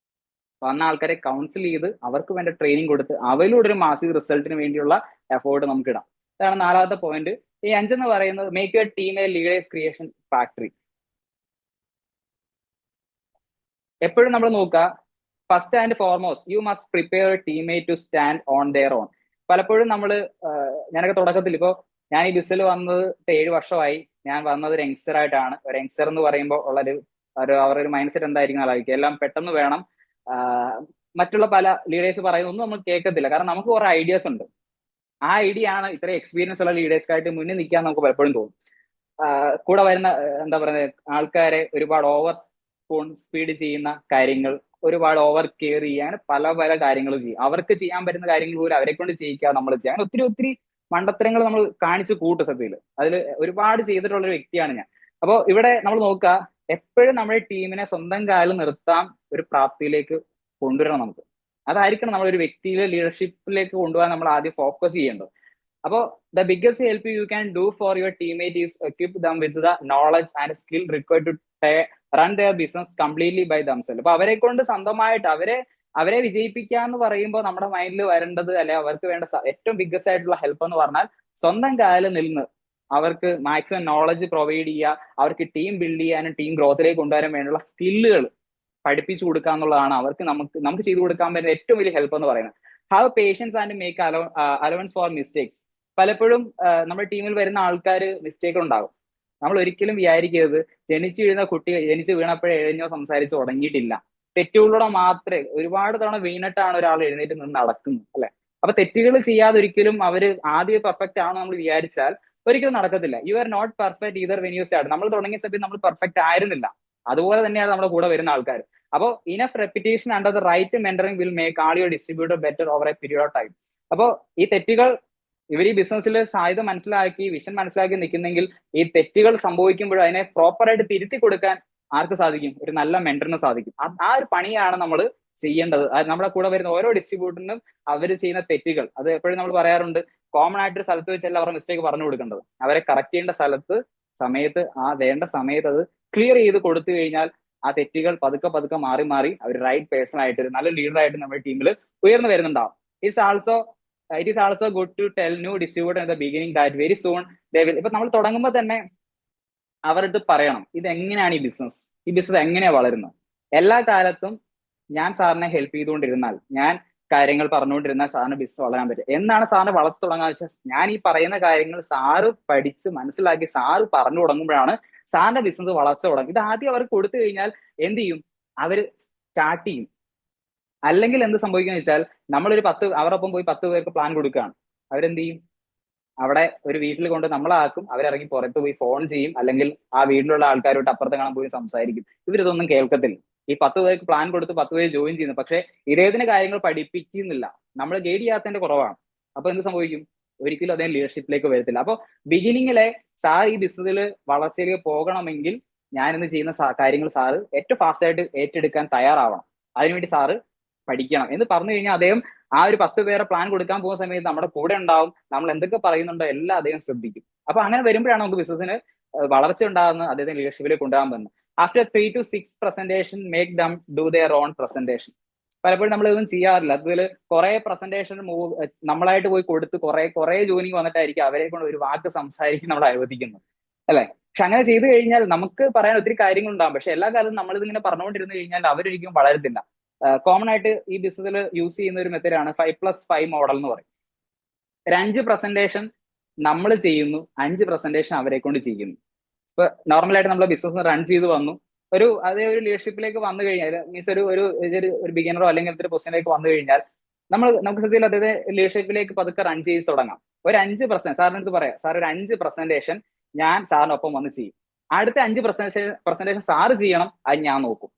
Speaker 1: വന്ന ആൾക്കാരെ കൗൺസിൽ ചെയ്ത് അവർക്ക് വേണ്ട ട്രെയിനിങ് കൊടുത്ത് അവരിലൂടെ ഒരു മാസീവ് റിസൾട്ടിന് വേണ്ടിയുള്ള എഫേർട്ട് നമുക്ക് ഇടാം. ഇതാണ് 4ാമത്തെ പോയിന്റ്. ഈ 5 എന്ന് പറയുന്നത് make your team a leaders creation factory. എപ്പോഴും നമ്മൾ നോക്കുക, first and foremost you must prepare a teammate to stand on their own. പലപ്പോഴും ഞാനൊക്കെ തുടക്കത്തിൽ, ഇപ്പോൾ ഞാൻ ഈ ബിസിൽ വന്നത് 7 വർഷമായി. ഞാൻ വന്നത് ഒരു യങ്സ്റ്റർ ആയിട്ടാണ്. ഒരു യങ്സ്റ്റർ എന്ന് പറയുമ്പോൾ ഉള്ളൊരു അവരുടെ ഒരു മൈൻഡ് സെറ്റ് എന്തായിരിക്കും ആലോചിക്കുക, എല്ലാം പെട്ടെന്ന് വേണം. മറ്റുള്ള പല ലീഡേഴ്സ് പറയുന്ന ഒന്നും നമ്മൾ കേൾക്കത്തില്ല, കാരണം നമുക്ക് കുറെ ഐഡിയാസ് ഉണ്ട്. ആ ഐഡിയ ആണ് ഇത്ര എക്സ്പീരിയൻസ് ഉള്ള ലീഡേഴ്സ്ക്കായിട്ട് മുന്നിൽ നിൽക്കാൻ നമുക്ക് പലപ്പോഴും തോന്നും. കൂടെ വരുന്ന എന്താ പറയുന്നത് ആൾക്കാരെ ഒരുപാട് ഓവർ സ്പീഡ് ചെയ്യുന്ന കാര്യങ്ങൾ, ഒരുപാട് ഓവർ കെയർ ചെയ്യുക, അങ്ങനെ പല പല കാര്യങ്ങളും ചെയ്യും. അവർക്ക് ചെയ്യാൻ പറ്റുന്ന കാര്യങ്ങൾ പോലും അവരെ കൊണ്ട് ചെയ്യിക്കുക, നമ്മൾ ചെയ്യുക. അങ്ങനെ ഒത്തിരി ഒത്തിരി മണ്ടത്തരങ്ങൾ നമ്മൾ കാണിച്ചു കൂട്ടും സത്യത്തിൽ. അതിൽ ഒരുപാട് ചെയ്തിട്ടുള്ള ഒരു വ്യക്തിയാണ് ഞാൻ. അപ്പോൾ ഇവിടെ നമ്മൾ നോക്കുക, എപ്പോഴും നമ്മുടെ ടീമിനെ സ്വന്തം കാലിൽ നിർത്താൻ ഒരു പ്രാപ്തിയിലേക്ക് കൊണ്ടുവരണം നമുക്ക്. അതായിരിക്കണം നമ്മളൊരു വ്യക്തിയിലെ ലീഡർഷിപ്പിലേക്ക് കൊണ്ടുപോകാൻ നമ്മൾ ആദ്യം ഫോക്കസ് ചെയ്യേണ്ടത്. അപ്പോൾ the biggest help you can do for your teammate is equip them with the knowledge and skill required to run their business completely by themselves. അപ്പൊ അവരെ കൊണ്ട് സ്വന്തമായിട്ട് അവരെ വിജയിപ്പിക്കുക എന്ന് പറയുമ്പോൾ നമ്മുടെ മൈൻഡിൽ വരേണ്ടത്, അല്ലെ അവർക്ക് വേണ്ട ഏറ്റവും ബിഗ്ഗസ്റ്റ് ആയിട്ടുള്ള ഹെൽപ്പ് എന്ന് പറഞ്ഞാൽ സ്വന്തം കാലിൽ നിന്ന് അവർക്ക് മാക്സിമം നോളജ് പ്രൊവൈഡ് ചെയ്യുക, അവർക്ക് ടീം ബിൽഡ് ചെയ്യാനും ടീം ഗ്രോത്തിലേക്ക് കൊണ്ടുവരാൻ വേണ്ടിയുള്ള സ്കില്ലുകൾ പഠിപ്പിച്ചു കൊടുക്കുക എന്നുള്ളതാണ് അവർക്ക് നമുക്ക് ചെയ്തു കൊടുക്കാൻ പറ്റുന്ന ഏറ്റവും വലിയ ഹെൽപ്പ് എന്ന് പറയുന്നത്. Have patience and make allowance for mistakes. പലപ്പോഴും നമ്മുടെ ടീമിൽ വരുന്ന ആൾക്കാർ മിസ്റ്റേക്കുകൾ ഉണ്ടാകും. നമ്മൾ ഒരിക്കലും വിചാരിക്കരുത് ജനിച്ചു വീണപ്പോഴേ എഴുന്നോ സംസാരിച്ച് തുടങ്ങിയിട്ടില്ല. തെറ്റുകളിലൂടെ മാത്രമേ, ഒരുപാട് തവണ വീണിട്ടാണ് ഒരാൾ എഴുന്നേറ്റ് നിന്ന് നടക്കുന്നത്, അല്ലെ? അപ്പൊ തെറ്റുകൾ ചെയ്യാതെ ഒരിക്കലും അവര് ആദ്യം പെർഫെക്റ്റ് ആണെന്ന് നമ്മൾ വിചാരിച്ചാൽ ഒരിക്കലും നടക്കത്തില്ല. You are not perfect either when you start. നമ്മൾ തുടങ്ങിയ സമയത്ത് നമ്മൾ പെർഫെക്റ്റ് ആയിരുന്നില്ല. അതുപോലെ തന്നെയാണ് നമ്മുടെ കൂടെ വരുന്ന ആൾക്കാർ. അപ്പോൾ enough repetition under the right mentoring will make all your distributor better over a period of time. അപ്പോൾ ഈ തെറ്റുകൾ ഇവർ ഈ ബിസിനസ്സിൽ സാധ്യത മനസ്സിലാക്കി, വിഷൻ മനസ്സിലാക്കി നിൽക്കുന്നെങ്കിൽ ഈ തെറ്റുകൾ സംഭവിക്കുമ്പോഴും അതിനെ പ്രോപ്പറായിട്ട് തിരുത്തി കൊടുക്കാൻ ആർക്ക് സാധിക്കും? ഒരു നല്ല മെന്ററിന് സാധിക്കും. ആ ഒരു പണിയാണ് നമ്മൾ ചെയ്യേണ്ടത്. നമ്മുടെ കൂടെ വരുന്ന ഓരോ ഡിസ്ട്രിബ്യൂട്ടറിനും അവർ ചെയ്യുന്ന തെറ്റുകൾ, അത് എപ്പോഴും നമ്മൾ പറയാറുണ്ട്, കോമൺ ആയിട്ടൊരു സ്ഥലത്ത് വെച്ചല്ല അവരുടെ മിസ്റ്റേക്ക് പറഞ്ഞു കൊടുക്കേണ്ടത്. അവരെ കറക്റ്റ് ചെയ്യേണ്ട സ്ഥലത്ത് സമയത്ത്, വേണ്ട സമയത്ത് അത് ക്ലിയർ ചെയ്ത് കൊടുത്തു കഴിഞ്ഞാൽ ആ തെറ്റുകൾ പതുക്കെ പതുക്കെ മാറി മാറി അവർ റൈറ്റ് പേഴ്സൺ ആയിട്ട്, ഒരു നല്ല ലീഡറായിട്ട് നമ്മുടെ ടീമിൽ ഉയർന്നു വരുന്നുണ്ടാവും. It is also good to tell new distributor in the beginning that very soon they will. ഇപ്പൊ നമ്മൾ തുടങ്ങുമ്പോൾ തന്നെ അവരുടെ പറയണം, ഇതെങ്ങനെയാണ് ഈ ബിസിനസ് എങ്ങനെയാ വളരുന്നത്. എല്ലാ കാലത്തും ഞാൻ സാറിനെ ഹെൽപ്പ് ചെയ്തുകൊണ്ടിരുന്നാൽ, ഞാൻ കാര്യങ്ങൾ പറഞ്ഞുകൊണ്ടിരുന്നാൽ സാറിന് ബിസിനസ് വളരാൻ പറ്റും. എന്നാണ് സാറിന് വളർച്ചു തുടങ്ങാന്ന് വെച്ചാൽ, ഞാൻ ഈ പറയുന്ന കാര്യങ്ങൾ സാറ് പഠിച്ച് മനസ്സിലാക്കി സാറ് പറഞ്ഞു തുടങ്ങുമ്പോഴാണ് സാറിന്റെ ബിസിനസ് വളർച്ച തുടങ്ങും. ഇത് ആദ്യം അവർക്ക് കൊടുത്തു കഴിഞ്ഞാൽ എന്ത് ചെയ്യും? അവര് സ്റ്റാർട്ട് ചെയ്യും. അല്ലെങ്കിൽ എന്ത് സംഭവിക്കുന്ന വെച്ചാൽ, നമ്മളൊരു അവരൊപ്പം പോയി 10 പേർക്ക് പ്ലാൻ കൊടുക്കുകയാണ്, അവരെന്ത് ചെയ്യും? അവിടെ ഒരു വീട്ടിൽ കൊണ്ട് നമ്മളാക്കും, അവരിറങ്ങി പുറത്ത് പോയി ഫോൺ ചെയ്യും, അല്ലെങ്കിൽ ആ വീട്ടിലുള്ള ആൾക്കാരോട്ട് അപ്പുറത്ത് കാണാൻ പോയി സംസാരിക്കും. ഇവരിതൊന്നും കേൾക്കത്തില്ല. ഈ 10 പേർക്ക് പ്ലാൻ കൊടുത്ത് 10 പേര് ജോയിൻ ചെയ്യുന്നു, പക്ഷെ ഇദ്ദേഹത്തിന് കാര്യങ്ങൾ പഠിപ്പിക്കുന്നില്ല. നമ്മൾ ഗൈഡ് ചെയ്യാത്തതിന്റെ കുറവാണ്. അപ്പൊ എന്ത് സംഭവിക്കും? ഒരിക്കലും അദ്ദേഹം ലീഡർഷിപ്പിലേക്ക് വരത്തില്ല. അപ്പൊ ബിഗിനിങ്ങിലെ സാർ ഈ ബിസിനസ്സിൽ വളർച്ചയിലേക്ക് പോകണമെങ്കിൽ ഞാൻ ഇന്ന് ചെയ്യുന്ന കാര്യങ്ങൾ സാറ് ഏറ്റവും ഫാസ്റ്റ് ആയിട്ട് ഏറ്റെടുക്കാൻ തയ്യാറാവണം. അതിനുവേണ്ടി സാറ് പഠിക്കണം എന്ന് പറഞ്ഞു കഴിഞ്ഞാൽ അദ്ദേഹം ആ ഒരു 10 പേരെ പ്ലാൻ കൊടുക്കാൻ പോകുന്ന സമയത്ത് നമ്മുടെ കൂടെ ഉണ്ടാവും. നമ്മൾ എന്തൊക്കെ പറയുന്നുണ്ടോ എല്ലാം അദ്ദേഹം ശ്രദ്ധിക്കും. അപ്പൊ അങ്ങനെ വരുമ്പോഴാണ് നമുക്ക് ബിസിനസ്സിന് വളർച്ച ഉണ്ടാകുന്നത്, അദ്ദേഹത്തിന് ലീഡർഷിപ്പിലേക്ക് കൊണ്ടുപോകാൻ പറ്റുന്നത്. After 3 to 6 presentation, make them do their own presentation. പലപ്പോഴും നമ്മൾ ഇതൊന്നും ചെയ്യാറില്ല. അതിൽ കുറെ പ്രസന്റേഷൻ നമ്മളായിട്ട് പോയി കൊടുത്ത് കുറെ ജോലിക്ക് വന്നിട്ടായിരിക്കും അവരെ കൊണ്ട് ഒരു വാക്ക് സംസാരിക്കാൻ നമ്മൾ അനുവദിക്കുന്നത്, അല്ലെ? പക്ഷെ അങ്ങനെ ചെയ്തു കഴിഞ്ഞാൽ നമുക്ക് പറയാൻ ഒത്തിരി കാര്യങ്ങൾ ഉണ്ടാകും. പക്ഷെ എല്ലാ കാലത്തും നമ്മൾ ഇതിങ്ങനെ പറഞ്ഞുകൊണ്ടിരുന്നു കഴിഞ്ഞാൽ അവരൊരിക്കലും വളരത്തില്ല. കോമൺ ആയിട്ട് ഈ ബിസിനസ്സിൽ യൂസ് ചെയ്യുന്ന ഒരു മെത്തേഡാണ് 5+5 മോഡൽ എന്ന് പറയും. ഒരു 5 പ്രസന്റേഷൻ നമ്മൾ ചെയ്യുന്നു, 5 പ്രസന്റേഷൻ അവരെ കൊണ്ട് ചെയ്യുന്നു. ഇപ്പൊ നോർമലായിട്ട് നമ്മൾ ബിസിനസ് റൺ ചെയ്ത് വന്നു, അതേ ഒരു ലീഡർഷിപ്പിലേക്ക് വന്നു കഴിഞ്ഞാൽ, മീൻസ് ഒരു ബിഗിനറോ അല്ലെങ്കിൽ ഒരു പൊസിഷനിലേക്ക് വന്നു കഴിഞ്ഞാൽ നമുക്ക് സത്യത്തിൽ അദ്ദേഹത്തെ ലീഡർഷിപ്പിലേക്ക് പതുക്കെ റൺ ചെയ്ത് തുടങ്ങാം. ഒരു 5%, സാറിന് അടുത്ത് പറയാം, സാർ ഒരു 5 പ്രസന്റേഷൻ ഞാൻ സാറിനൊപ്പം വന്ന് ചെയ്യും. അടുത്ത 5 പ്രസന്റേഷൻ സാറ് ചെയ്യണം, അത് ഞാൻ നോക്കും.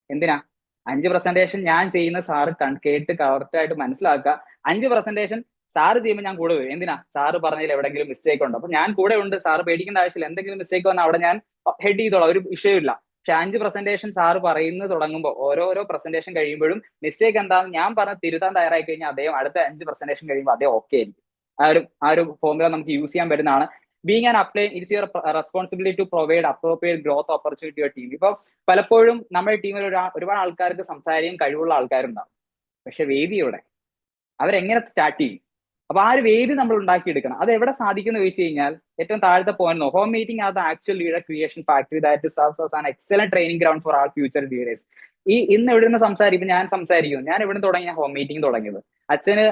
Speaker 1: എന്തിനാ? 5 പ്രസന്റേഷൻ ഞാൻ ചെയ്യുന്ന സാറ് കേട്ട് കറക്റ്റ് ആയിട്ട് മനസ്സിലാക്കുക. 5 പ്രസന്റേഷൻ സാറ് ചെയ്യുമ്പോൾ ഞാൻ കൂടെ വരും. എന്തിനാ? സാറ് പറഞ്ഞതിൽ എവിടെയെങ്കിലും മിസ്റ്റേക്ക് ഉണ്ടോ? അപ്പൊ ഞാൻ കൂടെ ഉണ്ട്, സാറ് പേടിക്കേണ്ട ആവശ്യമില്ല. എന്തെങ്കിലും മിസ്റ്റേക്ക് വന്നാൽ അവിടെ ഞാൻ ഹെഡ് ചെയ്തോളാം, ഒരു വിഷയമില്ല. പക്ഷെ 5 പ്രസന്റേഷൻ സാറ് പറയുന്നത് തുടങ്ങുമ്പോൾ, ഓരോരോ പ്രസന്റേഷൻ കഴിയുമ്പോഴും മിസ്റ്റേക്ക് എന്താണെന്ന് ഞാൻ പറഞ്ഞ് തിരുത്താൻ തയ്യാറായി കഴിഞ്ഞാൽ അദ്ദേഹം അടുത്ത 5 പ്രസന്റേഷൻ കഴിയുമ്പോൾ അദ്ദേഹം ഓക്കെ ആയിരിക്കും. ആ ഒരു ഫോർമുല നമുക്ക് യൂസ് ചെയ്യാൻ പറ്റുന്നതാണ്. Being and apply, it's your responsibility to provide appropriate growth opportunity your team. ഇപ്പൊ പലപ്പോഴും നമ്മുടെ ടീമിൽ ഒരുപാട് ആൾക്കാർക്ക് സംസാരിക്കാൻ കഴിവുള്ള ആൾക്കാരുണ്ടാവും, പക്ഷെ വേദിയോടെ അവരെങ്ങനെ സ്റ്റാർട്ട് ചെയ്യും? അപ്പൊ ആ ഒരു വേദി നമ്മൾ ഉണ്ടാക്കിയെടുക്കണം. അത് എവിടെ സാധിക്കുന്നു ചോദിച്ചു കഴിഞ്ഞാൽ, ഏറ്റവും താഴത്തെ point no, home meeting are the actual leader creation factory that serves as an excellent training ground for all future leaders. ഇന്ന് ഇവിടെ നിന്ന് സംസാരിക്കും, ഞാൻ ഇവിടെ നിന്ന് തുടങ്ങിയ ഹോം മീറ്റിംഗ് തുടങ്ങിയത്. അച്ഛന്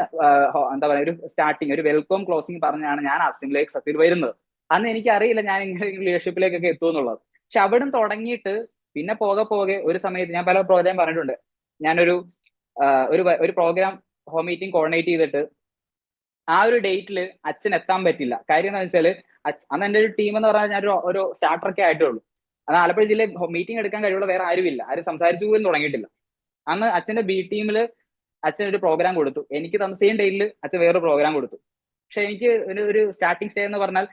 Speaker 1: എന്താ പറയുക, ഒരു സ്റ്റാർട്ടിങ്, ഒരു വെൽക്കം ക്ലോസിംഗ് പറഞ്ഞാണ് ഞാൻ അസിംലേക്ക് സത്യത്തിൽ വരുന്നത്. അന്ന് എനിക്ക് അറിയില്ല ഞാൻ ഇങ്ങനെ ലീഡർഷിപ്പിലേക്കൊക്കെ എത്തുമെന്നുള്ളത്. പക്ഷെ അവിടെ തുടങ്ങിയിട്ട് പിന്നെ പോകെ പോകെ ഒരു സമയത്ത് ഞാൻ പല പ്രോഗ്രാം പറഞ്ഞിട്ടുണ്ട്. ഞാനൊരു ഒരു പ്രോഗ്രാം ഹോം മീറ്റിംഗ് കോർഡിനേറ്റ് ചെയ്തിട്ട് ആ ഒരു ഡേറ്റിൽ അച്ഛൻ എത്താൻ പറ്റില്ല. കാര്യം എന്താ വെച്ചാൽ അന്ന് എന്റെ ഒരു ടീം എന്ന് പറഞ്ഞാൽ ഞാൻ ഒരു സ്റ്റാർട്ടർ ഒക്കെ ആയിട്ടുള്ളൂ. അത് ആലപ്പുഴ ജില്ലയിൽ മീറ്റിംഗ് എടുക്കാൻ കഴിവുള്ള വേറെ ആരുമില്ല, ആരും സംസാരിച്ചു പോലും തുടങ്ങിയിട്ടില്ല. അന്ന് അച്ഛന്റെ ബി ടീമിൽ അച്ഛൻ ഒരു പ്രോഗ്രാം കൊടുത്തു, എനിക്ക് തന്ന സെയിം ഡേറ്റിൽ അച്ഛൻ വേറൊരു പ്രോഗ്രാം കൊടുത്തു. പക്ഷെ എനിക്ക് ഒരു സ്റ്റാർട്ടിംഗ് സ്റ്റേ എന്ന് പറഞ്ഞാൽ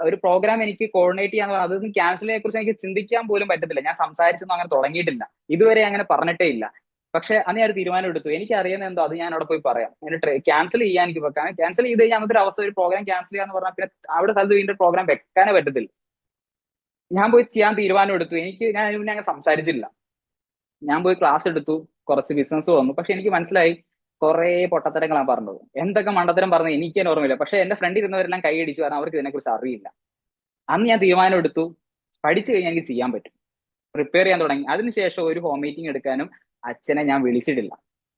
Speaker 1: ഒരു പ്രോഗ്രാം എനിക്ക് കോർഡിനേറ്റ് ചെയ്യാന്ന് പറഞ്ഞാൽ അതൊന്നും ക്യാൻസലിനെ കുറിച്ച് എനിക്ക് ചിന്തിക്കാൻ പോലും പറ്റത്തില്ല. ഞാൻ സംസാരിച്ചൊന്നും അങ്ങനെ തുടങ്ങിയിട്ടില്ല, ഇതുവരെ അങ്ങനെ പറഞ്ഞിട്ടേ ഇല്ല. പക്ഷെ അന്ന് ഞാൻ ഒരു തീരുമാനം എടുത്തു, എനിക്ക് അറിയുന്ന എന്തോ അത് ഞാൻ അവിടെ പോയി പറയാം. ക്യാൻസൽ ചെയ്യാൻ എനിക്ക് വെക്കാൻ, ക്യാൻസൽ ചെയ്ത് കഴിഞ്ഞാൽ അന്നത്തെ ഒരു അവസ്ഥ ഒരു പ്രോഗ്രാം ക്യാൻസൽ ചെയ്യാന്ന് പറഞ്ഞാൽ പിന്നെ അവിടെ സ്ഥലത്ത് വീണ്ടും പ്രോഗ്രാം വെക്കാനേ പറ്റത്തില്ല. ഞാൻ പോയി ചെയ്യാൻ തീരുമാനം എടുത്തു. ഞാൻ അതിന് മുന്നേ അങ്ങ് സംസാരിച്ചില്ല. ഞാൻ പോയി ക്ലാസ് എടുത്തു, കുറച്ച് ബിസിനസ് വന്നു. പക്ഷെ എനിക്ക് മനസ്സിലായി കുറെ പൊട്ടത്തരങ്ങളാണ് പറഞ്ഞത്. എന്തൊക്കെ മണ്ടത്തരം പറഞ്ഞത് എനിക്ക് തന്നെ ഓർമ്മയില്ല. പക്ഷെ എന്റെ ഫ്രണ്ട് ഇരുന്നവരെല്ലാം കൈയടിച്ചു, കാരണം അവർക്ക് ഇതിനെക്കുറിച്ച് അറിയില്ല. അന്ന് ഞാൻ തീരുമാനം എടുത്തു, പഠിച്ചു കഴിഞ്ഞാൽ എനിക്ക് ചെയ്യാൻ പറ്റും. പ്രിപ്പയർ ചെയ്യാൻ തുടങ്ങി. അതിനുശേഷം ഒരു ഹോം മീറ്റിംഗ് എടുക്കാനും അച്ഛനെ ഞാൻ വിളിച്ചിട്ടില്ല.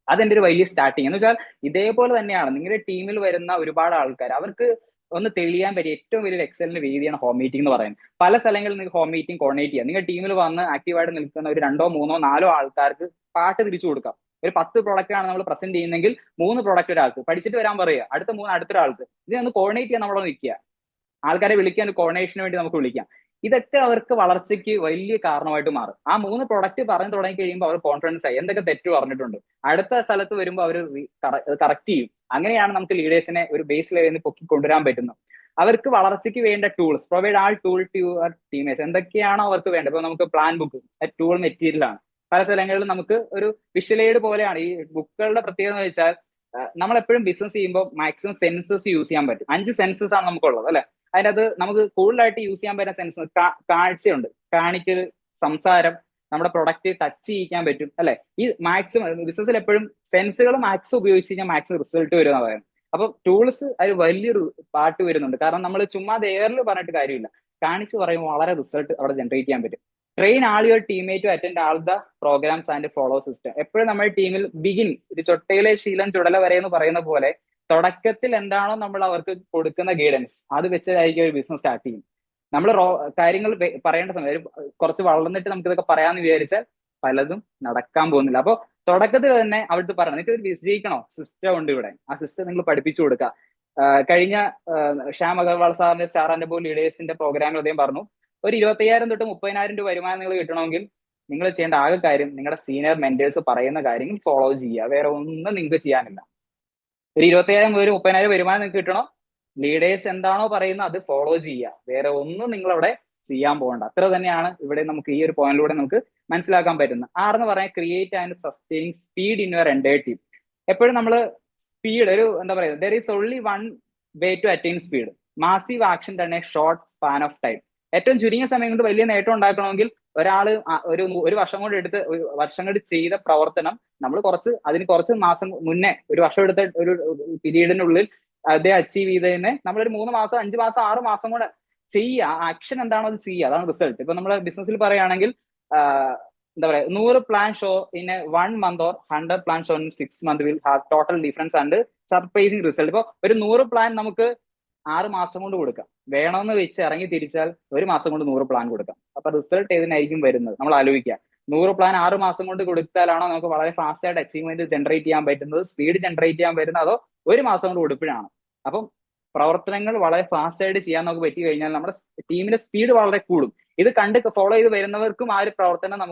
Speaker 1: അതെന്റെ ഒരു വലിയ സ്റ്റാർട്ടിങ് എന്ന് വെച്ചാൽ ഇതേപോലെ തന്നെയാണ് നിങ്ങളുടെ ടീമിൽ വരുന്ന ഒരുപാട് ആൾക്കാർ, അവർക്ക് ഒന്ന് തെളിയാൻ പറ്റിയ ഏറ്റവും വലിയൊരു എക്സലിന്റെ വേദിയാണ് ഹോം മീറ്റിംഗ് എന്ന് പറയുന്നത്. പല സ്ഥലങ്ങളിൽ നിങ്ങൾക്ക് ഹോം മീറ്റിംഗ് കോർഡിനേറ്റ് ചെയ്യാം. നിങ്ങൾ ടീമിൽ വന്ന് ആക്റ്റീവായിട്ട് നിൽക്കുന്ന ഒരു 2 3 4 ആൾക്കാർക്ക് പാട്ട് തിരിച്ചു കൊടുക്കാം. ഒരു 10 പ്രൊഡക്റ്റ് ആണ് നമ്മൾ പ്രസന്റ് ചെയ്യുന്നെങ്കിൽ 3 പ്രൊഡക്റ്റ് ഒരാൾക്ക് പഠിച്ചിട്ട് വരാൻ പറയുക, അടുത്ത 3 അടുത്തൊരാൾക്ക്. ഇതിനൊന്ന് കോർഡിനേറ്റ് ചെയ്യാൻ നമ്മളൊന്ന് നിൽക്കുക, ആൾക്കാരെ വിളിക്കാൻ, കോർഡിനേഷന് വേണ്ടി നമുക്ക് വിളിക്കാം. ഇതൊക്കെ അവർക്ക് വളർച്ചയ്ക്ക് വലിയ കാരണമായിട്ട് മാറും. ആ 3 പ്രൊഡക്റ്റ് പറഞ്ഞു തുടങ്ങി കഴിയുമ്പോൾ അവർ കോൺഫിഡൻസ് ആയി, എന്തൊക്കെ തെറ്റ് പറഞ്ഞിട്ടുണ്ട്, അടുത്ത സ്ഥലത്ത് വരുമ്പോൾ അവർ കറക്റ്റ് ചെയ്യും. അങ്ങനെയാണ് നമുക്ക് ലീഡേഴ്സിനെ ഒരു ബേസ് ലെവലിൽ നിന്ന് പൊക്കി കൊണ്ടുവരാൻ പറ്റുന്നത്. അവർക്ക് വളർച്ചയ്ക്ക് വേണ്ട tools provide all tool to your teamers. എന്തൊക്കെയാണോ അവർക്ക് വേണ്ടത്, ഇപ്പൊ നമുക്ക് പ്ലാൻ ബുക്ക് ടൂൾ മെറ്റീരിയൽ ആണ്. പല സ്ഥലങ്ങളിലും നമുക്ക് ഒരു വിഷ്വൽ എയ്ഡ് പോലെയാണ് ഈ ബുക്കുകളുടെ പ്രത്യേകത എന്ന് വെച്ചാൽ, നമ്മൾ എപ്പോഴും ബിസിനസ് ചെയ്യുമ്പോൾ മാക്സിമം സെൻസസ് യൂസ് ചെയ്യാൻ പറ്റും. 5 സെൻസസ് ആണ് നമുക്കുള്ളത് അല്ലെ. അതിനകത്ത് നമുക്ക് കൂടുതലായിട്ട് യൂസ് ചെയ്യാൻ പറ്റുന്ന സെൻസ് കാഴ്ചയുണ്ട്, കാണിക്കൽ, സംസാരം, നമ്മുടെ പ്രൊഡക്റ്റ് ടച്ച് ചെയ്യിക്കാൻ പറ്റും അല്ലെ. ഈ മാക്സിമം ബിസിനസ്സിൽ എപ്പോഴും സെൻസുകൾ മാക്സിമം ഉപയോഗിച്ച് കഴിഞ്ഞാൽ മാക്സിമം റിസൾട്ട് വരുന്ന പറയുന്നത്. അപ്പൊ ടൂൾസ് അത് വലിയൊരു പാർട്ട് വരുന്നുണ്ട്. കാരണം നമ്മൾ ചുമ്മാ എയറിൽ പറഞ്ഞിട്ട് കാര്യമില്ല, കാണിച്ചു പറയുമ്പോൾ വളരെ റിസൾട്ട് അവിടെ ജനറേറ്റ് ചെയ്യാൻ പറ്റും. Train all your teammate to attend all the programmes and follow system. എപ്പോഴും നമ്മുടെ ടീമിൽ ബിഗിൻ, ഒരു ചൊട്ടയിലെ ശീലം ചുടല വരെ എന്ന് പറയുന്ന പോലെ തുടക്കത്തിൽ എന്താണോ നമ്മൾ അവർക്ക് കൊടുക്കുന്ന ഗൈഡൻസ്, അത് വെച്ചായിരിക്കും ഒരു ബിസിനസ് സ്റ്റാർട്ട് ചെയ്യും. നമ്മൾ കാര്യങ്ങൾ പറയേണ്ട സമയം കുറച്ച് വളർന്നിട്ട് നമുക്ക് ഇതൊക്കെ പറയാമെന്ന് വിചാരിച്ചാൽ പലതും നടക്കാൻ പോകുന്നില്ല. അപ്പോൾ തുടക്കത്തിൽ തന്നെ അവിടുത്തെ പറയണം, നിങ്ങൾക്ക് വിജയിക്കണോ, സിസ്റ്റം ഉണ്ട് ഇവിടെ, ആ സിസ്റ്റം നിങ്ങൾ പഠിപ്പിച്ചു കൊടുക്കുക. കഴിഞ്ഞ ശ്യാം അഗർവാൾ സാറിന്റെ സ്റ്റാർ ആൻഡ് അബോവ് ലീഡേഴ്സിന്റെ പ്രോഗ്രാമിൽ അദ്ദേഹം പറഞ്ഞു, ഒരു 25,000 തൊട്ട് 30,000 രൂപ വരുമാനം നിങ്ങൾ കിട്ടണമെങ്കിൽ നിങ്ങൾ ചെയ്യേണ്ട ആകെ കാര്യം നിങ്ങളുടെ സീനിയർ മെന്റേഴ്സ് പറയുന്ന കാര്യങ്ങൾ ഫോളോ ചെയ്യുക, വേറെ ഒന്നും നിങ്ങൾക്ക് ചെയ്യാനില്ല. ഒരു 25,000 മുതൽ 30,000 വരുമാനം നിങ്ങൾക്ക് കിട്ടണോ, ലീഡേഴ്സ് എന്താണോ പറയുന്നത് അത് ഫോളോ ചെയ്യുക, വേറെ ഒന്നും നിങ്ങൾ അവിടെ ചെയ്യാൻ പോകണ്ട. അത്ര തന്നെയാണ് ഇവിടെ നമുക്ക് ഈ ഒരു പോയിന്റിലൂടെ നമുക്ക് മനസ്സിലാക്കാൻ പറ്റുന്നത്. ആറെന്ന് പറയാൻ create and sustain speed in your entire team. എപ്പോഴും നമ്മൾ സ്പീഡ്, ഒരു എന്താ പറയുക, there is only one way to attain speed, massive action on a short span of time. ഏറ്റവും ചുരുങ്ങിയ സമയം കൊണ്ട് വലിയ നേട്ടം ഉണ്ടാക്കണമെങ്കിൽ ഒരാൾ ഒരു വർഷം കൊണ്ട് ചെയ്ത പ്രവർത്തനം നമ്മൾ അതിന് കുറച്ച് മാസം മുന്നേ, ഒരു വർഷം എടുത്ത ഒരു പീരീഡിനുള്ളിൽ അതേ അച്ചീവ് ചെയ്തതിനെ നമ്മളൊരു 3 മാസം 5 മാസം 6 മാസം കൂടെ ചെയ്യുക. ആക്ഷൻ എന്താണോ അത് ചെയ്യുക, അതാണ് റിസൾട്ട്. ഇപ്പൊ നമ്മൾ ബിസിനസ്സിൽ പറയുകയാണെങ്കിൽ എന്താ പറയാ, 100 plan show in 1 month or 100 plan show in 6 months will have total difference and surprising result. ഇപ്പൊ ഒരു 100 പ്ലാൻ നമുക്ക് 6 മാസം കൊണ്ട് കൊടുക്കാം, വേണമെന്ന് വെച്ച് ഇറങ്ങി തിരിച്ചാൽ 1 മാസം കൊണ്ട് 100 പ്ലാൻ കൊടുക്കാം. അപ്പൊ റിസൾട്ട് ഏതിനായിരിക്കും വരുന്നത്, നമ്മൾ ആലോചിക്കുക. 100 പ്ലാൻ 6 മാസം കൊണ്ട് കൊടുത്താലാണോ നമുക്ക് വളരെ ഫാസ്റ്റ് ആയിട്ട് അച്ചീവ്മെന്റ് ജനറേറ്റ് ചെയ്യാൻ പറ്റുന്നത്, സ്പീഡ് ജനറേറ്റ് ചെയ്യാൻ പറ്റുന്നത്, അതോ 1 മാസം കൊണ്ട് കൊടുപ്പിഴാണ്? അപ്പം പ്രവർത്തനങ്ങൾ വളരെ ഫാസ്റ്റ് ആയിട്ട് ചെയ്യാൻ നമുക്ക് പറ്റി കഴിഞ്ഞാൽ നമ്മുടെ ടീമിന്റെ സ്പീഡ് വളരെ കൂടും. ഇത് കണ്ട് ഫോളോ ചെയ്ത് വരുന്നവർക്കും ആ ഒരു പ്രവർത്തനം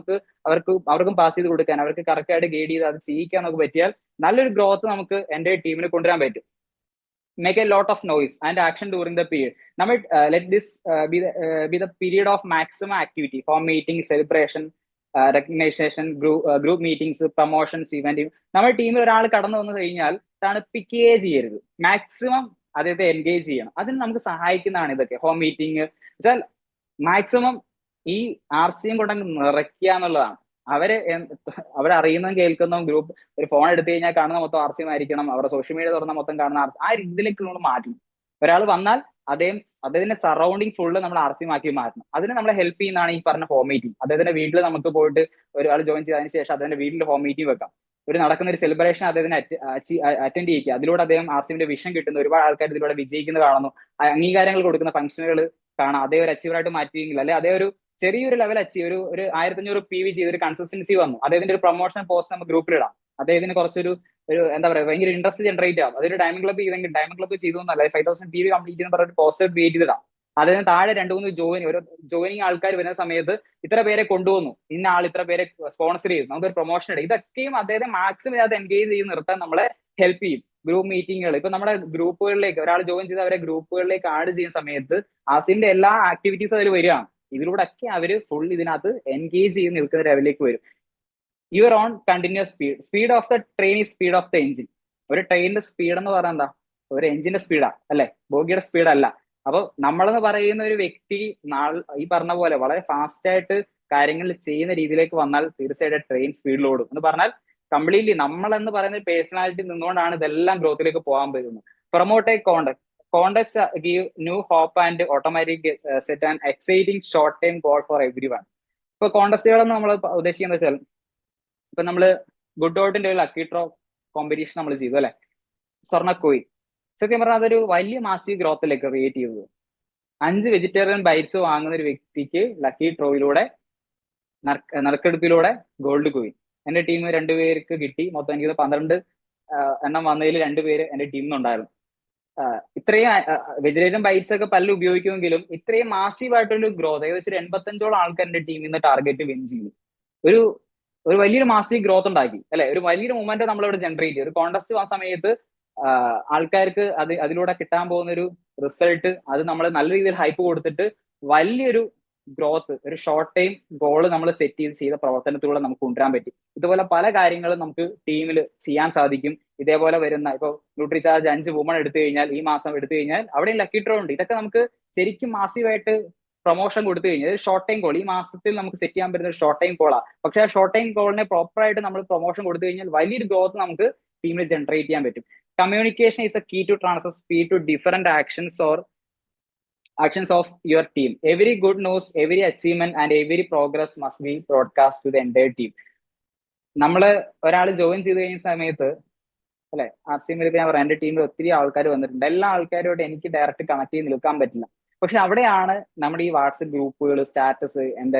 Speaker 1: അവർക്കും പാസ് ചെയ്ത് കൊടുക്കാൻ, അവർക്ക് കറക്റ്റ് ആയിട്ട് ഗൈഡ് ചെയ്ത് അത് ചെയ്യിക്കാൻ നമുക്ക് പറ്റിയാൽ നല്ലൊരു ഗ്രോത്ത് നമുക്ക് എന്റെ ടീമിന് കൊണ്ടുവരാൻ പറ്റും. Make a lot of noise and action during the period. നമ്മൾ let this be the period of maximum activity for meeting, celebration, recognition, group meetings, promotions, event. നമ്മുടെ ടീമിൽ ഒരാൾ കടന്നു വന്നു കഴിഞ്ഞാൽ തണുപ്പിക്കുകയേ ചെയ്യരുത്, മാക്സിമം അദ്ദേഹത്തെ എൻഗേജ് ചെയ്യണം. അതിന് നമുക്ക് സഹായിക്കുന്നതാണ് ഇതൊക്കെ ഹോം മീറ്റിംഗ് വെച്ചാൽ. മാക്സിമം ഈ RCM കൊണ്ടങ്ങ് നിറയ്ക്കുക എന്നുള്ളതാണ്. അവരറിയുന്നതും കേൾക്കുന്നതും ഗ്രൂപ്പ്, ഒരു ഫോൺ എടുത്തു കഴിഞ്ഞാൽ കാണുന്ന മൊത്തം RCM ആയിരിക്കണം, അവരുടെ സോഷ്യൽ മീഡിയ തുറന്ന മൊത്തം കാണുന്ന ആ രീതിയിലേക്ക് നമ്മൾ മാറ്റണം. ഒരാൾ വന്നാൽ അദ്ദേഹത്തിന്റെ സറൗണ്ടിങ് ഫുള്ള് നമ്മൾ RCM ആക്കി മാറ്റണം. അതിന് നമ്മളെ ഹെൽപ്പ് ചെയ്യുന്നതാണ് ഈ പറഞ്ഞ ഹോം മീറ്റിംഗ്. അദ്ദേഹത്തിന്റെ വീട്ടിൽ നമുക്ക് പോയിട്ട് ഒരാൾ ജോയിൻ ചെയ്തതിനു ശേഷം അദ്ദേഹത്തിന്റെ വീട്ടിൽ ഹോം മീറ്റിംഗ് വെക്കാം. ഒരു നടക്കുന്ന ഒരു സെലിബ്രേഷൻ അദ്ദേഹത്തിന് അറ്റൻഡ് ചെയ്യിക്കുക. അതിലൂടെ അദ്ദേഹം RCMന്റെ വിഷൻ കിട്ടുന്നു, ഒരുപാട് ആൾക്കാർ ഇതിലൂടെ വിജയിക്കുന്നത് കാണുന്നു, അംഗീകാരങ്ങൾ കൊടുക്കുന്ന ഫംഗ്ഷനുകൾ കാണാം. അതേ ഒരു അച്ചീവറായിട്ട് മാറ്റിയെങ്കിൽ, അല്ലെ അതേ ഒരു ചെറിയൊരു ലെവൽ അച്ചീവ് ഒരു 1500 PV ചെയ്ത് ഒരു കൺസിസ്റ്റൻസി വന്നു, അദ്ദേഹത്തിന്റെ ഒരു പ്രൊമോഷൻ പോസ്റ്റ് നമുക്ക് ഗ്രൂപ്പിൽ ഇടാം, അദ്ദേഹത്തിന് കുറച്ചൊരു എന്താ പറയുക ഭയങ്കര ഇൻട്രസ്റ്റ് ജനറേറ്റ് ആവും. അതൊരു ഡയമണ്ട് ക്ലബ് ചെയ്തെങ്കിൽ ഡയമണ്ട് ക്ലബ് ചെയ്തൊന്നല്ല 5000 PV കംപ്ലീറ്റ് എന്ന് പറഞ്ഞിട്ട് പോസ്റ്റർ ക്രിയേറ്റ് ചെയ്തിടാം. അതിന് താഴെ 2-3 ജോയിനിങ് ആൾക്കാർ വരുന്ന സമയത്ത് ഇത്ര പേരെ കൊണ്ടുവന്നു, ഇന്ന ആൾ ഇത്ര പേരെ സ്പോൺസർ ചെയ്തു, നമുക്കൊരു പ്രൊമോഷൻ ഇടാം. ഇതൊക്കെയും അദ്ദേഹത്തെ മാക്സിമം അത് എൻഗേജ് ചെയ്ത് നിർത്താൻ നമ്മളെ ഹെൽപ്പ് ചെയ്യും. ഗ്രൂപ്പ് മീറ്റിങ്ങുകൾ ഇപ്പൊ നമ്മുടെ ഗ്രൂപ്പുകളിലേക്ക് ഒരാൾ ജോയിൻ ചെയ്ത് അവരെ ഗ്രൂപ്പുകളിലേക്ക് ആഡ് ചെയ്യുന്ന സമയത്ത് ആസിന്റെ എല്ലാ ആക്ടിവിറ്റീസും അതിൽ വരികയാണ്. ഇതിലൂടെ ഒക്കെ അവര് ഫുൾ ഇതിനകത്ത് എൻഗേജ് ചെയ്ത് നിൽക്കുന്ന ലെവലിലേക്ക് വരും. Your own continuous speed of the train is speed of the engine. ഒരു ട്രെയിനിന്റെ സ്പീഡ് എന്ന് പറഞ്ഞാൽ എന്താ, ഒരു എഞ്ചിന്റെ സ്പീഡാ അല്ലെ, ബോഗിയുടെ സ്പീഡ് അല്ല. അപ്പൊ നമ്മളെന്ന് പറയുന്ന ഒരു വ്യക്തി ഈ പറഞ്ഞ പോലെ വളരെ ഫാസ്റ്റ് ആയിട്ട് കാര്യങ്ങൾ ചെയ്യുന്ന രീതിയിലേക്ക് വന്നാൽ തീർച്ചയായിട്ടും ട്രെയിൻ സ്പീഡിലോടും. എന്ന് പറഞ്ഞാൽ കംപ്ലീറ്റ്ലി നമ്മളെന്ന് പറയുന്ന പേഴ്സണാലിറ്റി നിന്നുകൊണ്ടാണ് ഇതെല്ലാം ഗ്രോത്തിലേക്ക് പോകാൻ പറ്റുന്നത്. Promote a contest give new hope and automatic set and exciting short time goal for everyone. ഇപ്പൊ കോണ്ടസ്റ്റുകളെന്ന് നമ്മൾ ഉദ്ദേശിക്കുന്നത് വെച്ചാൽ ഇപ്പൊ നമ്മള് ഗുഡ് ഔട്ടിന്റെ ഒരു ലക്കി ഡ്രോ കോമ്പറ്റീഷൻ നമ്മൾ ചെയ്തു അല്ലെ, സ്വർണ്ണക്കോയി. സത്യം പറഞ്ഞാൽ അതൊരു വലിയ മാസീവ് ഗ്രോത്തിലേക്ക് ക്രിയേറ്റ് ചെയ്തത്. 5 വെജിറ്റേറിയൻ ബൈറ്റ്സ് വാങ്ങുന്ന ഒരു വ്യക്തിക്ക് ലക്കി ഡ്രോയിലൂടെ നറുക്കെടുപ്പിലൂടെ ഗോൾഡ് കോയിൻ എന്റെ ടീം 2 പേർക്ക് കിട്ടി. മൊത്തം എനിക്ക് 12 എണ്ണം വന്നതിൽ 2 പേര് എന്റെ ടീമിൽ നിന്നുണ്ടായിരുന്നു. ഇത്രയും വെജിറ്റേറിയൻ ബൈറ്റ്സ് ഒക്കെ പലരും ഉപയോഗിക്കുമെങ്കിലും ഇത്രയും മാസീവ് ആയിട്ടൊരു ഗ്രോത്ത്, ഏകദേശം ഒരു 85ഓളം ആൾക്കാർ എന്റെ ടീമിൽ നിന്ന് ടാർഗറ്റ് വിൻ ചെയ്തു. ഒരു വലിയൊരു മാസീവ് ഗ്രോത്ത് ഉണ്ടാക്കി അല്ലെ, ഒരു വലിയൊരു മൂവ്മെന്റ് നമ്മളിവിടെ ജനറേറ്റ് ചെയ്തു. ഒരു കോൺടെസ്റ്റ് വന്ന സമയത്ത് ആൾക്കാർക്ക് അതിലൂടെ കിട്ടാൻ പോകുന്ന ഒരു റിസൾട്ട് അത് നമ്മൾ നല്ല രീതിയിൽ ഹൈപ്പ് കൊടുത്തിട്ട് വലിയൊരു ഗ്രോത്ത്, ഒരു ഷോർട്ട് ടൈം ഗോള് നമ്മൾ സെറ്റ് ചെയ്ത പ്രവർത്തനത്തിലൂടെ നമുക്ക് കൊണ്ടുവരാൻ പറ്റി. ഇതുപോലെ പല കാര്യങ്ങളും നമുക്ക് ടീമിൽ ചെയ്യാൻ സാധിക്കും. ഇതേപോലെ വരുന്ന ഇപ്പൊ ന്യൂട്രി ചാർജ് 5 വുമൺ എടുത്തു കഴിഞ്ഞാൽ ഈ മാസം എടുത്തു കഴിഞ്ഞാൽ അവിടെയും ലക്കി ഡ്രോ ഉണ്ട്. ഇതൊക്കെ നമുക്ക് ശരിക്കും മാസീവായിട്ട് പ്രൊമോഷൻ കൊടുത്തു കഴിഞ്ഞാൽ ഒരു ഷോർട്ട് ടൈം ഗോൾ ഈ മാസത്തിൽ നമുക്ക് സെറ്റ് ചെയ്യാൻ പറ്റുന്ന ഒരു ഷോർട്ട് ടൈം ഗോളാണ്. പക്ഷെ ആ ഷോർട്ട് ടൈം ഗോളിനെ പ്രോപ്പർ ആയിട്ട് നമ്മൾ പ്രൊമോഷൻ കൊടുത്തു കഴിഞ്ഞാൽ വലിയൊരു ഗ്രോത്ത് നമുക്ക് ടീമിൽ ജനറേറ്റ് ചെയ്യാൻ പറ്റും. Communication is a key to transfer speed to different actions of your team. Every good news, every achievement and every progress must be broadcast to the entire team. നമ്മള് ഒരാൾ join ചെയ്ത് കഴിഞ്ഞ സമയത്ത് അല്ലെ, ആർസിഎമ്മിൽ ഞാൻ പറയാം എന്റെ ടീമിൽ ഒത്തിരി ആൾക്കാർ വന്നിട്ടുണ്ട്. എല്ലാ ആൾക്കാരോട് എനിക്ക് ഡയറക്റ്റ് കണക്ട് ചെയ്ത് നിൽക്കാൻ പറ്റില്ല. പക്ഷെ അവിടെയാണ് നമ്മുടെ ഈ വാട്സപ്പ് ഗ്രൂപ്പുകൾ, സ്റ്റാറ്റസ്,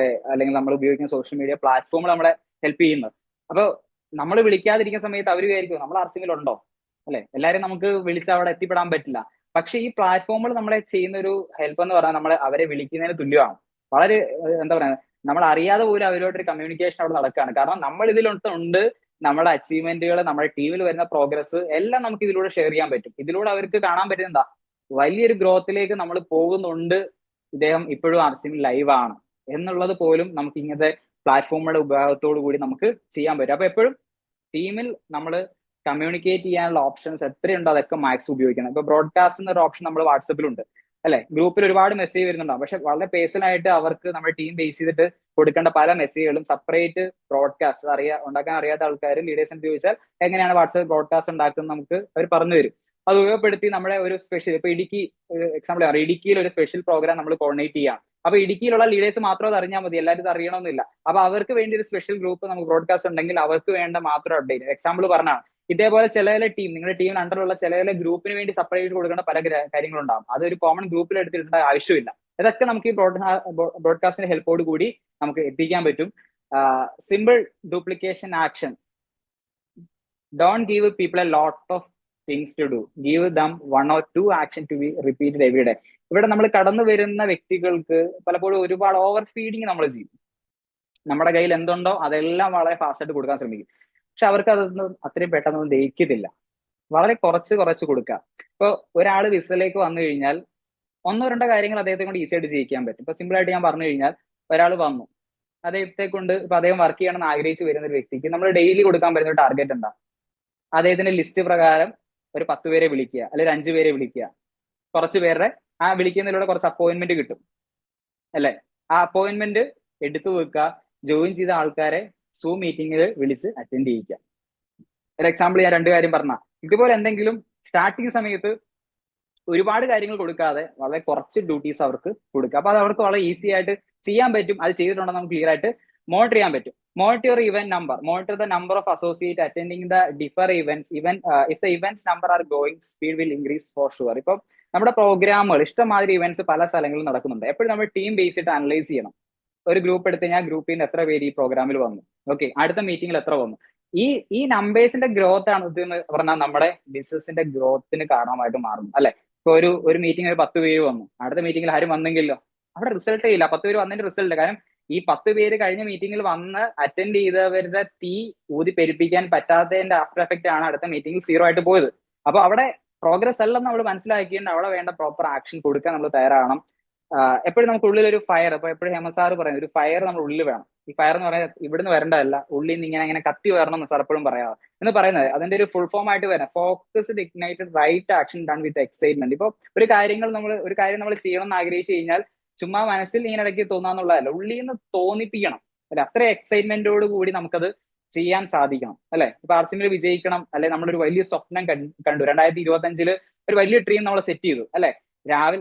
Speaker 1: അല്ലെങ്കിൽ നമ്മൾ ഉപയോഗിക്കുന്ന സോഷ്യൽ മീഡിയ പ്ലാറ്റ്ഫോമുകൾ നമ്മളെ ഹെൽപ്പ് ചെയ്യുന്നത്. അപ്പൊ നമ്മൾ വിളിക്കാതിരിക്കുന്ന സമയത്ത് അവർ വിചാരിക്കും നമ്മൾ ആർസിഎമ്മിൽ ഉണ്ടോ അല്ലെ, എല്ലാരും നമുക്ക് വിളിച്ച് അവിടെ എത്തിപ്പെടാൻ പറ്റില്ല. പക്ഷെ ഈ പ്ലാറ്റ്ഫോമുകൾ നമ്മളെ ചെയ്യുന്ന ഒരു ഹെൽപ്പ് എന്ന് പറഞ്ഞാൽ നമ്മളെ അവരെ വിളിക്കുന്നതിന് തുല്യമാണ്. വളരെ എന്താ പറയുക, നമ്മൾ അറിയാതെ പോലും അവരോടൊരു കമ്മ്യൂണിക്കേഷൻ അവിടെ നടക്കുകയാണ്. കാരണം നമ്മൾ ഇതിലുണ്ട് നമ്മുടെ അച്ചീവ്മെന്റുകൾ, നമ്മുടെ ടീമിൽ വരുന്ന പ്രോഗ്രസ് എല്ലാം നമുക്ക് ഇതിലൂടെ ഷെയർ ചെയ്യാൻ പറ്റും. ഇതിലൂടെ അവർക്ക് കാണാൻ പറ്റുന്ന എന്താ, വലിയൊരു ഗ്രോത്തിലേക്ക് നമ്മൾ പോകുന്നുണ്ട്, ഇദ്ദേഹം ഇപ്പോഴും ആർസിഎമ്മിൽ ലൈവ് ആണ് എന്നുള്ളത് പോലും നമുക്ക് ഇങ്ങനത്തെ പ്ലാറ്റ്ഫോമുകളുടെ ഉപയോഗത്തോടു കൂടി നമുക്ക് ചെയ്യാൻ പറ്റും. അപ്പൊ എപ്പോഴും ടീമിൽ നമ്മൾ കമ്മ്യൂണിക്കേറ്റ് ചെയ്യാനുള്ള ഓപ്ഷൻസ് എത്രയുണ്ടോ അതൊക്കെ മാക്സ് ഉപയോഗിക്കണം. ഇപ്പൊ ബ്രോഡ്കാസ്റ്റ് എന്നൊരു ഓപ്ഷൻ നമ്മൾ വാട്സപ്പിലുണ്ട് അല്ലെ, ഗ്രൂപ്പിൽ ഒരുപാട് മെസ്സേജ് വരുന്നുണ്ടാവും. പക്ഷെ വളരെ പേഴ്സണൽ ആയിട്ട് അവർക്ക് നമ്മുടെ ടീം ബേസ് ചെയ്തിട്ട് കൊടുക്കേണ്ട പല മെസ്സേജുകളും സെപ്പറേറ്റ് ബ്രോഡ്കാസ്റ്റ് ഉണ്ടാക്കാൻ അറിയാത്ത ആൾക്കാർ ലീഡേഴ്സിന് ചോദിച്ചാൽ എങ്ങനെയാണ് വാട്സപ്പ് ബ്രോഡ്കാസ്റ്റ് ഉണ്ടാക്കുന്നത് നമുക്ക് അവർ പറഞ്ഞു തരും. അത് ഉപയോഗപ്പെടുത്തി നമ്മുടെ ഒരു സ്പെഷ്യൽ ഇപ്പൊ എക്സാമ്പിൾ ഇടുക്കിയിൽ ഒരു സ്പെഷ്യൽ പ്രോഗ്രാം നമ്മൾ കോർഡിനേറ്റ് ചെയ്യാം. അപ്പൊ ഇടുക്കിയിലുള്ള ലീഡേഴ്സ് മാത്രം അത് അറിഞ്ഞാൽ മതി, എല്ലാവരും അറിയണമെന്നില്ല. അപ്പൊ അവർക്ക് വേണ്ടി ഒരു സ്പെഷ്യൽ ഗ്രൂപ്പ് നമുക്ക് ബ്രോഡ്കാസ്റ്റ് ഉണ്ടെങ്കിൽ അവർക്ക് വേണ്ട മാത്രം അപ്ഡേറ്റ്. എക്സാമ്പിൾ പറഞ്ഞാണ്, ഇതേപോലെ ചില ടീം നിങ്ങളുടെ ടീമിന് അണ്ടറുള്ള ചില ഗ്രൂപ്പിന് വേണ്ടി സെപ്പറേറ്റ് കൊടുക്കേണ്ട പല കാര്യങ്ങളുണ്ടാവും. അതൊരു കോമൺ ഗ്രൂപ്പിൽ എടുത്തിടേണ്ട ആവശ്യമില്ല. ഇതൊക്കെ നമുക്ക് ഈ ബ്രോഡ്കാസ്റ്റിന്റെ ഹെൽപ്പോട് കൂടി നമുക്ക് എത്തിക്കാൻ പറ്റും. Simple duplication action. Don't give people a lot of things to do, give them 1 or 2 action to be repeated every day. ഇവിടെ നമ്മൾ കടന്നു വരുന്ന വ്യക്തികൾക്ക് പലപ്പോഴും ഒരുപാട് ഓവർ ഫീഡിങ് നമ്മൾ ചെയ്യും. നമ്മുടെ കയ്യിൽ എന്തുണ്ടോ അതെല്ലാം വളരെ ഫാസ്റ്റ് ആയിട്ട് കൊടുക്കാൻ ശ്രമിക്കും. പക്ഷെ അവർക്ക് അതൊന്നും അത്രയും പെട്ടെന്നൊന്നും ദഹിക്കത്തില്ല. വളരെ കുറച്ച് കൊടുക്കുക. ഇപ്പൊ ഒരാൾ വിസയിലേക്ക് വന്നു കഴിഞ്ഞാൽ 1-2 കാര്യങ്ങൾ അദ്ദേഹത്തെ കൊണ്ട് ഈസി ആയിട്ട് ചെയ്യിക്കാൻ പറ്റും. ഇപ്പൊ സിമ്പിൾ ആയിട്ട് ഞാൻ പറഞ്ഞു കഴിഞ്ഞാൽ, ഒരാൾ വന്നു, അദ്ദേഹത്തെ കൊണ്ട് ഇപ്പൊ അദ്ദേഹം വർക്ക് ചെയ്യണമെന്ന് ആഗ്രഹിച്ച് വരുന്ന ഒരു വ്യക്തിക്ക് നമ്മൾ ഡെയിലി കൊടുക്കാൻ പറ്റുന്ന ഒരു ടാർഗറ്റ് എന്താ, അദ്ദേഹത്തിന്റെ ലിസ്റ്റ് പ്രകാരം ഒരു 10 പേരെ വിളിക്കുക, അല്ലെങ്കിൽ 5 പേരെ വിളിക്കുക. കുറച്ച് പേരുടെ ആ വിളിക്കുന്നതിലൂടെ കുറച്ച് അപ്പോയിന്റ്മെന്റ് കിട്ടും അല്ലെ. ആ അപ്പോയിന്റ്മെന്റ് എടുത്തു വെക്കുക, ജോയിൻ ചെയ്ത ആൾക്കാരെ സൂം മീറ്റിംഗിൽ വിളിച്ച് അറ്റൻഡ് ചെയ്യിക്കുക. ഒരു എക്സാമ്പിൾ ഞാൻ 2 കാര്യം പറഞ്ഞ ഇതുപോലെ എന്തെങ്കിലും സ്റ്റാർട്ടിങ് സമയത്ത് ഒരുപാട് കാര്യങ്ങൾ കൊടുക്കാതെ വളരെ കുറച്ച് ഡ്യൂട്ടീസ് അവർക്ക് കൊടുക്കുക. അപ്പൊ അത് അവർക്ക് വളരെ ഈസി ആയിട്ട് ചെയ്യാൻ പറ്റും. അത് ചെയ്തിട്ടുണ്ടെങ്കിൽ നമുക്ക് ക്ലിയർ ആയിട്ട് മോണിറ്റർ ചെയ്യാൻ പറ്റും. Monitor event number, monitor the number of associate attending the differ events. If the events number are going, speed will increase for sure. ഇപ്പം നമ്മുടെ പ്രോഗ്രാമുകൾ ഇഷ്ടംമാതിരി ഇവന്റ്സ് പല സ്ഥലങ്ങളിലും നടക്കുന്നുണ്ട്. എപ്പോഴും നമ്മൾ ടീം ബേസ് ചെയ്ത് അനലൈസ് ചെയ്യണം. ഒരു ഗ്രൂപ്പ് എടുത്ത് കഴിഞ്ഞാൽ ഗ്രൂപ്പിൽ നിന്ന് എത്ര പേര് ഈ പ്രോഗ്രാമിൽ വന്നു, ഓക്കെ, അടുത്ത മീറ്റിംഗിൽ എത്ര വന്നു. ഈ നമ്പേഴ്സിന്റെ ഗ്രോത്ത് ആണ് ഇത് എന്ന് പറഞ്ഞാൽ നമ്മുടെ ബിസിനസിന്റെ ഗ്രോത്തിന് കാരണമായിട്ട് മാറും അല്ലെ. ഇപ്പൊ ഒരു മീറ്റിംഗ് 10 പേര് വന്നു, അടുത്ത മീറ്റിംഗിൽ ആരും വന്നെങ്കിലോ, അവിടെ റിസൾട്ടേ ഇല്ല. 10 പേര് വന്നതിന്റെ റിസൾട്ട്, കാരണം ഈ 10 പേര് കഴിഞ്ഞ മീറ്റിംഗിൽ വന്ന് അറ്റൻഡ് ചെയ്തവരുടെ തീ ഊതി പെരുപ്പിക്കാൻ പറ്റാത്തതിന്റെ ആഫ്റ്റർ എഫക്റ്റ് ആണ് അടുത്ത മീറ്റിംഗിൽ 0 ആയിട്ട് പോയത്. അപ്പൊ അവിടെ പ്രോഗ്രസ് അല്ലെന്ന് നമ്മൾ മനസ്സിലാക്കിയിട്ട് അവിടെ വേണ്ട പ്രോപ്പർ ആക്ഷൻ കൊടുക്കാൻ നമ്മൾ തയ്യാറാവണം. എപ്പോഴും നമുക്ക് ഉള്ളിൽ ഒരു ഫയർ, ഇപ്പൊ എപ്പോഴും ഹേമന്ത് സാർ പറയുന്നത് ഒരു ഫയർ നമ്മുടെ ഉള്ളിൽ വേണം. ഈ ഫയർ എന്ന് പറയുന്നത് ഇവിടുന്ന് വരേണ്ടതല്ല, ഉള്ളിൽ നിന്ന് ഇങ്ങനെ കത്തി വരണം എന്ന് സാർ എപ്പോഴും പറയാം എന്ന് പറയുന്നത്. അതിന്റെ ഒരു ഫുൾ ഫോം ആയിട്ട് വരാം, focused ignited right action done with excitement. ഇപ്പൊ ഒരു കാര്യം നമ്മൾ ചെയ്യണം എന്ന് ആഗ്രഹിച്ചു കഴിഞ്ഞാൽ ചുമ്മാ മനസ്സിൽ ഇങ്ങനെ ഇടയ്ക്ക് തോന്നാന്നുള്ളതല്ല, ഉള്ളിൽ നിന്ന് തോന്നിപ്പിക്കണം അല്ലെ. അത്ര എക്സൈറ്റ്മെന്റോട് കൂടി നമുക്കത് ചെയ്യാൻ സാധിക്കണം അല്ലെ. ഇപ്പൊ ആർസിമിൽ വിജയിക്കണം അല്ലെ, നമ്മളൊരു വലിയ സ്വപ്നം കണ്ടു 2025 ഒരു വലിയ ഡ്രീം നമ്മൾ സെറ്റ് ചെയ്തു അല്ലെ.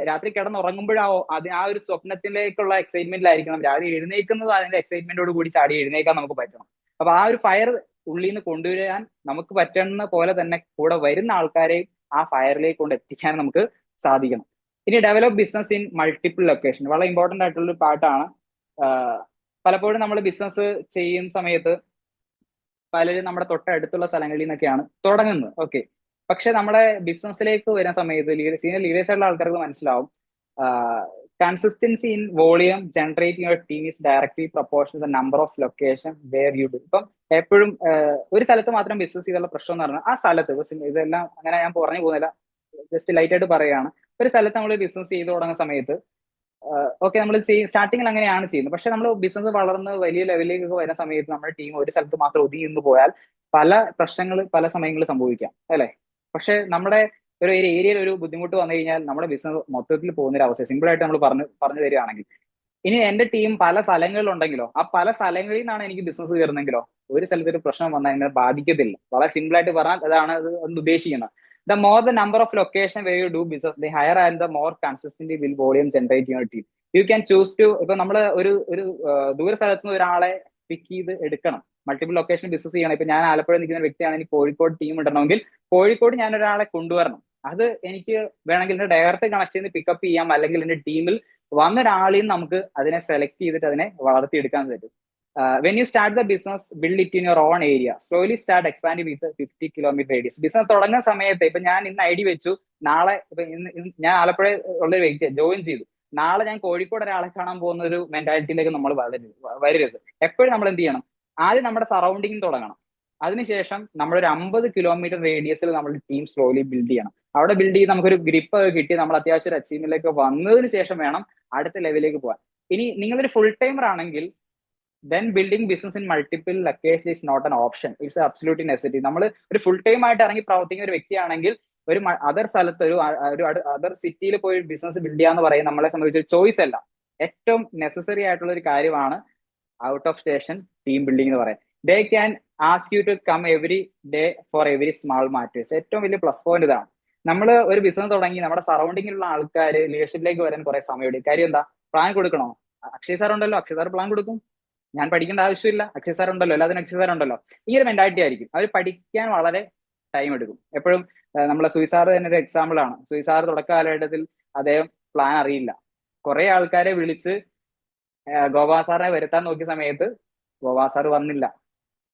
Speaker 1: രാത്രി കിടന്നുറങ്ങുമ്പോഴാവോ ആ ഒരു സ്വപ്നത്തിലേക്കുള്ള എക്സൈറ്റ്മെന്റിലായിരിക്കണം രാവിലെ എഴുന്നേക്കുന്നത്, അതിന്റെ എക്സൈറ്റ്മെന്റോട് കൂടി ചാടി എഴുന്നേക്കാൻ നമുക്ക് പറ്റണം. അപ്പൊ ആ ഒരു ഫയർ ഉള്ളിൽ നിന്ന് കൊണ്ടുവരാൻ നമുക്ക് പറ്റുന്ന പോലെ തന്നെ കൂടെ വരുന്ന ആൾക്കാരെയും ആ ഫയറിലേക്ക് കൊണ്ട് എത്തിക്കാൻ നമുക്ക് സാധിക്കണം. ഇനി develop business in multiple location, വളരെ ഇമ്പോർട്ടന്റ് ആയിട്ടുള്ള പാർട്ടാണ്. പലപ്പോഴും നമ്മൾ ബിസിനസ് ചെയ്യുന്ന സമയത്ത് പലരും നമ്മുടെ തൊട്ടടുത്തുള്ള സ്ഥലങ്ങളിൽ നിന്നൊക്കെയാണ് തുടങ്ങുന്നത്, ഓക്കെ. പക്ഷെ നമ്മുടെ ബിസിനസ്സിലേക്ക് വരുന്ന സമയത്ത് സീനിയർ ലീഡേഴ്സ് ആയിട്ടുള്ള ആൾക്കാർക്ക് മനസ്സിലാവും, consistency in volume generating your team is directly proportional the number of location where you do. ഇപ്പം എപ്പോഴും ഒരു സ്ഥലത്ത് മാത്രം ബിസിനസ് ചെയ്തുള്ള പ്രശ്നം എന്ന് പറഞ്ഞാൽ ആ സ്ഥലത്ത് ഇതെല്ലാം അങ്ങനെ ഞാൻ പറഞ്ഞു പോകുന്നില്ല, ജസ്റ്റ് ലൈറ്റ് ആയിട്ട് പറയുകയാണ്. ഒരു സ്ഥലത്ത് നമ്മൾ ബിസിനസ് ചെയ്തു തുടങ്ങുന്ന സമയത്ത് ഓക്കെ, നമ്മൾ സ്റ്റാർട്ടിങ്ങിൽ അങ്ങനെയാണ് ചെയ്യുന്നത്. പക്ഷെ നമ്മൾ ബിസിനസ് വളർന്ന് വലിയ ലെവലിലേക്ക് വരുന്ന സമയത്ത് നമ്മുടെ ടീം ഒരു സ്ഥലത്ത് മാത്രം ഒതുങ്ങി നിന്ന് പോയാൽ പല പ്രശ്നങ്ങൾ പല സമയങ്ങളിൽ സംഭവിക്കാം അല്ലെ. പക്ഷെ നമ്മുടെ ഒരു ഏരിയയിൽ ഒരു ബുദ്ധിമുട്ട് വന്നു കഴിഞ്ഞാൽ നമ്മുടെ ബിസിനസ് മൊത്തത്തിൽ പോകുന്ന ഒരു അവസ്ഥ സിമ്പിൾ ആയിട്ട് നമ്മൾ പറഞ്ഞു തരികയാണെങ്കിൽ, ഇനി എന്റെ ടീം പല സ്ഥലങ്ങളിലുണ്ടെങ്കിലോ ആ പല സ്ഥലങ്ങളിൽ നിന്നാണ് എനിക്ക് ബിസിനസ് കയറുന്നെങ്കിലോ ഒരു സ്ഥലത്ത് ഒരു പ്രശ്നം വന്നാൽ എന്നെ ബാധിക്കത്തില്ല. വളരെ സിമ്പിൾ ആയിട്ട് പറഞ്ഞാൽ അതാണ് അത് ഉദ്ദേശിക്കുന്നത്. The more the number of location where you do business, the higher and the more consistently will volume generate your team. You can choose to, ഇപ്പൊ നമ്മൾ ഒരു ദൂര സ്ഥലത്ത് നിന്ന് ഒരാളെ പിക്ക് ചെയ്ത് എടുക്കണം, മൾട്ടിപ്പിൾ ലൊക്കേഷൻ ബിസിനസ് ചെയ്യണം. ഇപ്പൊ ഞാൻ ആലപ്പുഴ നിൽക്കുന്ന വ്യക്തിയാണ്, എനിക്ക് കോഴിക്കോട് ടീം ഇടണമെങ്കിൽ കോഴിക്കോട് ഞാൻ ഒരാളെ കൊണ്ടുവരണം. അത് എനിക്ക് വേണമെങ്കിൽ എന്റെ ഡയറക്റ്റ് കണക്ട് ചെയ്ത് പിക്കപ്പ് ചെയ്യാം, അല്ലെങ്കിൽ എന്റെ ടീമിൽ വന്ന ഒരാളിൽ നിന്ന് നമുക്ക് അതിനെ സെലക്ട് ചെയ്തിട്ട് അതിനെ വളർത്തിയെടുക്കാൻ പറ്റും. When you start the business, build it in your own area. Slowly start expanding with a 50-kilometer radius. Business തുടങ്ങുന്ന സമയത്ത് ഇപ്പൊ ഞാൻ ഇന്ന് ഐഡി വെച്ചു, നാളെ ഇപ്പൊ ഞാൻ ആലപ്പുഴ ഉള്ള ഒരു വ്യക്തിയെ ജോയിൻ ചെയ്തു, നാളെ ഞാൻ കോഴിക്കോട് ഒരാളെ കാണാൻ പോകുന്ന ഒരു മെന്റാലിറ്റിയിലേക്ക് നമ്മൾ വരരുത്. എപ്പോഴും നമ്മൾ എന്ത് ചെയ്യണം, ആദ്യം നമ്മുടെ സറൗണ്ടിങ് തുടങ്ങണം. അതിനുശേഷം നമ്മളൊരു 50 കിലോമീറ്റർ റേഡിയസിൽ നമ്മൾ ടീം സ്ലോലി ബിൽഡ് ചെയ്യണം. അവിടെ ബിൽഡ് ചെയ്ത് നമുക്കൊരു ഗ്രിപ്പ് കിട്ടി നമ്മൾ അത്യാവശ്യം ഒരു അച്ചീവ്മെന്റിലേക്ക് വന്നതിന് ശേഷം വേണം അടുത്ത ലെവലിലേക്ക് പോകാൻ. ഇനി നിങ്ങളൊരു ഫുൾ ടൈമർ ആണെങ്കിൽ then building business in multiple locations is not an option, it's absolutely necessity. നമ്മൾ ഒരു ഫുൾ ടൈം ആയിട്ട് ഇറങ്ങി പ്രവർത്തിക്കുന്ന ഒരു വ്യക്തിയാണെങ്കിൽ ഒരു അതർ സ്ഥലത്ത് ഒരു അതർ സിറ്റിയിൽ പോയി ബിസിനസ് ബിൽഡ് ചെയ്യാന്ന് പറയും നമ്മളെ സംബന്ധിച്ച് ചോയ്സ് അല്ല, ഏറ്റവും നെസസറി ആയിട്ടുള്ള ഒരു കാര്യമാണ് out of station team building എന്ന് പറയാം. They can ask you to come every day for every small matters. ഏറ്റവും വലിയ പ്ലസ് പോയിന്റ് ഇതാണ്. നമ്മൾ ഒരു ബിസിനസ് തുടങ്ങി നമ്മുടെ സറൗണ്ടിങ്ങിലുള്ള ആൾക്കാർ ലീഡർഷിപ്പിലേക്ക് വരാൻ കുറെ സമയം എടുക്കും. കാര്യം എന്താ, പ്ലാൻ കൊടുക്കണോ? അക്ഷയ് സാർ ഉണ്ടല്ലോ, അക്ഷയ് സാർ പ്ലാൻ കൊടുക്കും, ഞാൻ പഠിക്കേണ്ട ആവശ്യമില്ല, അക്ഷയ് സാർ ഉണ്ടല്ലോ, എല്ലാത്തിനും അക്ഷയ് സാർ ഉണ്ടല്ലോ. ഈ ഒരു മെന്റാലിറ്റി ആയിരിക്കും. അവർ പഠിക്കാൻ വളരെ ടൈം എടുക്കും. എപ്പോഴും നമ്മളെ സുയിസാർ തന്നെ ഒരു എക്സാമ്പിൾ ആണ്. സുയിസാർ തുടക്ക കാലഘട്ടത്തിൽ അദ്ദേഹം പ്ലാൻ അറിയില്ല, കുറെ ആൾക്കാരെ വിളിച്ച് ഗോപാ സാറിനെ വരുത്താൻ നോക്കിയ സമയത്ത് ഗോപാ സാർ വന്നില്ല.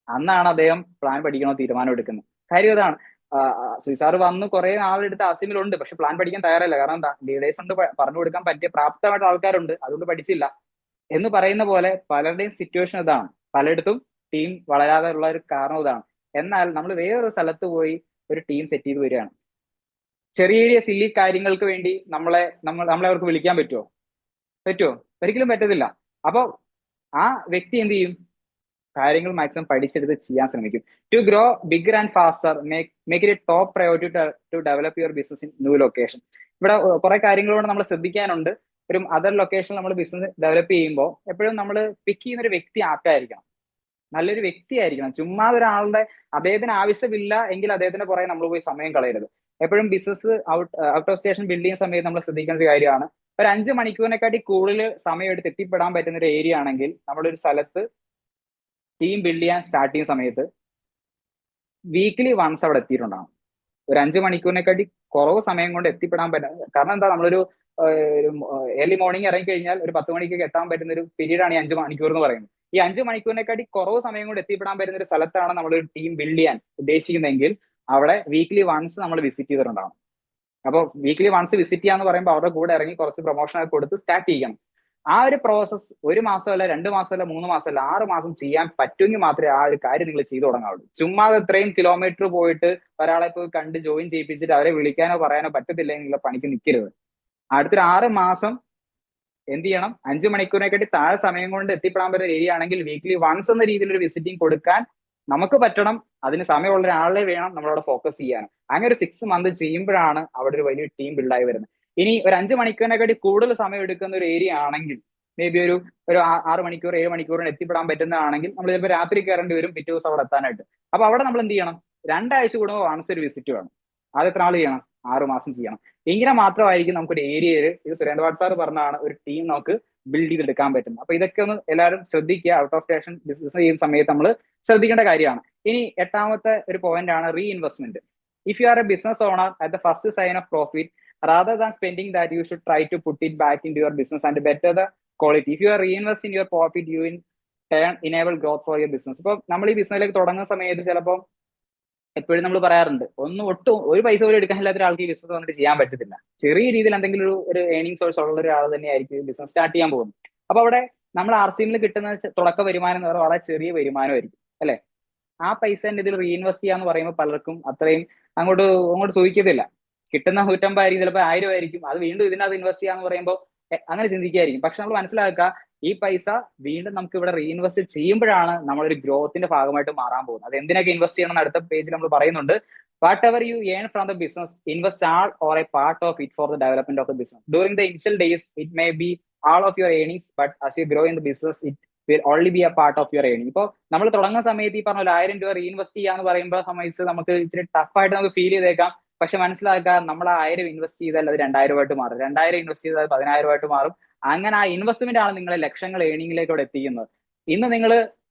Speaker 1: അന്നാണ് അദ്ദേഹം പ്ലാൻ പഠിക്കണോ തീരുമാനം എടുക്കുന്നത്. കാര്യം ഇതാണ്, സുയിസാർ വന്ന് കുറെ നാളെടുത്ത് ആസിമിലുണ്ട്, പക്ഷെ പ്ലാൻ പഠിക്കാൻ തയ്യാറല്ല. കാരണം എന്താ, ലീഡേഴ്സ് ഉണ്ട്, പറഞ്ഞു കൊടുക്കാൻ പറ്റിയ പ്രാപ്തമായിട്ട് ആൾക്കാരുണ്ട്, അതുകൊണ്ട് പഠിച്ചില്ല എന്ന് പറയുന്ന പോലെ പലരുടെയും സിറ്റുവേഷൻ ഇതാണ്. പലയിടത്തും ടീം വളരാതെ ഉള്ള ഒരു കാരണം ഇതാണ്. എന്നാൽ നമ്മൾ വേറൊരു സ്ഥലത്ത് പോയി ഒരു ടീം സെറ്റ് ചെയ്ത് വരികയാണ്. ചെറിയ ചെറിയ സില്ലി കാര്യങ്ങൾക്ക് വേണ്ടി നമ്മളെ അവർക്ക് വിളിക്കാൻ പറ്റുമോ? ഒരിക്കലും പറ്റത്തില്ല. അപ്പൊ ആ വ്യക്തി എന്ത് ചെയ്യും, കാര്യങ്ങൾ മാക്സിമം പഠിച്ചെടുത്ത് ചെയ്യാൻ ശ്രമിക്കും. To grow bigger and faster, make it top priority to develop your business in new location. ഇവിടെ കുറെ കാര്യങ്ങളോട് നമ്മൾ ശ്രദ്ധിക്കാനുണ്ട്. ഒരു അതർ ലൊക്കേഷനിൽ നമ്മൾ ബിസിനസ് ഡെവലപ്പ് ചെയ്യുമ്പോൾ എപ്പോഴും നമ്മൾ പിക്ക് ചെയ്യുന്ന ഒരു വ്യക്തി ആർക്കായിരിക്കണം, നല്ലൊരു വ്യക്തിയായിരിക്കണം. ചുമ്മാ ഒരാളുടെ അദ്ദേഹത്തിന് ആവശ്യമില്ല എങ്കിൽ അദ്ദേഹത്തിന്റെ പുറകെ നമ്മൾ പോയി സമയം കളയരുത്. എപ്പോഴും business out of station build ചെയ്യുന്ന സമയത്ത് നമ്മൾ ശ്രദ്ധിക്കേണ്ട ഒരു കാര്യമാണ്, ഒരു 5 മണിക്കൂറിനെക്കാട്ടി കൂടുതൽ സമയം എടുത്ത് എത്തിപ്പെടാൻ പറ്റുന്ന ഒരു ഏരിയ ആണെങ്കിൽ നമ്മളൊരു സ്ഥലത്ത് ടീം ബിൽഡ് ചെയ്യാൻ സ്റ്റാർട്ട് ചെയ്യുന്ന സമയത്ത് വീക്കിലി വൺസ് അവിടെ എത്തിയിട്ടുണ്ടാകും. ഒരു 5 മണിക്കൂറിനെക്കാട്ടി കുറവ് സമയം കൊണ്ട് എത്തിപ്പെടാൻ പറ്റും. കാരണം എന്താ, നമ്മളൊരു ഏർലി മോർണിംഗ് ഇറങ്ങി കഴിഞ്ഞാൽ ഒരു 10 മണിക്കൊക്കെ എത്താൻ പറ്റുന്ന ഒരു പീരീഡ് ആണ് ഈ 5 മണിക്കൂർ എന്ന് പറയുന്നത്. ഈ 5 മണിക്കൂറിനെക്കാട്ടി കുറവ് സമയം കൊണ്ട് എത്തിപ്പെടാൻ പറ്റുന്ന ഒരു സ്ഥലത്താണ് നമ്മളൊരു ടീം ബിൽഡ് ചെയ്യാൻ ഉദ്ദേശിക്കുന്നതെങ്കിൽ അവിടെ വീക്ക്ലി വൺസ് നമ്മൾ വിസിറ്റ് ചെയ്തിട്ടുണ്ടാവും. അപ്പോൾ വീക്ക്ലി വൺസ് വിസിറ്റ് ചെയ്യാന്ന് പറയുമ്പോൾ അവരുടെ കൂടെ ഇറങ്ങി കുറച്ച് പ്രൊമോഷൻ ഒക്കെ കൊടുത്ത് സ്റ്റാർട്ട് ചെയ്യണം. ആ ഒരു പ്രോസസ് 1 മാസമല്ല 2 മാസമല്ല 3 മാസമല്ല 6 മാസം ചെയ്യാൻ പറ്റുമെങ്കിൽ മാത്രമേ ആ ഒരു കാര്യം നിങ്ങൾ ചെയ്തു തുടങ്ങാവുള്ളൂ. ചുമ്മാ ഇത്രയും കിലോമീറ്റർ പോയിട്ട് ഒരാളെ പോയി കണ്ട് ജോയിൻ ചെയ്യിപ്പിച്ചിട്ട് അവരെ വിളിക്കാനോ പറയാനോ പറ്റത്തില്ലെങ്കിൽ പണിക്ക് നിൽക്കരുത്. അടുത്തൊരു 6 മാസം എന്ത് ചെയ്യണം, 5 മണിക്കൂറിനെക്കാട്ടി താഴെ സമയം കൊണ്ട് എത്തിപ്പെടാൻ പറ്റുന്ന ഏരിയ ആണെങ്കിൽ വീക്ക്ലി വൺസ് എന്ന രീതിയിൽ ഒരു വിസിറ്റിംഗ് കൊടുക്കാൻ നമുക്ക് പറ്റണം. അതിന് സമയമുള്ള ഒരാളെ വേണം നമ്മളവിടെ ഫോക്കസ് ചെയ്യാൻ. അങ്ങനെ ഒരു 6 മന്ത് ചെയ്യുമ്പോഴാണ് അവിടെ ഒരു വലിയ ടീം ബിൽഡായി വരുന്നത്. ഇനി ഒരു 5 മണിക്കൂറിനെക്കാട്ടി കൂടുതൽ സമയം എടുക്കുന്ന ഒരു ഏരിയ ആണെങ്കിൽ, മേ ബി ഒരു 6 മണിക്കൂർ 7 മണിക്കൂറിന് എത്തിപ്പെടാൻ പറ്റുന്നതാണെങ്കിൽ നമ്മൾ ചിലപ്പോൾ രാത്രി കയറേണ്ടി വരും പിറ്റേ ദിവസം അവിടെ എത്താനായിട്ട്. അപ്പൊ അവിടെ നമ്മൾ എന്ത് ചെയ്യണം, 2 ആഴ്ച കൂടുമ്പോൾ വൺസ് ഒരു വിസിറ്റ് വേണം. അത് എത്ര നാൾ ചെയ്യണം, 6 മാസം ചെയ്യണം. ഇങ്ങനെ മാത്രമായിരിക്കും നമുക്കൊരു ഏരിയയിൽ, ഇത് സുരേന്ദ്രപാട് സാർ പറഞ്ഞാണ്, ഒരു ടീം നമുക്ക് ബിൽഡ് ചെയ്തെടുക്കാൻ പറ്റുന്നത്. അപ്പൊ ഇതൊക്കെ ഒന്ന് എല്ലാവരും ശ്രദ്ധിക്കുക. ഔട്ട് ഓഫ് സ്റ്റേഷൻ ബിസിനസ് ചെയ്യുന്ന സമയത്ത് നമ്മൾ ശ്രദ്ധിക്കേണ്ട കാര്യമാണ്. ഇനി 8ാമത്തെ ഒരു പോയിന്റ് ആണ് reinvestment. If you are a business owner, at the first sign of profit, rather than spending that, you should try to put it back into your business and better the quality. If you are reinvesting your profit, you in turn enable growth for your business. ഇപ്പൊ നമ്മൾ ഈ ബിസിനസ്സിലേക്ക് തുടങ്ങുന്ന സമയത്ത് ചിലപ്പോൾ എപ്പോഴും നമ്മൾ പറയാറുണ്ട്, ഒട്ടും ഒരു പൈസ പോലും എടുക്കാനില്ലാത്ത ഒരാൾക്ക് ഈ ബിസിനസ് വന്നിട്ട് ചെയ്യാൻ പറ്റത്തില്ല. ചെറിയ രീതിയിൽ എന്തെങ്കിലും ഒരു ഏർണിംഗ് സോഴ്സ് ഉള്ള ഒരാൾ തന്നെയായിരിക്കും ബിസിനസ് സ്റ്റാർട്ട് ചെയ്യാൻ പോകുന്നത്. അപ്പൊ അവിടെ നമ്മൾ RCMൽ കിട്ടുന്ന തുടക്ക വരുമാനം എന്ന് പറയുന്നത് വളരെ ചെറിയ വരുമാനമായിരിക്കും, അല്ലെ? ആ പൈസ ഇതിൽ റീഇൻവെസ്റ്റ് ചെയ്യാന്ന് പറയുമ്പോൾ പലർക്കും അത്രയും അങ്ങോട്ട് സൂചിക്കത്തില്ല. കിട്ടുന്ന 150 ആയിരിക്കും, ചിലപ്പോൾ 1000 ആയിരിക്കും. അത് വീണ്ടും ഇതിനകത്ത് ഇൻവെസ്റ്റ് ചെയ്യാന്ന് പറയുമ്പോൾ അങ്ങനെ ചിന്തിക്കായിരിക്കും. പക്ഷെ നമ്മൾ മനസ്സിലാക്കുക, ഈ പൈസ വീണ്ടും നമുക്ക് ഇവിടെ റീഇൻവെസ്റ്റ് ചെയ്യുമ്പോഴാണ് നമ്മളൊരു ഗ്രോത്തിന്റെ ഭാഗമായിട്ട് മാറാൻ പോകുന്നത്. അത് എന്തിനൊക്കെ ഇൻവെസ്റ്റ് ചെയ്യണം എന്ന് അടുത്ത പേജിൽ നമ്മൾ പറയുന്നുണ്ട്. What ever you earn from the business, invest all or A part of it for the development of the business. During the initial days it may be all of your earnings, but as you grow in the business it will only B A part of your earning. ഇപ്പോൾ നമ്മൾ തുടങ്ങുന്ന സമയത്ത് ഈ പറഞ്ഞ 1000 രൂപ reinvest ചെയ്യാന്ന് പറയുമ്പോൾ സംബന്ധിച്ച് നമുക്ക് ഇച്ചിരി ടഫായിട്ട് നമുക്ക് ഫീൽ ചെയ്തേക്കാം. പക്ഷെ മനസ്സിലാക്കുക, നമ്മൾ 1000 ഇൻവെസ്റ്റ് ചെയ്താൽ അത് 2000 ആയിട്ട് മാറും, 2000 ഇൻവെസ്റ്റ് ചെയ്താൽ 10000 ആയിട്ട് മാറും. അങ്ങനെ ആ ഇൻവെസ്റ്റ്മെന്റ് ആണ് നിങ്ങളെ ലക്ഷങ്ങൾ ഏർണിംഗിലേക്കോടെ എത്തിക്കുന്നത്. ഇന്ന് നിങ്ങൾ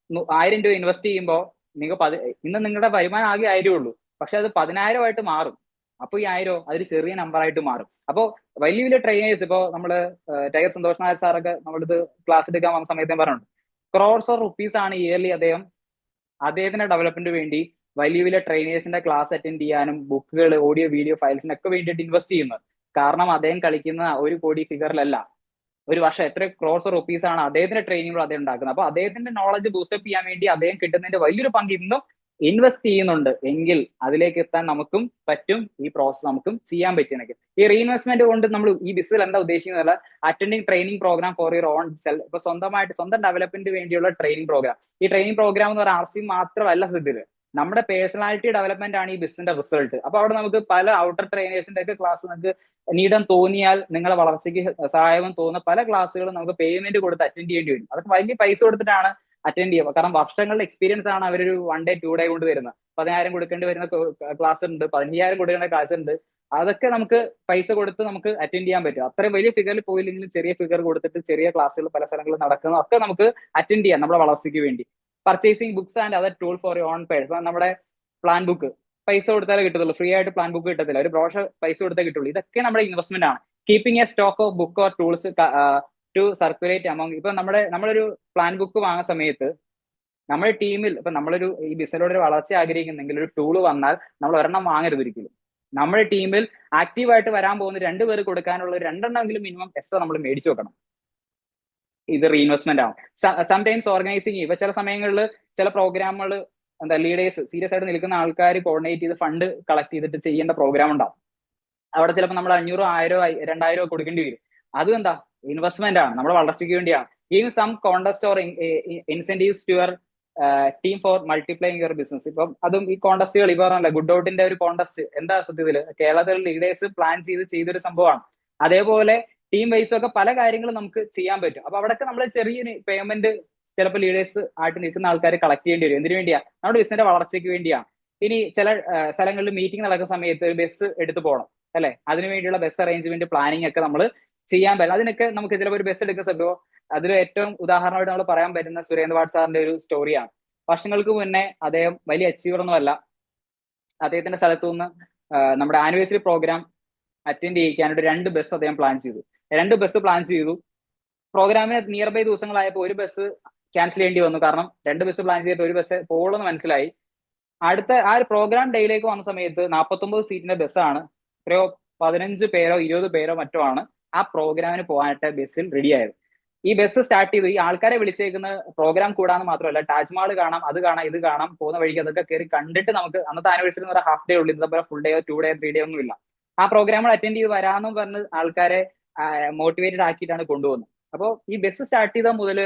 Speaker 1: 1000 രൂപ ഇൻവെസ്റ്റ് ചെയ്യുമ്പോൾ ഇന്ന് നിങ്ങളുടെ വരുമാനം ആകെ 1000 ഉള്ളൂ, പക്ഷെ അത് 10000 ആയിട്ട് മാറും. അപ്പൊ ഈ 1000 അതൊരു ചെറിയ നമ്പർ ആയിട്ട് മാറും. അപ്പോൾ വലിയ വലിയ ട്രെയിനേഴ്സ്, ഇപ്പോൾ നമ്മള് ടൈഗർ സന്തോഷ് നായർ സാറൊക്കെ നമ്മളിത് ക്ലാസ് എടുക്കാൻ വന്ന സമയത്ത് പറഞ്ഞിട്ടുണ്ട്, ക്രോർസ് ഓഫ് റുപ്പീസ് ആണ് ഇയർലി അദ്ദേഹത്തിന്റെ ഡെവലപ്മെന്റിന് വേണ്ടി വലിയ വലിയ ട്രെയിനേഴ്സിന്റെ ക്ലാസ് അറ്റൻഡ് ചെയ്യാനും ബുക്കുകൾ, ഓഡിയോ വീഡിയോ ഫയൽസിനൊക്കെ വേണ്ടിയിട്ട് ഇൻവെസ്റ്റ് ചെയ്യുന്നത്. കാരണം അദ്ദേഹം കളിക്കുന്ന 1 കോടി ഫിഗറിലല്ല, ഒരു വർഷം എത്ര ക്രോർസ് റുപ്പീസ് ആണ് അദ്ദേഹത്തിന്റെ ട്രെയിനിങ്ങിലൂടെ അദ്ദേഹം ഉണ്ടാക്കുന്നത്. അപ്പൊ അദ്ദേഹത്തിന്റെ നോളജ് ബൂസ്റ്റപ്പ് ചെയ്യാൻ വേണ്ടി അദ്ദേഹം കിട്ടുന്നതിന്റെ വലിയൊരു പങ്ക് ഇന്നും ഇൻവെസ്റ്റ് ചെയ്യുന്നുണ്ട്. എങ്കിൽ അതിലേക്ക് എത്താൻ നമുക്കും പറ്റും, ഈ പ്രോസസ് നമുക്കും ചെയ്യാൻ പറ്റുമെങ്കിൽ. ഈ റീഇൻവെസ്റ്റ്മെന്റ് കൊണ്ട് നമ്മൾ ഈ ബിസിനസ് എന്താ ഉദ്ദേശിക്കുന്നത്, attending training program for your own self. ഇപ്പൊ സ്വന്തം ഡെവലപ്മെന്റ് വേണ്ടിയുള്ള ട്രെയിനിങ് പ്രോഗ്രാം. ഈ ട്രെയിനിങ് പ്രോഗ്രാം എന്ന് പറയുന്നത് RC മാത്രമല്ല സ്ഥിതിയിൽ, നമ്മുടെ പേഴ്സണാലിറ്റി ഡെവലപ്മെന്റ് ആണ് ഈ ബിസിനസിന്റെ റിസൾട്ട്. അപ്പൊ അവിടെ നമുക്ക് പല ഔട്ടർ ട്രെയിനേഴ്സിന്റെ ഒക്കെ ക്ലാസ് നിങ്ങൾക്ക് നീഡം തോന്നിയാൽ, നിങ്ങളെ വളർച്ചയ്ക്ക് സഹായം തോന്നുന്ന പല ക്ലാസ്സുകളും നമുക്ക് പേയ്മെന്റ് കൊടുത്ത് അറ്റൻഡ് ചെയ്യേണ്ടി വരും. അതൊക്കെ വലിയ പൈസ കൊടുത്തിട്ടാണ് അറ്റൻഡ് ചെയ്യുക. കാരണം വർഷങ്ങളുടെ എക്സ്പീരിയൻസ് ആണ് അവരൊരു 1 day 2 day കൊണ്ട് വരുന്നത്. 10000 കൊടുക്കേണ്ടി വരുന്ന ക്ലാസ് ഉണ്ട്, 15000 കൊടുക്കേണ്ട ക്ലാസ് ഉണ്ട്. അതൊക്കെ നമുക്ക് പൈസ കൊടുത്ത് നമുക്ക് അറ്റൻഡ് ചെയ്യാൻ പറ്റും. അത്രയും വലിയ ഫിഗറിൽ പോയില്ലെങ്കിലും ചെറിയ ഫിഗർ കൊടുത്തിട്ട് ചെറിയ ക്ലാസ്സുകൾ പല സ്ഥലങ്ങളിൽ നടക്കുന്ന ഒക്കെ നമുക്ക് അറ്റൻഡ് ചെയ്യാം നമ്മുടെ വളർച്ചയ്ക്ക് വേണ്ടി. Purchasing books and other tool for your on purse. ഇപ്പൊ നമ്മുടെ പ്ലാൻ ബുക്ക് പൈസ കൊടുത്താലേ കിട്ടത്തുള്ളൂ, ഫ്രീ ആയിട്ട് പ്ലാൻ ബുക്ക് കിട്ടത്തില്ല, ഒരു ബ്രോഷർ പൈസ കൊടുത്തേ കിട്ടുള്ളൂ. ഇതൊക്കെ നമ്മുടെ ഇൻവെസ്റ്റ്മെന്റ് ആണ്. Keeping a stock of book or tools to circulate among. ഇപ്പൊ നമ്മളൊരു പ്ലാൻ ബുക്ക് വാങ്ങുന്ന സമയത്ത് നമ്മുടെ ടീമിൽ, ഇപ്പൊ ഈ ബിസിനസ്സിലൂടെ ഒരു വളർച്ച ആഗ്രഹിക്കുന്നെങ്കിൽ ഒരു ടൂള് വന്നാൽ നമ്മൾ ഒരെണ്ണം വാങ്ങരുത് ഒരിക്കലും. നമ്മുടെ ടീമിൽ ആക്റ്റീവായിട്ട് വരാൻ പോകുന്ന 2 പേർ കൊടുക്കാനുള്ള 2 എണ്ണമെങ്കിലും മിനിമം എക്സ്ട്രാ നമ്മൾ മേടിച്ചു വെക്കണം. ഇത് റീഇൻവെസ്റ്റ്മെന്റ് ആണ്. Sometimes organising. ഇപ്പൊ ചില സമയങ്ങളിൽ ചില പ്രോഗ്രാമുകൾ ലീഡേഴ്സ് സീരിയസ് ആയിട്ട് നിൽക്കുന്ന ആൾക്കാർ കോർഡിനേറ്റ് ചെയ്ത് ഫണ്ട് കളക്ട് ചെയ്തിട്ട് ചെയ്യേണ്ട പ്രോഗ്രാം ഉണ്ടാവും. അവിടെ ചിലപ്പോൾ നമ്മൾ 500 1000 2000 കൊടുക്കേണ്ടി വരും. അതും ഇൻവെസ്റ്റ്മെന്റ് ആണ്, നമ്മുടെ വളർച്ചയ്ക്ക് വേണ്ടിയാണ്. Giving some contest or incentives to your team for multiplying your business. ഇപ്പം അതും ഈ കോൺടെസ്റ്റുകൾ ഇപ്പൊ പറഞ്ഞല്ലോ, ഗുഡ് ഔട്ടിന്റെ ഒരു കോൺടെസ്റ്റ് എന്താ സത്യത്തില് കേരളത്തിൽ ലീഡേഴ്സ് പ്ലാൻ ചെയ്തൊരു സംഭവമാണ്. അതേപോലെ ടീം വൈസും ഒക്കെ പല കാര്യങ്ങളും നമുക്ക് ചെയ്യാൻ പറ്റും. അപ്പൊ അവിടെയൊക്കെ നമ്മൾ ചെറിയൊരു പേയ്മെന്റ് ചിലപ്പോൾ ലീഡേഴ്സ് ആയിട്ട് നിൽക്കുന്ന ആൾക്കാർ കളക്ട് ചെയ്യേണ്ടി വരും. എന്തിനു വേണ്ടിയാ? നമ്മുടെ ബിസിനസിന്റെ വളർച്ചയ്ക്ക് വേണ്ടിയാണ്. ഇനി ചില സ്ഥലങ്ങളിൽ മീറ്റിംഗ് നടക്കുന്ന സമയത്ത് ബസ് എടുത്തു പോകണം, അല്ലെ? അതിനു വേണ്ടിയുള്ള ബസ് അറേഞ്ച്മെന്റ് പ്ലാനിങ് ഒക്കെ നമ്മൾ ചെയ്യാൻ പറ്റും. അതിനൊക്കെ നമുക്ക് ചിലപ്പോൾ ഒരു ബസ് എടുക്കുന്ന സംഭവം, അതിൽ ഏറ്റവും ഉദാഹരണമായിട്ട് നമ്മൾ പറയാൻ പറ്റുന്ന സുരേന്ദ്രപാട് സാറിന്റെ ഒരു സ്റ്റോറിയാണ്. വർഷങ്ങൾക്ക് മുന്നേ അദ്ദേഹം വലിയ അച്ചീവർ ഒന്നുമല്ല, അദ്ദേഹത്തിന്റെ സ്ഥലത്തു നിന്ന് നമ്മുടെ ആനിവേഴ്സറി പ്രോഗ്രാം അറ്റൻഡ് ചെയ്യിക്കാനായിട്ട് 2 ബസ് അദ്ദേഹം പ്ലാൻ ചെയ്തു. 2 ബസ് പ്ലാൻ ചെയ്തു. പ്രോഗ്രാമിന് നിയർ ബൈ ദിവസങ്ങളായപ്പോൾ ഒരു ബസ് ക്യാൻസൽ ചെയ്യേണ്ടി വന്നു. കാരണം 2 ബസ് പ്ലാൻ ചെയ്തിട്ട് ഒരു ബസ് പോകുള്ളൂ എന്ന് മനസ്സിലായി. അടുത്ത ആ ഒരു പ്രോഗ്രാം ഡേയിലേക്ക് വന്ന സമയത്ത് 49 സീറ്റിന്റെ ബസ്സാണ്. എത്രയോ 15 പേരോ 20 പേരോ മറ്റോ ആണ് ആ പ്രോഗ്രാമിന് പോകാനായിട്ട് ബസ്സിൽ റെഡി ആയത്. ഈ ബസ് സ്റ്റാർട്ട് ചെയ്തു. ഈ ആൾക്കാരെ വിളിച്ചേക്കുന്ന പ്രോഗ്രാം കൂടാന്ന് മാത്രമല്ല, താജ്മഹൽ കാണാം, അത് കാണാം, ഇത് കാണാം, പോകുന്ന വഴിക്ക് അതൊക്കെ കയറി കണ്ടിട്ട് നമുക്ക് അന്നത്തെ ആനിവേഴ്സറി എന്ന് പറഞ്ഞാൽ ഹാഫ് ഡേ ഉള്ളൂ. ഇന്നത്തെ ഫുൾ ഡേയോ 2 ഡേ 3 ഡേ ഒന്നും ഇല്ല. ആ പ്രോഗ്രാമുകൾ അറ്റൻഡ് ചെയ്ത് വരാമെന്നും പറഞ്ഞ് ആൾക്കാരെ മോട്ടിവേറ്റഡ് ആക്കിയിട്ടാണ് കൊണ്ടുപോകുന്നത്. അപ്പോൾ ഈ ബസ് സ്റ്റാർട്ട് ചെയ്ത മുതൽ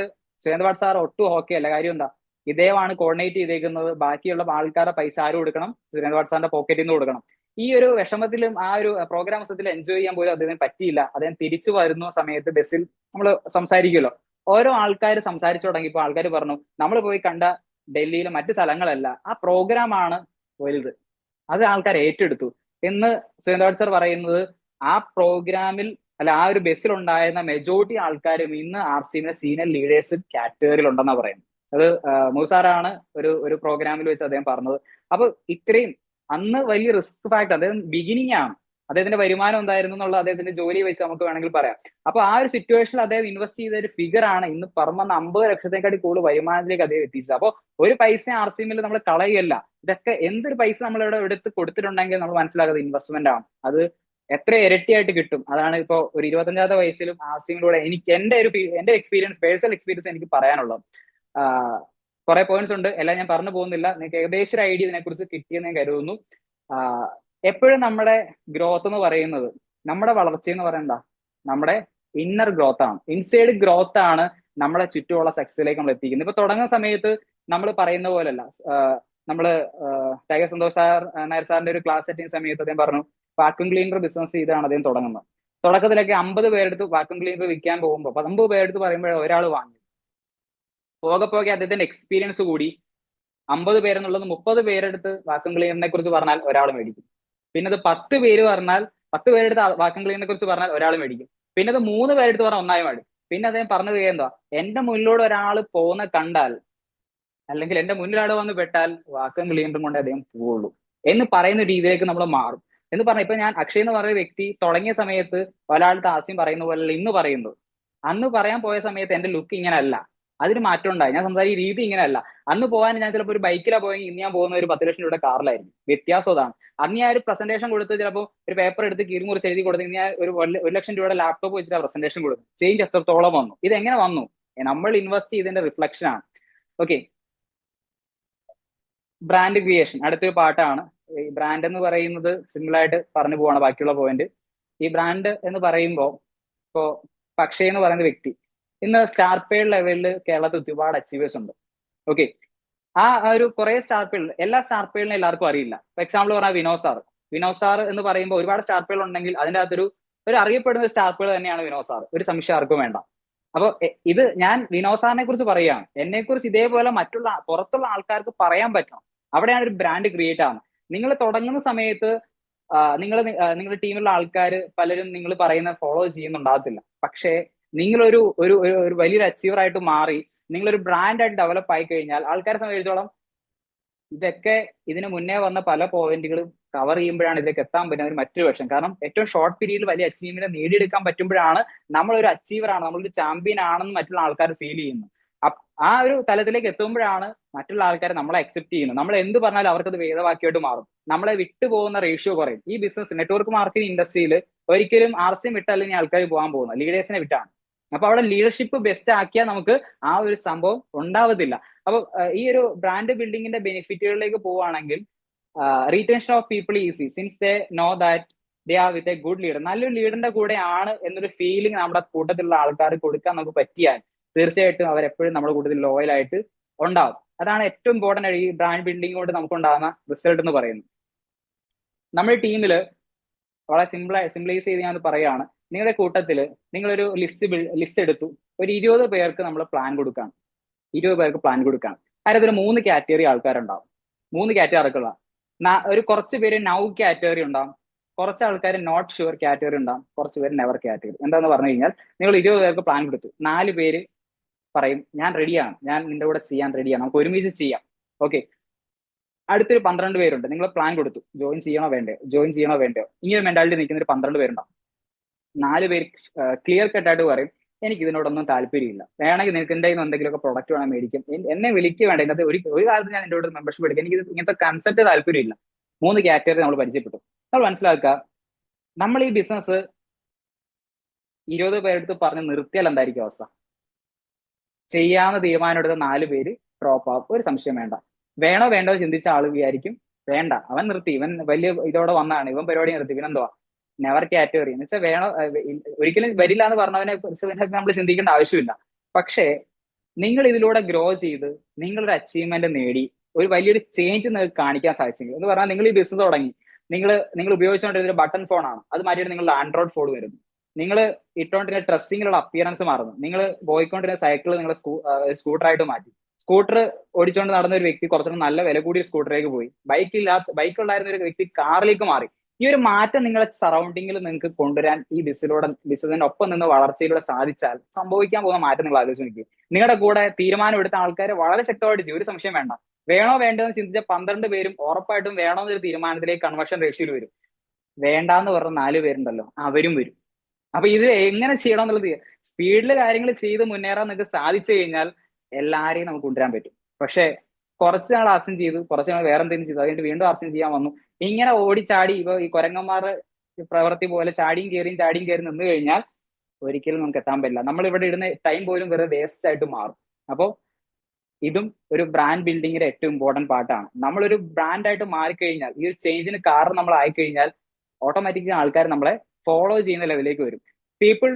Speaker 1: സുരേന്ദ്രപാട് സാർ ഒട്ടും ഓക്കെ അല്ല. കാര്യം എന്താ, ഇദ്ദേഹമാണ് കോർഡിനേറ്റ് ചെയ്തേക്കുന്നത്. ബാക്കിയുള്ള ആൾക്കാരുടെ പൈസ ആര് കൊടുക്കണം? സുരേന്ദ്രപാട് സാറിന്റെ പോക്കറ്റിൽ നിന്ന് കൊടുക്കണം. ഈ ഒരു വിഷമത്തിലും ആ ഒരു പ്രോഗ്രാം മൊത്തത്തിൽ എൻജോയ് ചെയ്യാൻ പോലും അദ്ദേഹത്തിന് പറ്റിയില്ല. അദ്ദേഹം തിരിച്ചു വരുന്ന സമയത്ത് ബസ്സിൽ നമ്മൾ സംസാരിക്കുമല്ലോ, ഓരോ ആൾക്കാർ സംസാരിച്ചു തുടങ്ങിയപ്പോൾ ആൾക്കാർ പറഞ്ഞു, നമ്മൾ പോയി കണ്ട ഡൽഹിയിലെ മറ്റു സ്ഥലങ്ങളല്ല, ആ പ്രോഗ്രാമാണ് വലുത്, അത് ആൾക്കാർ ഏറ്റെടുത്തു എന്ന് സുരേന്ദ്രപാട് സാർ പറയുന്നത്. ആ പ്രോഗ്രാമിൽ അല്ല, ആ ഒരു ബസ്സിൽ ഉണ്ടായിരുന്ന മെജോറിറ്റി ആൾക്കാരും ഇന്ന് RCM സീനിയർ ലീഡേഴ്സ് കാറ്റഗറിയിൽ ഉണ്ടെന്നാണ് പറയുന്നത്. അത് മൂസാറാണ് ഒരു പ്രോഗ്രാമിൽ വെച്ച് അദ്ദേഹം പറഞ്ഞത്. അപ്പൊ ഇത്രയും അന്ന് വലിയ റിസ്ക് ഫാക്ടർ, അദ്ദേഹം ബിഗിനിങ് ആണ്, അദ്ദേഹത്തിന്റെ വരുമാനം എന്തായിരുന്നു എന്നുള്ള അദ്ദേഹത്തിന്റെ ജോലി വെച്ച് നമുക്ക് വേണമെങ്കിൽ പറയാം. അപ്പൊ ആ ഒരു സിറ്റുവേഷനിൽ അദ്ദേഹം ഇൻവെസ്റ്റ് ചെയ്ത ഒരു ഫിഗർ ആണ് ഇന്ന് പറഞ്ഞ 50 ലക്ഷത്തെക്കാട്ടി കൂടുതൽ വരുമാനത്തിലേക്ക് അദ്ദേഹം എത്തിച്ചത്. അപ്പോൾ ഒരു പൈസ RCM നമ്മൾ കളയുകയല്ല. ഇതൊക്കെ എന്തൊരു പൈസ നമ്മൾ ഇവിടെ എടുത്ത് കൊടുത്തിട്ടുണ്ടെങ്കിൽ നമ്മൾ മനസ്സിലാക്കുന്നത് ഇൻവെസ്റ്റ്മെന്റ് ആണ്. അത് എത്ര ഇരട്ടിയായിട്ട് കിട്ടും. അതാണ് ഇപ്പോ ഒരു 25ാമത്തെ വയസ്സിലും RCM എനിക്ക് എന്റെ എക്സ്പീരിയൻസ്, പേഴ്സണൽ എക്സ്പീരിയൻസ് എനിക്ക് പറയാനുള്ളത്. കുറെ പോയിന്റ്സ് ഉണ്ട്, എല്ലാം ഞാൻ പറഞ്ഞു പോകുന്നില്ല. നിങ്ങൾക്ക് ഏകദേശം ഒരു ഐഡിയ ഇതിനെക്കുറിച്ച് കിട്ടിയെന്ന് ഞാൻ കരുതുന്നു. എപ്പോഴും നമ്മുടെ ഗ്രോത്ത് എന്ന് പറയുന്നത്, നമ്മുടെ വളർച്ച എന്ന് പറയുന്നത് നമ്മുടെ ഇന്നർ ഗ്രോത്ത് ആണ്. ഇൻസൈഡ് ഗ്രോത്ത് ആണ് നമ്മളെ ചുറ്റുമുള്ള സക്സസിലേക്ക് നമ്മൾ എത്തിക്കുന്നത്. ഇപ്പൊ തുടങ്ങുന്ന സമയത്ത് നമ്മൾ പറയുന്ന പോലല്ല. നമ്മള് ടൈഗർ സന്തോഷ് നായർ സാറിന്റെ ഒരു ക്ലാസ് അറ്റൻഡ് ചെയ്യുന്ന സമയത്ത് അദ്ദേഹം പറഞ്ഞു, വാക്യൂം ക്ലീനർ ബിസിനസ് ചെയ്താണ് അദ്ദേഹം തുടങ്ങുന്നത്. തുടക്കത്തിലൊക്കെ 50 പേരെടുത്ത് വാക്യൂം ക്ലീനർ വിൽക്കാൻ പോകുമ്പോൾ 50 പേരെടുത്ത് പറയുമ്പോഴേ ഒരാൾ വാങ്ങി. പോകെ പോകെ അദ്ദേഹത്തിന്റെ എക്സ്പീരിയൻസ് കൂടി 50 പേരെന്നുള്ളത് 30 പേരെടുത്ത് വാക്യൂം ക്ലീനറിനെ കുറിച്ച് പറഞ്ഞാൽ ഒരാൾ മേടിക്കും. പിന്നെ അത് 10 പേര് പറഞ്ഞാൽ 10 പേരെടുത്ത് വാക്യൂം ക്ലീനറിനെ കുറിച്ച് പറഞ്ഞാൽ ഒരാൾ മേടിക്കും. പിന്നെ അത് 3 പേരെടുത്ത് പറഞ്ഞാൽ ഒന്നായി മേടിക്കും. പിന്നെ അദ്ദേഹം പറഞ്ഞത് എന്താ, എന്റെ മുന്നിലൂടെ ഒരാൾ പോകുന്ന കണ്ടാൽ, അല്ലെങ്കിൽ എന്റെ മുന്നിൽ ആൾ വന്ന് പെട്ടാൽ വാക്യൂം ക്ലീനറും കൊണ്ട് അദ്ദേഹം പോവുള്ളൂ എന്ന് പറയുന്ന രീതിയിലേക്ക് നമ്മൾ മാറും എന്ന് പറഞ്ഞാൽ, ഇപ്പൊ ഞാൻ അക്ഷയ് എന്ന് പറയുന്ന വ്യക്തി തുടങ്ങിയ സമയത്ത് ഒരാൾക്ക് ആസ്യം പറയുന്ന പോലെ ഇന്ന് പറയുന്നത്, അന്ന് പറയാൻ പോയ സമയത്ത് എന്റെ ലുക്ക് ഇങ്ങനെ അല്ല, അതിന് മാറ്റം ഉണ്ടായി. ഞാൻ സംസാരിക്കുന്ന രീതി ഇങ്ങനെയല്ല. അന്ന് പോകാൻ ഞാൻ ചിലപ്പോൾ ഒരു ബൈക്കിലാണ് പോയെങ്കിൽ ഇന്ന് ഞാൻ പോകുന്ന ഒരു 10 ലക്ഷം രൂപയുടെ കാറിലായിരിക്കും. വ്യത്യാസം അതാണ്. അന്ന് ഞാൻ ഒരു പ്രസന്റേഷൻ കൊടുത്ത് ചിലപ്പോൾ ഒരു പേപ്പർ എടുത്ത് കീറിമുറിച്ച് എഴുതി കൊടുത്ത് ഞാൻ ഒരു 1 ലക്ഷം രൂപയുടെ ലാപ്ടോപ്പ് വെച്ചിട്ട് പ്രസന്റേഷൻ കൊടുക്കും. ചേഞ്ച് എത്രത്തോളം വന്നു, ഇത് എങ്ങനെ വന്നു? നമ്മൾ ഇൻവെസ്റ്റ് ചെയ്തതിന്റെ റിഫ്ലക്ഷൻ ആണ്. ഓക്കെ, ബ്രാൻഡ് ക്രിയേഷൻ അടുത്തൊരു പാട്ടാണ്. ഈ ബ്രാൻഡ് എന്ന് പറയുന്നത് സിമ്പിൾ ആയിട്ട് പറഞ്ഞു പോവാണ് ബാക്കിയുള്ള പോയിന്റ്. ഈ ബ്രാൻഡ് എന്ന് പറയുമ്പോൾ ഇപ്പോ അക്ഷയ് എന്ന് പറയുന്ന വ്യക്തി ഇന്ന് സ്റ്റാർ പേഡ് ലെവലിൽ കേരളത്തിൽ ഒരുപാട് അച്ചീവേഴ്സ് ഉണ്ട്. ഓക്കെ, ആ ഒരു കുറെ സ്റ്റാർ പേഡ്, എല്ലാ സ്റ്റാർ പേഡിനും എല്ലാവർക്കും അറിയില്ല. ഫോർ എക്സാമ്പിൾ പറഞ്ഞാൽ വിനോദ് സാർ എന്ന് പറയുമ്പോൾ ഒരുപാട് സ്റ്റാർ പേഡ് ഉണ്ടെങ്കിൽ അതിൻ്റെ അകത്തൊരു അറിയപ്പെടുന്ന സ്റ്റാർ പേഡ് തന്നെയാണ് വിനോദ് സാർ. ഒരു സംശയം ആർക്കും വേണ്ട. അപ്പൊ ഇത് ഞാൻ വിനോദ് സാറിനെ കുറിച്ച് പറയുകയാണ്. എന്നെ കുറിച്ച് ഇതേപോലെ മറ്റുള്ള പുറത്തുള്ള ആൾക്കാർക്ക് പറയാൻ പറ്റണം. അവിടെയാണ് ഒരു ബ്രാൻഡ് ക്രിയേറ്റ് ആവുന്നത്. നിങ്ങൾ തുടങ്ങുന്ന സമയത്ത് നിങ്ങളുടെ ടീമിലുള്ള ആൾക്കാർ പലരും നിങ്ങൾ പറയുന്ന ഫോളോ ചെയ്യുന്നുണ്ടാകത്തില്ല. പക്ഷേ നിങ്ങളൊരു ഒരു വലിയൊരു അച്ചീവർ ആയിട്ട് മാറി നിങ്ങളൊരു ബ്രാൻഡായിട്ട് ഡെവലപ്പ് ആയി കഴിഞ്ഞാൽ ആൾക്കാരെ സംബന്ധിച്ചിടത്തോളം ഇതൊക്കെ ഇതിന് മുന്നേ വന്ന പല പോയിന്റുകളും കവർ ചെയ്യുമ്പോഴാണ് ഇതിലേക്ക് എത്താൻ പറ്റുന്ന ഒരു മറ്റൊരു വശം. കാരണം ഏറ്റവും ഷോർട്ട് പീരീഡിൽ വലിയ അച്ചീവ്മെന്റ് നേടിയെടുക്കാൻ പറ്റുമ്പോഴാണ് നമ്മളൊരു അച്ചീവർ ആണ്, നമ്മളൊരു ചാമ്പ്യൻ ആണെന്ന് മറ്റുള്ള ആൾക്കാർ ഫീൽ ചെയ്യുന്നു. ആ ഒരു തലത്തിലേക്ക് എത്തുമ്പോഴാണ് മറ്റുള്ള ആൾക്കാർ നമ്മളെ അക്സെപ്റ്റ് ചെയ്യുന്നത്. നമ്മൾ എന്ത് പറഞ്ഞാലും അവർക്കത് വേദവാക്യമായിട്ട് മാറും. നമ്മളെ വിട്ടുപോകുന്ന റേഷ്യോ കുറയും. ഈ ബിസിനസ് നെറ്റ്വർക്ക് മാർക്കറ്റിംഗ് ഇൻഡസ്ട്രിയിൽ ഒരിക്കലും RCM വിട്ടല്ലെങ്കിൽ ആൾക്കാർ പോകാൻ പോകുന്നത് ലീഡേഴ്സിനെ വിട്ടാണ്. അപ്പൊ അവിടെ ലീഡർഷിപ്പ് ബെസ്റ്റ് ആക്കിയാൽ നമുക്ക് ആ ഒരു സംഭവം ഉണ്ടാവത്തില്ല. അപ്പൊ ഈ ഒരു ബ്രാൻഡ് ബിൽഡിങ്ങിന്റെ ബെനിഫിറ്റുകളിലേക്ക് പോവുകയാണെങ്കിൽ, retention of people easy since they know that they are with a good leader. നല്ലൊരു ലീഡറിന്റെ കൂടെ ആണ് എന്നൊരു ഫീലിംഗ് നമ്മുടെ കൂട്ടത്തിലുള്ള ആൾക്കാർ കൊടുക്കാൻ നമുക്ക് പറ്റിയാൽ തീർച്ചയായിട്ടും അവരെപ്പോഴും നമ്മുടെ കൂട്ടത്തിൽ ലോയൽ ആയിട്ട് ഉണ്ടാവും. അതാണ് ഏറ്റവും ഇമ്പോർട്ടന്റ് ആയിട്ട് ഈ ബ്രാൻഡ് ബിൽഡിംഗ് കൊണ്ട് നമുക്ക് ഉണ്ടാകുന്ന റിസൾട്ട് എന്ന് പറയുന്നത്. നമ്മുടെ ടീമിൽ വളരെ സിംപ്ലൈസ് ചെയ്ത് ഞാൻ പറയുകയാണ്. നിങ്ങളുടെ കൂട്ടത്തിൽ നിങ്ങളൊരു ലിസ്റ്റ് എടുത്തു. ഒരു 20 പേർക്ക് നമ്മൾ പ്ലാൻ കൊടുക്കാം. 20 പേർക്ക് പ്ലാൻ കൊടുക്കാം. അതിൽ 3 കാറ്റഗറി ആൾക്കാരുണ്ടാവും. 3 കാറ്റഗറി ആൾക്കുള്ള ഒരു കുറച്ച് പേര് നൗ കാറ്റഗറി ഉണ്ടാവും, കുറച്ച് ആൾക്കാർ നോട്ട് ഷുവർ കാറ്റഗറി ഉണ്ടാവും, കുറച്ച് പേര് നെവർ കാറ്റഗറി. എന്താന്ന് പറഞ്ഞു കഴിഞ്ഞാൽ, നിങ്ങൾ 20 പേർക്ക് പ്ലാൻ കൊടുത്തു. 4 പേര് പറയും ഞാൻ റെഡിയാണ്, ഞാൻ നിന്റെ കൂടെ ചെയ്യാൻ റെഡിയാണ്, നമുക്ക് ഒരുമിച്ച് ചെയ്യാം. ഓക്കെ, അടുത്തൊരു 12 പേരുണ്ട്. നിങ്ങൾ പ്ലാൻ കൊടുത്തു ജോയിൻ ചെയ്യണോ വേണ്ടയോ ഇങ്ങനെ മെന്റാലിറ്റി നിൽക്കുന്ന ഒരു 12 പേരുണ്ടാവും. 4 പേര് ക്ലിയർ കട്ടായിട്ട് പറയും എനിക്ക് ഇതിനോടൊന്നും താല്പര്യമില്ല, വേണമെങ്കിൽ നിനക്ക് എൻ്റെ എന്തെങ്കിലുമൊക്കെ പ്രൊഡക്റ്റ് വേണം മേടിക്കും, എന്നെ വിളിക്കുക വേണ്ട, ഇതിനകത്ത് ഒരു കാലത്ത് ഞാൻ എൻ്റെ ഒരു മെമ്പർഷിപ്പ് എടുക്കും, എനിക്ക് ഇങ്ങനത്തെ കൺസെപ്റ്റ് താല്പര്യമില്ല. 3 കാറ്റഗറി നമ്മൾ പരിചയപ്പെട്ടു. നമ്മൾ മനസ്സിലാക്കുക, നമ്മൾ ഈ ബിസിനസ് 20 പേരെടുത്ത് പറഞ്ഞ് നിർത്തിയാൽ എന്തായിരിക്കും അവസ്ഥ? ചെയ്യാവുന്ന തീരുമാനം എടുത്ത 4 പേര് ഡ്രോപ്പ് ആവും, ഒരു സംശയം വേണ്ട. വേണോ വേണ്ടോ ചിന്തിച്ച ആൾ വിചാരിക്കും വേണ്ട, അവൻ നിർത്തി, ഇവൻ വലിയ ഇതോടെ വന്നതാണ്, ഇവൻ പരിപാടി നിർത്തി, ഇവനെന്തുവാ നെവർ കാറ്റഗറി എന്ന് വെച്ചാൽ വേണോ ഒരിക്കലും വരില്ല എന്ന് പറഞ്ഞവനെ കുറിച്ച് നമ്മൾ ചിന്തിക്കേണ്ട ആവശ്യമില്ല. പക്ഷേ നിങ്ങൾ ഇതിലൂടെ ഗ്രോ ചെയ്ത് നിങ്ങളൊരു അച്ചീവ്മെന്റ് നേടി ഒരു വലിയൊരു ചേഞ്ച് നിങ്ങൾക്ക് കാണിക്കാൻ സാധിച്ചെങ്കിൽ എന്ന് പറഞ്ഞാൽ, നിങ്ങൾ ഈ ബിസിനസ് തുടങ്ങി, നിങ്ങൾ ഉപയോഗിച്ചുകൊണ്ടിരുന്ന ബട്ടൺ ഫോൺ ആണ്, അത് മാറ്റിയിട്ട് നിങ്ങളുടെ ആൻഡ്രോയിഡ് ഫോൺ വരുന്നു. നിങ്ങൾ ഇട്ടുകൊണ്ടിരുന്ന ഡ്രസ്സിങ്ങിലുള്ള അപ്പിയറൻസ് മാറുന്നു. നിങ്ങൾ പോയിക്കൊണ്ടിരുന്ന സൈക്കിൾ നിങ്ങൾ സ്കൂട്ടറായിട്ട് മാറ്റി. സ്കൂട്ടർ ഓടിച്ചുകൊണ്ട് നടന്ന ഒരു വ്യക്തി കുറച്ചുകൂടി നല്ല വില കൂടിയ സ്കൂട്ടറിലേക്ക് പോയി. ബൈക്കുണ്ടായിരുന്ന ഒരു വ്യക്തി കാറിലേക്ക് മാറി. ഈ ഒരു മാറ്റം നിങ്ങളുടെ സറൗണ്ടിങ്ങിൽ നിങ്ങൾക്ക് കൊണ്ടുവരാൻ ഈ ബിസിനസിന്റെ ഒപ്പം നിന്ന് വളർച്ചയിലൂടെ സാധിച്ചാൽ സംഭവിക്കാൻ പോകുന്ന മാറ്റം നിങ്ങൾ ആലോചിച്ച് നോക്കി. നിങ്ങളുടെ കൂടെ തീരുമാനം എടുത്ത ആൾക്കാർ വളരെ ശക്തമായിട്ട് ചെയ്യും, ഒരു സംശയം വേണ്ട. വേണോ വേണ്ടോ എന്ന് ചിന്തിച്ച 12 പേരും ഉറപ്പായിട്ടും വേണോ എന്നൊരു തീരുമാനത്തിലേക്ക് കൺവേർഷൻ റേഷ്യോയിൽ വരും. വേണ്ടാന്ന് പറഞ്ഞ 4 പേരുണ്ടല്ലോ, അവരും വരും. അപ്പൊ ഇത് എങ്ങനെ ചെയ്യണം എന്നുള്ളത്, സ്പീഡിൽ കാര്യങ്ങൾ ചെയ്ത് മുന്നേറാൻ നിങ്ങൾക്ക് സാധിച്ചു കഴിഞ്ഞാൽ എല്ലാരെയും നമുക്ക് കൊണ്ടുവരാൻ പറ്റും. പക്ഷെ കുറച്ച് നാൾ ആർസ്യം ചെയ്തു, കുറച്ച് നാൾ വേറെ എന്തെങ്കിലും ചെയ്തു, അതുകൊണ്ട് വീണ്ടും ആർസ്യം ചെയ്യാൻ വന്നു, ഇങ്ങനെ ഓടിച്ചാടി ഇപ്പൊ ഈ കുരങ്ങന്മാർ പ്രവൃത്തി പോലെ ചാടിയും കയറി നിന്ന് കഴിഞ്ഞാൽ ഒരിക്കലും നമുക്ക് എത്താൻ പറ്റില്ല. നമ്മൾ ഇവിടെ ഇടുന്ന ടൈം പോലും വെറുതെ വേസ്റ്റ് ആയിട്ട് മാറും. അപ്പോൾ ഇതും ഒരു ബ്രാൻഡ് ബിൽഡിങ്ങിന്റെ ഏറ്റവും ഇമ്പോർട്ടന്റ് പാർട്ടാണ്. നമ്മളൊരു ബ്രാൻഡായിട്ട് മാറിക്കഴിഞ്ഞാൽ, ഈ ഒരു ചേഞ്ചിന് കാരണം നമ്മൾ ആയിക്കഴിഞ്ഞാൽ ഓട്ടോമാറ്റിക്കലി ആൾക്കാർ നമ്മളെ ഫോളോ ചെയ്യുന്ന ലെവലിലേക്ക് വരും. People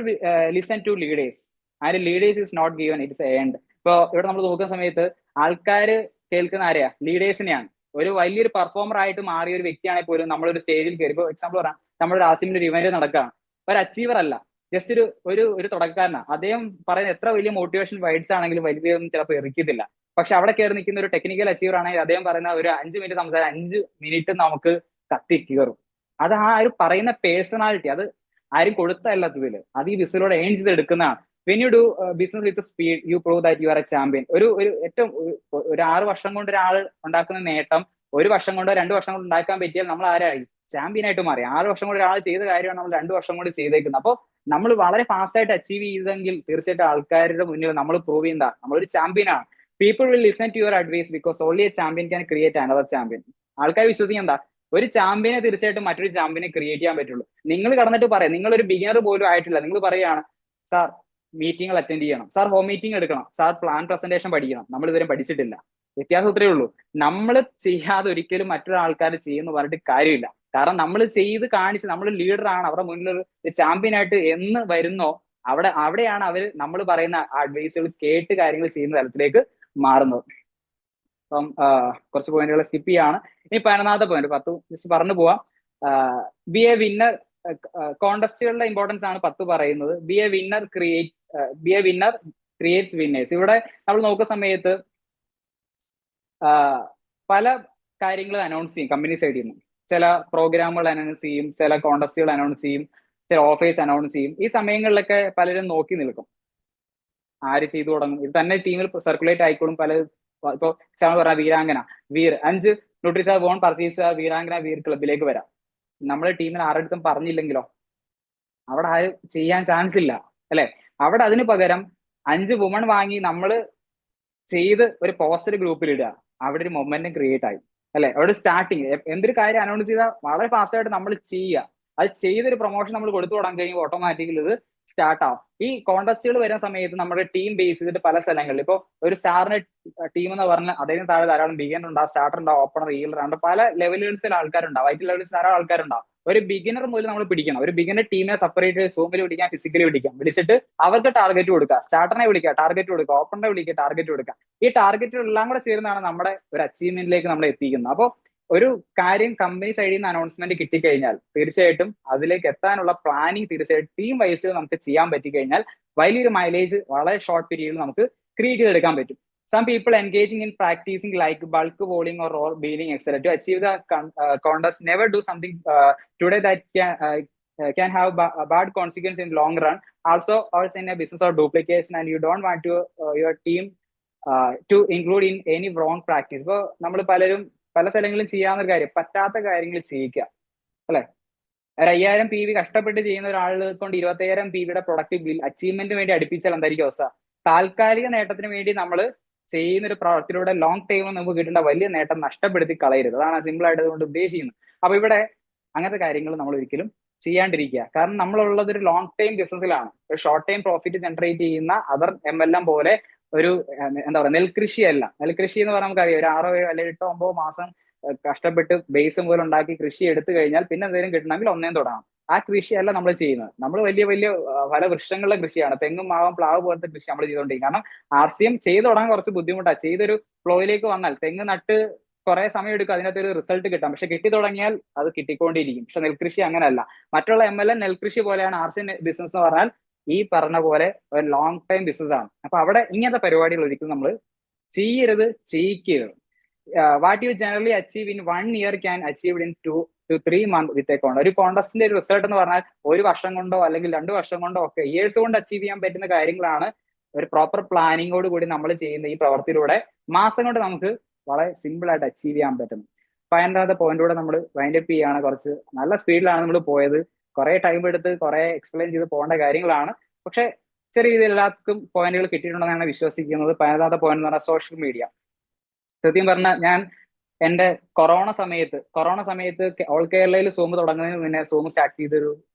Speaker 1: listen to leaders and leaders is not given, it's earned. ഇപ്പൊ ഇവിടെ നമ്മൾ നോക്കുന്ന സമയത്ത് ആൾക്കാർ കേൾക്കുന്ന ആരെയാ? ലീഡേഴ്സിനെയാണ്. ഒരു വലിയൊരു പെർഫോമർ ആയിട്ട് മാറിയ ഒരു വ്യക്തിയാണെങ്കിൽ പോലും നമ്മളൊരു സ്റ്റേജിൽ കയറി, ഇപ്പോൾ എക്സാമ്പിൾ പറയാം, നമ്മുടെ ആസിമിന്റെ ഒരു ഇവന്റ് നടക്കുകയാണ്, ഒരു അച്ചീവർ അല്ല, ജസ്റ്റ് ഒരു തുടക്കക്കാരനാണ്. അദ്ദേഹം പറയുന്ന എത്ര വലിയ മോട്ടിവേഷൻ വൈഡ്സ് ആണെങ്കിലും വലിയൊന്നും ചിലപ്പോൾ എറിക്കത്തില്ല. പക്ഷെ അവിടെ കയറി നിൽക്കുന്ന ഒരു ടെക്നിക്കൽ അച്ചീവർ ആണെങ്കിൽ അദ്ദേഹം പറയുന്ന ഒരു 5 മിനിറ്റ് സംസാരം 5 മിനിറ്റ് നമുക്ക് കത്തി കയറും. അത് ആ ഒരു പറയുന്ന പേഴ്സണാലിറ്റി, അത് ആരും കൊടുത്തല്ലാത്തതില്, അത് ഈ ബിസിനസ്സിലൂടെ ഏൺ ചെയ്ത് എടുക്കുന്നതാണ്. When you do business with speed U prove that you are A champion. ഒരു ഏറ്റവും ഒരു 6 വർഷം കൊണ്ട് ഒരാൾ ഉണ്ടാക്കുന്ന നേട്ടം 1 വർഷം കൊണ്ടോ 2 വർഷം കൊണ്ട് ഉണ്ടാക്കാൻ പറ്റിയാൽ നമ്മൾ ആരായി? ചാമ്പ്യൻ ആയിട്ട് മാറി. 6 വർഷം കൊണ്ട് ഒരാൾ ചെയ്ത കാര്യമാണ് നമ്മൾ 2 വർഷം കൊണ്ട് ചെയ്തേക്കുന്നത്. അപ്പോൾ നമ്മൾ വളരെ ഫാസ്റ്റ് ആയിട്ട് അച്ചീവ് ചെയ്തെങ്കിൽ തീർച്ചയായിട്ടും ആൾക്കാരുടെ മുന്നിൽ നമ്മൾ പ്രൂവ് ചെയ്യുന്ന നമ്മളൊരു ചാമ്പ്യൻ ആണ്. People will listen to your advice because only a champion can create another champion. ആൾക്കാർ വിശ്വസിക്കുക എന്താ? ഒരു ചാമ്പ്യനെ തീർച്ചയായിട്ടും മറ്റൊരു ചാമ്പ്യനെ ക്രിയേറ്റ് ചെയ്യാൻ പറ്റുള്ളൂ. നിങ്ങൾ കടന്നിട്ട് പറയാം, നിങ്ങൾ ഒരു ബിഗിനർ പോലും ആയിട്ടില്ല, നിങ്ങൾ പറയുകയാണ് സാർ മീറ്റിംഗുകൾ അറ്റൻഡ് ചെയ്യണം, സാർ ഹോം മീറ്റിംഗ് എടുക്കണം, സാർ പ്ലാൻ പ്രസന്റേഷൻ പഠിക്കണം, നമ്മൾ ഇതുവരെ പഠിച്ചിട്ടില്ല. വ്യത്യാസം ഇത്രയേ ഉള്ളൂ. നമ്മൾ ചെയ്യാതെ ഒരിക്കലും മറ്റൊരു ആൾക്കാർ ചെയ്യുന്നു പറഞ്ഞിട്ട് കാര്യമില്ല. കാരണം നമ്മൾ ചെയ്ത് കാണിച്ച് നമ്മൾ ലീഡർ ആണ്, അവരുടെ മുന്നിൽ ഒരു ചാമ്പ്യൻ ആയിട്ട് എന്ന് വരുന്നോ അവിടെയാണ് അവർ നമ്മൾ പറയുന്ന അഡ്വൈസുകൾ കേട്ട് കാര്യങ്ങൾ ചെയ്യുന്ന തലത്തിലേക്ക് മാറുന്നത്. അപ്പം കുറച്ച് പോയിന്റുകൾ സ്കിപ്പ് ചെയ്യാണ്. ഇനി 11ാമത്തെ പോയിന്റ് 10 ജസ്റ്റ് പറഞ്ഞു പോവാം. Be a winner. കോണ്ടസ്റ്റുകളുടെ ഇമ്പോർട്ടൻസ് ആണ് 10 പറയുന്നത്. Be a winner creates winners. ഇവിടെ നമ്മൾ നോക്കുന്ന സമയത്ത് പല കാര്യങ്ങൾ അനൗൺസ് ചെയ്യും കമ്പനി സൈഡിൽ നിന്ന്. ചില പ്രോഗ്രാമുകൾ അനൗൺസ് ചെയ്യും, ചില കോണ്ടസ്റ്റുകൾ അനൗൺസ് ചെയ്യും, ചില ഓഫേഴ്സ് അനൗൺസ് ചെയ്യും. ഈ സമയങ്ങളിലൊക്കെ പലരും നോക്കി നിൽക്കും, ആര് ചെയ്തു തുടങ്ങും. ഇത് തന്നെ ടീമിൽ സർക്കുലേറ്റ് ആയിക്കോളും. ഇപ്പൊ എക്സാമ്പിൾ പറഞ്ഞ വീരാംഗന, വീർ 5 ന്യൂട്രിസാർ ബോൺ പർച്ചേസ് വീരാംഗന വീർ ക്ലബിലേക്ക് വരാം. നമ്മുടെ ടീമിൽ ആരടുത്തും പറഞ്ഞില്ലെങ്കിലോ അവിടെ ആരും ചെയ്യാൻ ചാൻസ് ഇല്ല, അല്ലെ? അവിടെ അതിന് പകരം 5 വുമൺ വാങ്ങി നമ്മൾ ചെയ്ത് ഒരു പോസ്റ്റർ ഗ്രൂപ്പിൽ ഇടുക, അവിടെ ഒരു മൊമെന്റം ക്രിയേറ്റ് ആയി, അല്ലെ? അവിടെ സ്റ്റാർട്ടിങ് എന്തൊരു കാര്യം അനൗൺസ് ചെയ്താൽ വളരെ ഫാസ്റ്റ് ആയിട്ട് നമ്മൾ ചെയ്യുക, അത് ചെയ്തൊരു പ്രൊമോഷൻ നമ്മൾ കൊടുത്തു തുടങ്ങാൻ കഴിയുമ്പോൾ ഓട്ടോമാറ്റിക്കലി ഇത് സ്റ്റാർട്ട് ആവും. ഈ കോണ്ടസ്റ്റുകൾ വരുന്ന സമയത്ത് നമ്മുടെ ടീം ബേസ് ചെയ്തിട്ട് പല സ്ഥലങ്ങളിൽ, ഇപ്പോൾ ഒരു സ്റ്റാറിന് ടീം എന്ന് പറഞ്ഞാൽ അദ്ദേഹം താഴെ ധാരാളം ബിഗിനർ ഉണ്ടാവും, സ്റ്റാർട്ടർ ഉണ്ടാവും, ഓപ്പണർ, ഈലർ ഉണ്ട്, പല ലെവലുകളിൽ ആൾക്കാരുണ്ടാവും, വൈറ്റ് ലെവലിൽ ധാരാളം ആൾക്കാരുണ്ടാവും. ഒരു ബിഗിനർ മുതൽ നമ്മൾ പിടിക്കണം. ഒരു ബിഗിനർ ടീമിനെ സെപ്പറേറ്റ് സൂമിൽ പിടിക്കാം, ഫിസിക്കലി വിളിച്ചിട്ട് അവർക്ക് ടാർഗറ്റ് കൊടുക്കുക. സ്റ്റാർട്ടറിനെ വിളിക്കുക, ടാർഗറ്റ് കൊടുക്കുക, ഓപ്പണറെ വിളിക്കുക, ടാർഗറ്റ് കൊടുക്കുക. ഈ ടാർഗറ്റുകളെല്ലാം കൂടെ ചേർന്നാണ് നമ്മുടെ ഒരു അച്ചീവ്മെന്റിലേക്ക് നമ്മൾ എത്തിക്കുന്നത്. അപ്പോൾ ഒരു കാര്യം കമ്പനി സൈഡിൽ നിന്ന് അനൗൺസ്മെന്റ് കിട്ടിക്കഴിഞ്ഞാൽ തീർച്ചയായിട്ടും അതിലേക്ക് എത്താനുള്ള പ്ലാനിങ് തീർച്ചയായിട്ടും ടീം വൈസ് നമുക്ക് ചെയ്യാൻ പറ്റിക്കഴിഞ്ഞാൽ വലിയൊരു മൈലേജ് വളരെ ഷോർട്ട് പീരീഡിൽ നമുക്ക് ക്രിയേറ്റ് ചെയ്തെടുക്കാൻ പറ്റും. Some people engaging in practicing like bulk bowling or roll beating, etc. to achieve the contest never do something today that can have bad consequence in long run. Also in a business or duplication, and you don't want to your team to include in any wrong practice. ഇപ്പോൾ നമ്മൾ പലരും പല സ്ഥലങ്ങളിലും ചെയ്യാവുന്ന ഒരു കാര്യം പറ്റാത്ത കാര്യങ്ങൾ ചെയ്യിക്കുക, അല്ലെ? ഒരു 5000 PV കഷ്ടപ്പെട്ട് ചെയ്യുന്ന ഒരാളെ കൊണ്ട് 25000 PV പ്രൊഡക്റ്റ് ബിൽ അച്ചീവ്മെന്റിന് വേണ്ടി അടുപ്പിച്ചാൽ എന്തായിരിക്കും അവസ്ഥ? താൽക്കാലിക നേട്ടത്തിന് വേണ്ടി നമ്മൾ ചെയ്യുന്ന ഒരു പ്രവർത്തിയിലൂടെ ലോങ് ടൈം നമുക്ക് കിട്ടേണ്ട വലിയ നേട്ടം നഷ്ടപ്പെടുത്തി കളയരുത്. അതാണ് സിമ്പിൾ ആയിട്ട് അതുകൊണ്ട് ഉദ്ദേശിക്കുന്നത്. അപ്പൊ ഇവിടെ അങ്ങനത്തെ കാര്യങ്ങൾ നമ്മൾ ഒരിക്കലും ചെയ്യാണ്ടിരിക്കുക. കാരണം നമ്മളുള്ളത് ഒരു ലോങ് ടൈം ബിസിനസ്സിലാണ്. ഒരു ഷോർട്ട് ടൈം പ്രോഫിറ്റ് ജനറേറ്റ് ചെയ്യുന്ന അതർ MLM പോലെ ഒരു എന്താ പറയുക നെൽകൃഷിയല്ല. നെൽകൃഷി എന്ന് പറഞ്ഞാൽ നമുക്കറിയാം, ഒരു 6 അല്ലെങ്കിൽ 8 9 മാസം കഷ്ടപ്പെട്ട് ബേസും പോലെ ഉണ്ടാക്കി കൃഷി എടുത്തു കഴിഞ്ഞാൽ പിന്നെ എന്തെങ്കിലും കിട്ടണമെങ്കിൽ ഒന്നേം തുടങ്ങാം. ആ കൃഷിയല്ല നമ്മൾ ചെയ്യുന്നത്. നമ്മൾ വലിയ വലിയ പല വൃക്ഷങ്ങളുടെ കൃഷിയാണ്, തെങ്ങും മാവും പ്ലാവ് പോലത്തെ കൃഷി നമ്മൾ ചെയ്തുകൊണ്ടിരിക്കും. കാരണം RCM ചെയ്തു തുടങ്ങാൻ കുറച്ച് ബുദ്ധിമുട്ടാണ്. ചെയ്തൊരു ഫ്ലോയിലേക്ക് വന്നാൽ തെങ്ങ് നട്ട് കുറെ സമയം എടുക്കും അതിനകത്ത് ഒരു റിസൾട്ട് കിട്ടാം. പക്ഷെ കിട്ടി തുടങ്ങിയാൽ അത് കിട്ടിക്കൊണ്ടിരിക്കും. പക്ഷെ നെൽകൃഷി അങ്ങനെയല്ല. മറ്റുള്ള MLM നെൽകൃഷി പോലെയാണ്. RCM ബിസിനസ് എന്ന് പറഞ്ഞാൽ ഈ പറഞ്ഞ പോലെ ഒരു ലോങ് ടൈം ബിസിനസ് ആണ്. അപ്പൊ അവിടെ ഇങ്ങനത്തെ പരിപാടികൾ ഒരിക്കലും നമ്മൾ ചെയ്യരുത്, ചെയ്യിക്കരുത്. What you generally achieve in 1 year can achieved in 2 to 3 months with a contest. ഒരു കോണ്ടസ്റ്റിന്റെ ഒരു റിസൾട്ട് എന്ന് പറഞ്ഞാൽ ഒരു വർഷം കൊണ്ടോ അല്ലെങ്കിൽ 2 വർഷം കൊണ്ടോ ഒക്കെ ഇയേഴ്സ് കൊണ്ട് അച്ചീവ് ചെയ്യാൻ പറ്റുന്ന കാര്യങ്ങളാണ്. ഒരു പ്രോപ്പർ പ്ലാനിങ്ങോട് കൂടി നമ്മൾ ചെയ്യുന്ന ഈ പ്രവർത്തിയിലൂടെ മാസം കൊണ്ട് നമുക്ക് വളരെ സിമ്പിൾ ആയിട്ട് അച്ചീവ് ചെയ്യാൻ പറ്റും. 5th പോയിന്റിലൂടെ നമ്മൾ വൈൻഡ് അപ്പ് ചെയ്യാണ്. കുറച്ച് നല്ല സ്പീഡിലാണ് നമ്മൾ പോയത്. കുറെ ടൈം എടുത്ത് കുറെ എക്സ്പ്ലെയിൻ ചെയ്ത് പോകേണ്ട കാര്യങ്ങളാണ്. പക്ഷെ ചെറിയ രീതിയിൽ എല്ലാവർക്കും പോയിന്റുകൾ കിട്ടിയിട്ടുണ്ടെന്നാണ് വിശ്വസിക്കുന്നത്. 15th പോയിന്റ് എന്ന് പറഞ്ഞാൽ സോഷ്യൽ മീഡിയ. സത്യം പറഞ്ഞാൽ ഞാൻ എന്റെ കൊറോണ സമയത്ത് ഓൾ കേരളയിൽ സൂം തുടങ്ങുന്നതിന് മുന്നേ സൂം സ്റ്റാർട്ട് ചെയ്തൊരു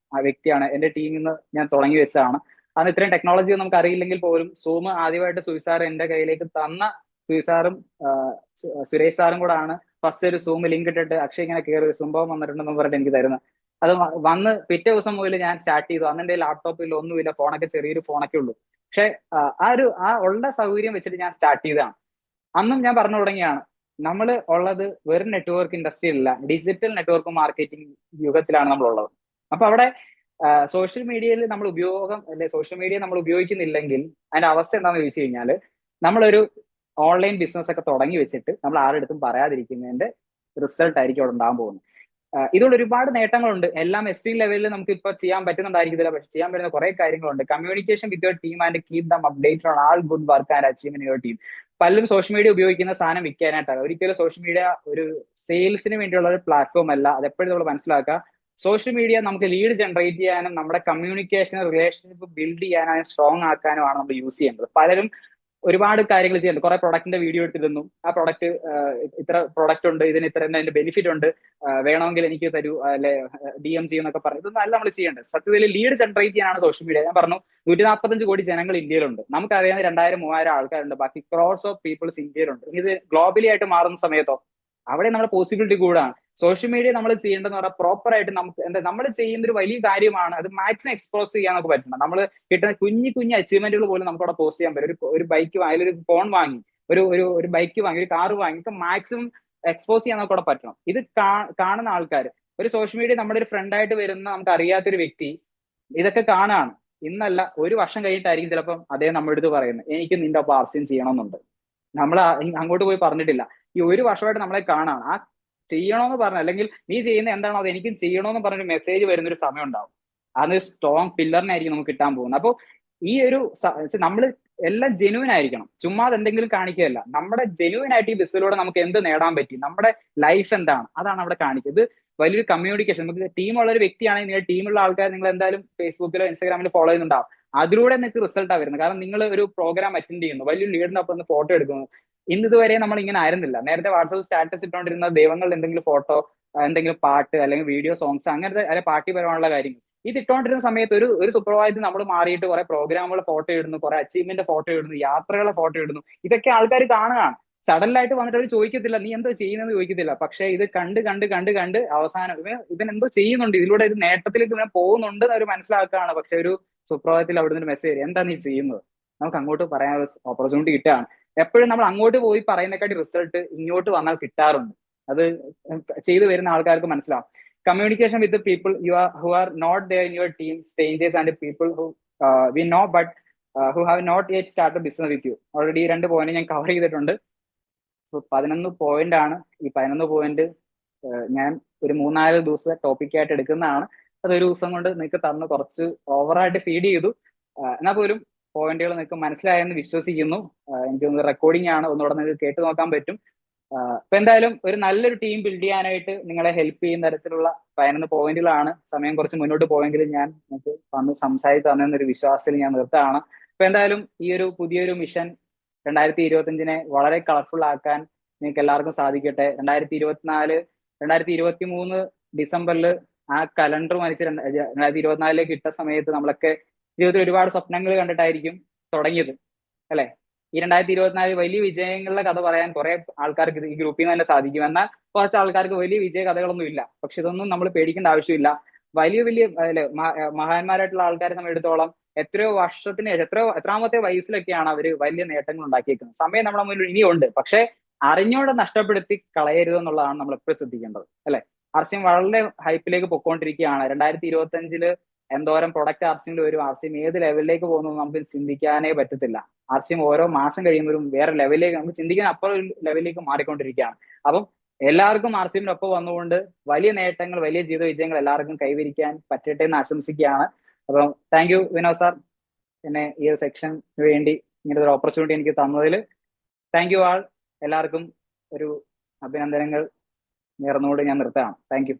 Speaker 1: വ്യക്തിയാണ്. എന്റെ ടീമിൽ നിന്ന് ഞാൻ തുടങ്ങി വെച്ചതാണ്. അന്ന് ഇത്രയും ടെക്നോളജി നമുക്ക് അറിയില്ലെങ്കിൽ പോലും സൂം ആദ്യമായിട്ട് സുസാർ എന്റെ കയ്യിലേക്ക് തന്ന സുസാറും സുരേഷ് സാറും കൂടെ ആണ് ഫസ്റ്റ് ഒരു സൂം ലിങ്ക് ഇട്ടിട്ട് അക്ഷയ് ഇങ്ങനെ കയറി ഒരു സംഭവം വന്നിട്ടുണ്ടെന്ന് പറഞ്ഞിട്ട് എനിക്ക് തരുന്നത്. അത് വന്ന് പിറ്റേ ദിവസം മുതൽ ഞാൻ സ്റ്റാർട്ട് ചെയ്തു. അന്ന് എന്റെ ലാപ്ടോപ്പിൽ ഒന്നുമില്ല, ഫോണൊക്കെ ചെറിയൊരു ഫോണൊക്കെ ഉള്ളൂ. പക്ഷെ ആ ഉള്ള സൗകര്യം വെച്ചിട്ട് ഞാൻ സ്റ്റാർട്ട് ചെയ്തതാണ്. അന്നും ഞാൻ പറഞ്ഞു തുടങ്ങിയാണ്, നമ്മൾ ഉള്ളത് വെറും നെറ്റ്വർക്ക് ഇൻഡസ്ട്രിയിലല്ല, ഡിജിറ്റൽ നെറ്റ്വർക്ക് മാർക്കറ്റിംഗ് യുഗത്തിലാണ് നമ്മൾ ഉള്ളത്. അപ്പൊ അവിടെ സോഷ്യൽ മീഡിയയിൽ നമ്മൾ സോഷ്യൽ മീഡിയ നമ്മൾ ഉപയോഗിക്കുന്നില്ലെങ്കിൽ അതിന്റെ അവസ്ഥ എന്താണെന്ന് ചോദിച്ചു കഴിഞ്ഞാൽ, നമ്മളൊരു ഓൺലൈൻ ബിസിനസ് ഒക്കെ തുടങ്ങി വെച്ചിട്ട് നമ്മൾ ആരുടെ പറയാതിരിക്കുന്നതിന്റെ റിസൾട്ട് ആയിരിക്കും അവിടെ ഉണ്ടാകാൻ പോകുന്നത്. ഇതുകൊണ്ട് ഒരുപാട് നേട്ടങ്ങളുണ്ട്. എല്ലാം എക്സ്ട്രീം ലെവലിൽ നമുക്ക് ഇപ്പൊ ചെയ്യാൻ പറ്റുന്നുണ്ടായിരിക്കില്ല, പക്ഷെ ചെയ്യാൻ പറ്റുന്ന കുറെ കാര്യങ്ങളുണ്ട്. Communication with your team and keep them updated on all good work and achievement your team. പലരും സോഷ്യൽ മീഡിയ ഉപയോഗിക്കുന്ന സാധനം വിൽക്കാനായിട്ടാണ്. ഒരിക്കലും സോഷ്യൽ മീഡിയ ഒരു സെയിൽസിന് വേണ്ടിയുള്ള ഒരു പ്ലാറ്റ്ഫോം അല്ല. അതെപ്പോഴും നമ്മൾ മനസ്സിലാക്കുക. സോഷ്യൽ മീഡിയ നമുക്ക് ലീഡ് ജനറേറ്റ് ചെയ്യാനും നമ്മുടെ കമ്മ്യൂണിക്കേഷൻ റിലേഷൻഷിപ്പ് ബിൽഡ് ചെയ്യാനും സ്ട്രോങ് ആക്കാനുമാണ് നമ്മൾ യൂസ് ചെയ്യേണ്ടത്. പലരും ഒരുപാട് കാര്യങ്ങൾ ചെയ്യുന്നുണ്ട്. കുറെ പ്രൊഡക്റ്റിന്റെ വീഡിയോ എടുത്തിരുന്നു. ആ പ്രൊഡക്റ്റ് ഇത്ര പ്രൊഡക്റ്റ് ഉണ്ട്, ഇതിന് ഇത്ര അതിന്റെ ബെനിഫിറ്റ് ഉണ്ട്, വേണമെങ്കിൽ എനിക്ക് തരൂ, അല്ലെ DM ചെയ്യുന്നൊക്കെ പറഞ്ഞു. ഇതൊന്നും അല്ല നമ്മൾ ചെയ്യേണ്ടത്. സത്യത്തിൽ ലീഡ് ജനറേറ്റ് ചെയ്യാനാണ് സോഷ്യൽ മീഡിയ. ഞാൻ പറഞ്ഞു 145 കോടി ജനങ്ങൾ ഇന്ത്യയിലുണ്ട്. നമുക്കറിയാവുന്ന 2000-3000 ആൾക്കാരുണ്ട്. ബാക്കി ക്രോർസ് ഓഫ് പീപ്പിൾസ് ഇന്ത്യയിലുണ്ട്. ഇത് ഗ്ലോബലി ആയിട്ട് മാറുന്ന സമയത്തോ അവിടെ നമ്മുടെ പോസിബിലിറ്റി കൂടാണ്. സോഷ്യൽ മീഡിയ നമ്മൾ ചെയ്യേണ്ടതെന്ന് പറഞ്ഞാൽ പ്രോപ്പർ ആയിട്ട് നമുക്ക് എന്താ നമ്മൾ ചെയ്യുന്ന ഒരു വലിയ കാര്യമാണ്. അത് മാക്സിമം എക്സ്പോസ് ചെയ്യാൻ നമുക്ക് പറ്റണം. നമ്മൾ കിട്ടുന്ന കുഞ്ഞു അച്ചീവ്മെന്റുകൾ പോലും നമുക്ക് അവിടെ പോസ്റ്റ് ചെയ്യാൻ പറ്റും. ഒരു ബൈക്ക് വാങ്ങി, ഒരു ഫോൺ വാങ്ങി, ഒരു ബൈക്ക് വാങ്ങി, ഒരു കാർ വാങ്ങി, ഇപ്പൊ മാക്സിമം എക്സ്പോസ് ചെയ്യാൻ നമുക്ക് അവിടെ പറ്റണം. ഇത് കാണുന്ന ആൾക്കാർ, ഒരു സോഷ്യൽ മീഡിയ നമ്മുടെ ഒരു ഫ്രണ്ട് ആയിട്ട് വരുന്ന നമുക്ക് അറിയാത്തൊരു വ്യക്തി ഇതൊക്കെ കാണാണ്. ഇന്നല്ല, ഒരു വർഷം കഴിഞ്ഞിട്ടായിരിക്കും ചിലപ്പം അദ്ദേഹം നമ്മുടെ അടുത്ത് പറയുന്നത്, എനിക്ക് നിന്റെ ഒപ്പം RCM ചെയ്യണമെന്നുണ്ട്. നമ്മൾ അങ്ങോട്ട് പോയി പറഞ്ഞിട്ടില്ല. ഈ ഒരു വർഷമായിട്ട് നമ്മളെ കാണാണ്. ആ ചെയ്യണമെന്ന് പറഞ്ഞ, അല്ലെങ്കിൽ നീ ചെയ്യുന്ന എന്താണോ അത് എനിക്കും ചെയ്യണമെന്ന് പറഞ്ഞൊരു മെസ്സേജ് വരുന്നൊരു സമയം ഉണ്ടാവും. അതൊരു സ്ട്രോങ് പില്ലറിനായിരിക്കും നമുക്ക് കിട്ടാൻ പോകുന്നത്. അപ്പോൾ ഈ ഒരു നമ്മൾ എല്ലാം ജെനുവിൻ ആയിരിക്കണം. ചുമ്മാതെ എന്തെങ്കിലും കാണിക്കുകയല്ല. നമ്മുടെ ജെനുവിൻ ആയിട്ട് ഈ ബിസിലൂടെ നമുക്ക് എന്ത് നേടാൻ പറ്റി, നമ്മുടെ ലൈഫ് എന്താണ്, അതാണ് അവിടെ കാണിക്കുന്നത്. ഇത് വലിയൊരു കമ്മ്യൂണിക്കേഷൻ. നമുക്ക് ടീമുള്ള ഒരു വ്യക്തിയാണെങ്കിൽ നിങ്ങൾ ടീമുള്ള ആൾക്കാർ നിങ്ങൾ എന്തായാലും ഫേസ്ബുക്കിലോ ഇൻസ്റ്റാഗ്രാമിലോ ഫോളോ ചെയ്യുന്നുണ്ടാവും. അതിലൂടെ നിങ്ങൾക്ക് റിസൾട്ടാണ് വരുന്നത്. കാരണം നിങ്ങൾ ഒരു പ്രോഗ്രാം അറ്റൻഡ് ചെയ്യുന്നു, വലിയ ലീഡറിന്റെ ഒപ്പം ഒന്ന് ഫോട്ടോ എടുക്കുന്നു. ഇതുവരെ നമ്മൾ ഇങ്ങനെ ആയിരുന്നില്ല. നേരത്തെ വാട്സാപ്പ് സ്റ്റാറ്റസ് ഇട്ടുകൊണ്ടിരുന്ന ദൈവങ്ങളുടെ എന്തെങ്കിലും ഫോട്ടോ, എന്തെങ്കിലും പാട്ട് അല്ലെങ്കിൽ വീഡിയോ സോങ്സ്, അങ്ങനത്തെ അല്ലെ പാർട്ടിപരമായുള്ള കാര്യങ്ങൾ ഇത് ഇട്ടുകൊണ്ടിരുന്ന സമയത്ത് ഒരു സുപ്രഭാതത്തിൽ നമ്മൾ മാറിയിട്ട് കുറെ പ്രോഗ്രാമുകളുടെ ഫോട്ടോ ഇടുന്നു, കുറെ അച്ചീവ്മെന്റ് ഫോട്ടോ ഇടുന്നു, യാത്രകളുടെ ഫോട്ടോ ഇടുന്നു. ഇതൊക്കെ ആൾക്കാർ കാണുകയാണ്. സഡനിലായിട്ട് വന്നിട്ട് അവർ ചോദിക്കത്തില്ല നീ എന്തോ ചെയ്യുന്നത് ചോദിക്കത്തില്ല. പക്ഷെ ഇത് കണ്ട് അവസാനം ഇവൻ എന്തോ ചെയ്യുന്നുണ്ട്, ഇതിലൂടെ ഒരു നേട്ടത്തിലേക്ക് ഇവനെ പോകുന്നുണ്ട് എന്ന് അവർ മനസ്സിലാക്കുകയാണ്. പക്ഷെ ഒരു സുപ്രഭാതത്തിൽ അവിടെ നിന്ന് മെസ്സേജ്, എന്താ നീ ചെയ്യുന്നത്, നമുക്ക് അങ്ങോട്ട് പറയാനുള്ള ഓപ്പർച്യൂണിറ്റി കിട്ടുകയാണ്. എപ്പോഴും നമ്മൾ അങ്ങോട്ട് പോയി പറയുന്നതിനെക്കാട്ടി റിസൾട്ട് ഇങ്ങോട്ട് വന്നാൽ കിട്ടാറുണ്ട്. അത് ചെയ്തു വരുന്ന ആൾക്കാർക്ക് മനസ്സിലാവും. Communication with people who are not there in your team, strangers and people who we know but who have not yet start business with you. Already 2 point ഞാൻ കവർ ചെയ്തിട്ടുണ്ട്. 11 പോയിന്റ് ആണ്. ഈ 11 പോയിന്റ് ഞാൻ ഒരു 3-4 ദിവസത്തെ ടോപ്പിക്കായിട്ട് എടുക്കുന്നതാണ്. അതൊരു ദിവസം കൊണ്ട് നിങ്ങൾക്ക് തന്ന് കുറച്ച് ഓവറായിട്ട് ഫീഡ് ചെയ്തു. എന്നാൽ പോലും പോയിന്റുകൾ നിങ്ങൾക്ക് മനസ്സിലായെന്ന് വിശ്വസിക്കുന്നു. എനിക്ക് റെക്കോർഡിംഗ് ആണ്, ഒന്നുകൂടെ നിങ്ങൾക്ക് കേട്ട് നോക്കാൻ പറ്റും. ഇപ്പൊ എന്തായാലും ഒരു നല്ലൊരു ടീം ബിൽഡ് ചെയ്യാനായിട്ട് നിങ്ങളെ ഹെൽപ്പ് ചെയ്യുന്ന തരത്തിലുള്ള 11 പോയിന്റുകളാണ്. സമയം കുറച്ച് മുന്നോട്ട് പോയെങ്കിലും ഞാൻ നിങ്ങൾക്ക് വന്ന് സംസാരിച്ച് തന്നെന്നൊരു വിശ്വാസത്തിൽ ഞാൻ നിർത്താണ്. ഇപ്പൊ എന്തായാലും ഈ ഒരു പുതിയൊരു മിഷൻ 2025 വളരെ കളർഫുൾ ആക്കാൻ നിങ്ങൾക്ക് എല്ലാവർക്കും സാധിക്കട്ടെ. 2023 ഡിസംബറിൽ ആ കലണ്ടർ മനസ്സിൽ 2024 ഇട്ട സമയത്ത് നമ്മളൊക്കെ ജീവിതത്തിൽ ഒരുപാട് സ്വപ്നങ്ങൾ കണ്ടിട്ടായിരിക്കും തുടങ്ങിയത്, അല്ലെ? ഈ 2024 വലിയ വിജയങ്ങളുടെ കഥ പറയാൻ കുറെ ആൾക്കാർക്ക് ഈ ഗ്രൂപ്പിൽ നിന്ന് തന്നെ സാധിക്കും. എന്നാൽ കുറച്ച് ആൾക്കാർക്ക് വലിയ വിജയ കഥകളൊന്നും ഇല്ല. പക്ഷെ ഇതൊന്നും നമ്മൾ പേടിക്കേണ്ട ആവശ്യമില്ല. വലിയ വലിയ മഹാന്മാരായിട്ടുള്ള ആൾക്കാരെ സംബന്ധിച്ചിടത്തോളം എത്രയോ വർഷത്തിന് എത്രാമത്തെ വയസ്സിലൊക്കെയാണ് അവര് വലിയ നേട്ടങ്ങൾ ഉണ്ടാക്കിയേക്കുന്നത്. സമയം നമ്മുടെ മുന്നിൽ ഇനിയുണ്ട്, പക്ഷെ അറിഞ്ഞോടെ നഷ്ടപ്പെടുത്തി കളയരുത് എന്നുള്ളതാണ് നമ്മൾ എപ്പോഴും ശ്രദ്ധിക്കേണ്ടത്, അല്ലെ? ആർസിഎം വളരെ ഹൈപ്പിലേക്ക് പൊക്കോണ്ടിരിക്കുകയാണ്. 2025 എന്തോരം പ്രൊഡക്റ്റ് ആർസിഎമ്മിൽ വരും, ആർസിഎം ഏത് ലെവലിലേക്ക് പോകുന്നു നമുക്ക് ചിന്തിക്കാനേ പറ്റത്തില്ല. ആർസിഎം ഓരോ മാസം കഴിയുമ്പോഴും വേറെ ലെവലിലേക്ക് നമുക്ക് ചിന്തിക്കാൻ അപ്പുറം ലെവലിലേക്ക് മാറിക്കൊണ്ടിരിക്കുകയാണ്. അപ്പം എല്ലാവർക്കും ആർസിഎമ്മിനൊപ്പം വന്നുകൊണ്ട് വലിയ നേട്ടങ്ങൾ, വലിയ ജീവിത വിജയങ്ങൾ എല്ലാവർക്കും കൈവരിക്കാൻ പറ്റട്ടെ എന്ന് ആശംസിക്കുകയാണ്. അപ്പം താങ്ക് യു വിനോദ് സാർ, എന്നെ ഈ ഒരു സെക്ഷന് വേണ്ടി ഇങ്ങനെ ഒരു ഓപ്പർച്യൂണിറ്റി എനിക്ക് തന്നതിൽ താങ്ക് യു ആൾ. എല്ലാവർക്കും ഒരു അഭിനന്ദനങ്ങൾ നേർന്നുകൊണ്ട് ഞാൻ നിർത്തുകയാണ്. Thank you.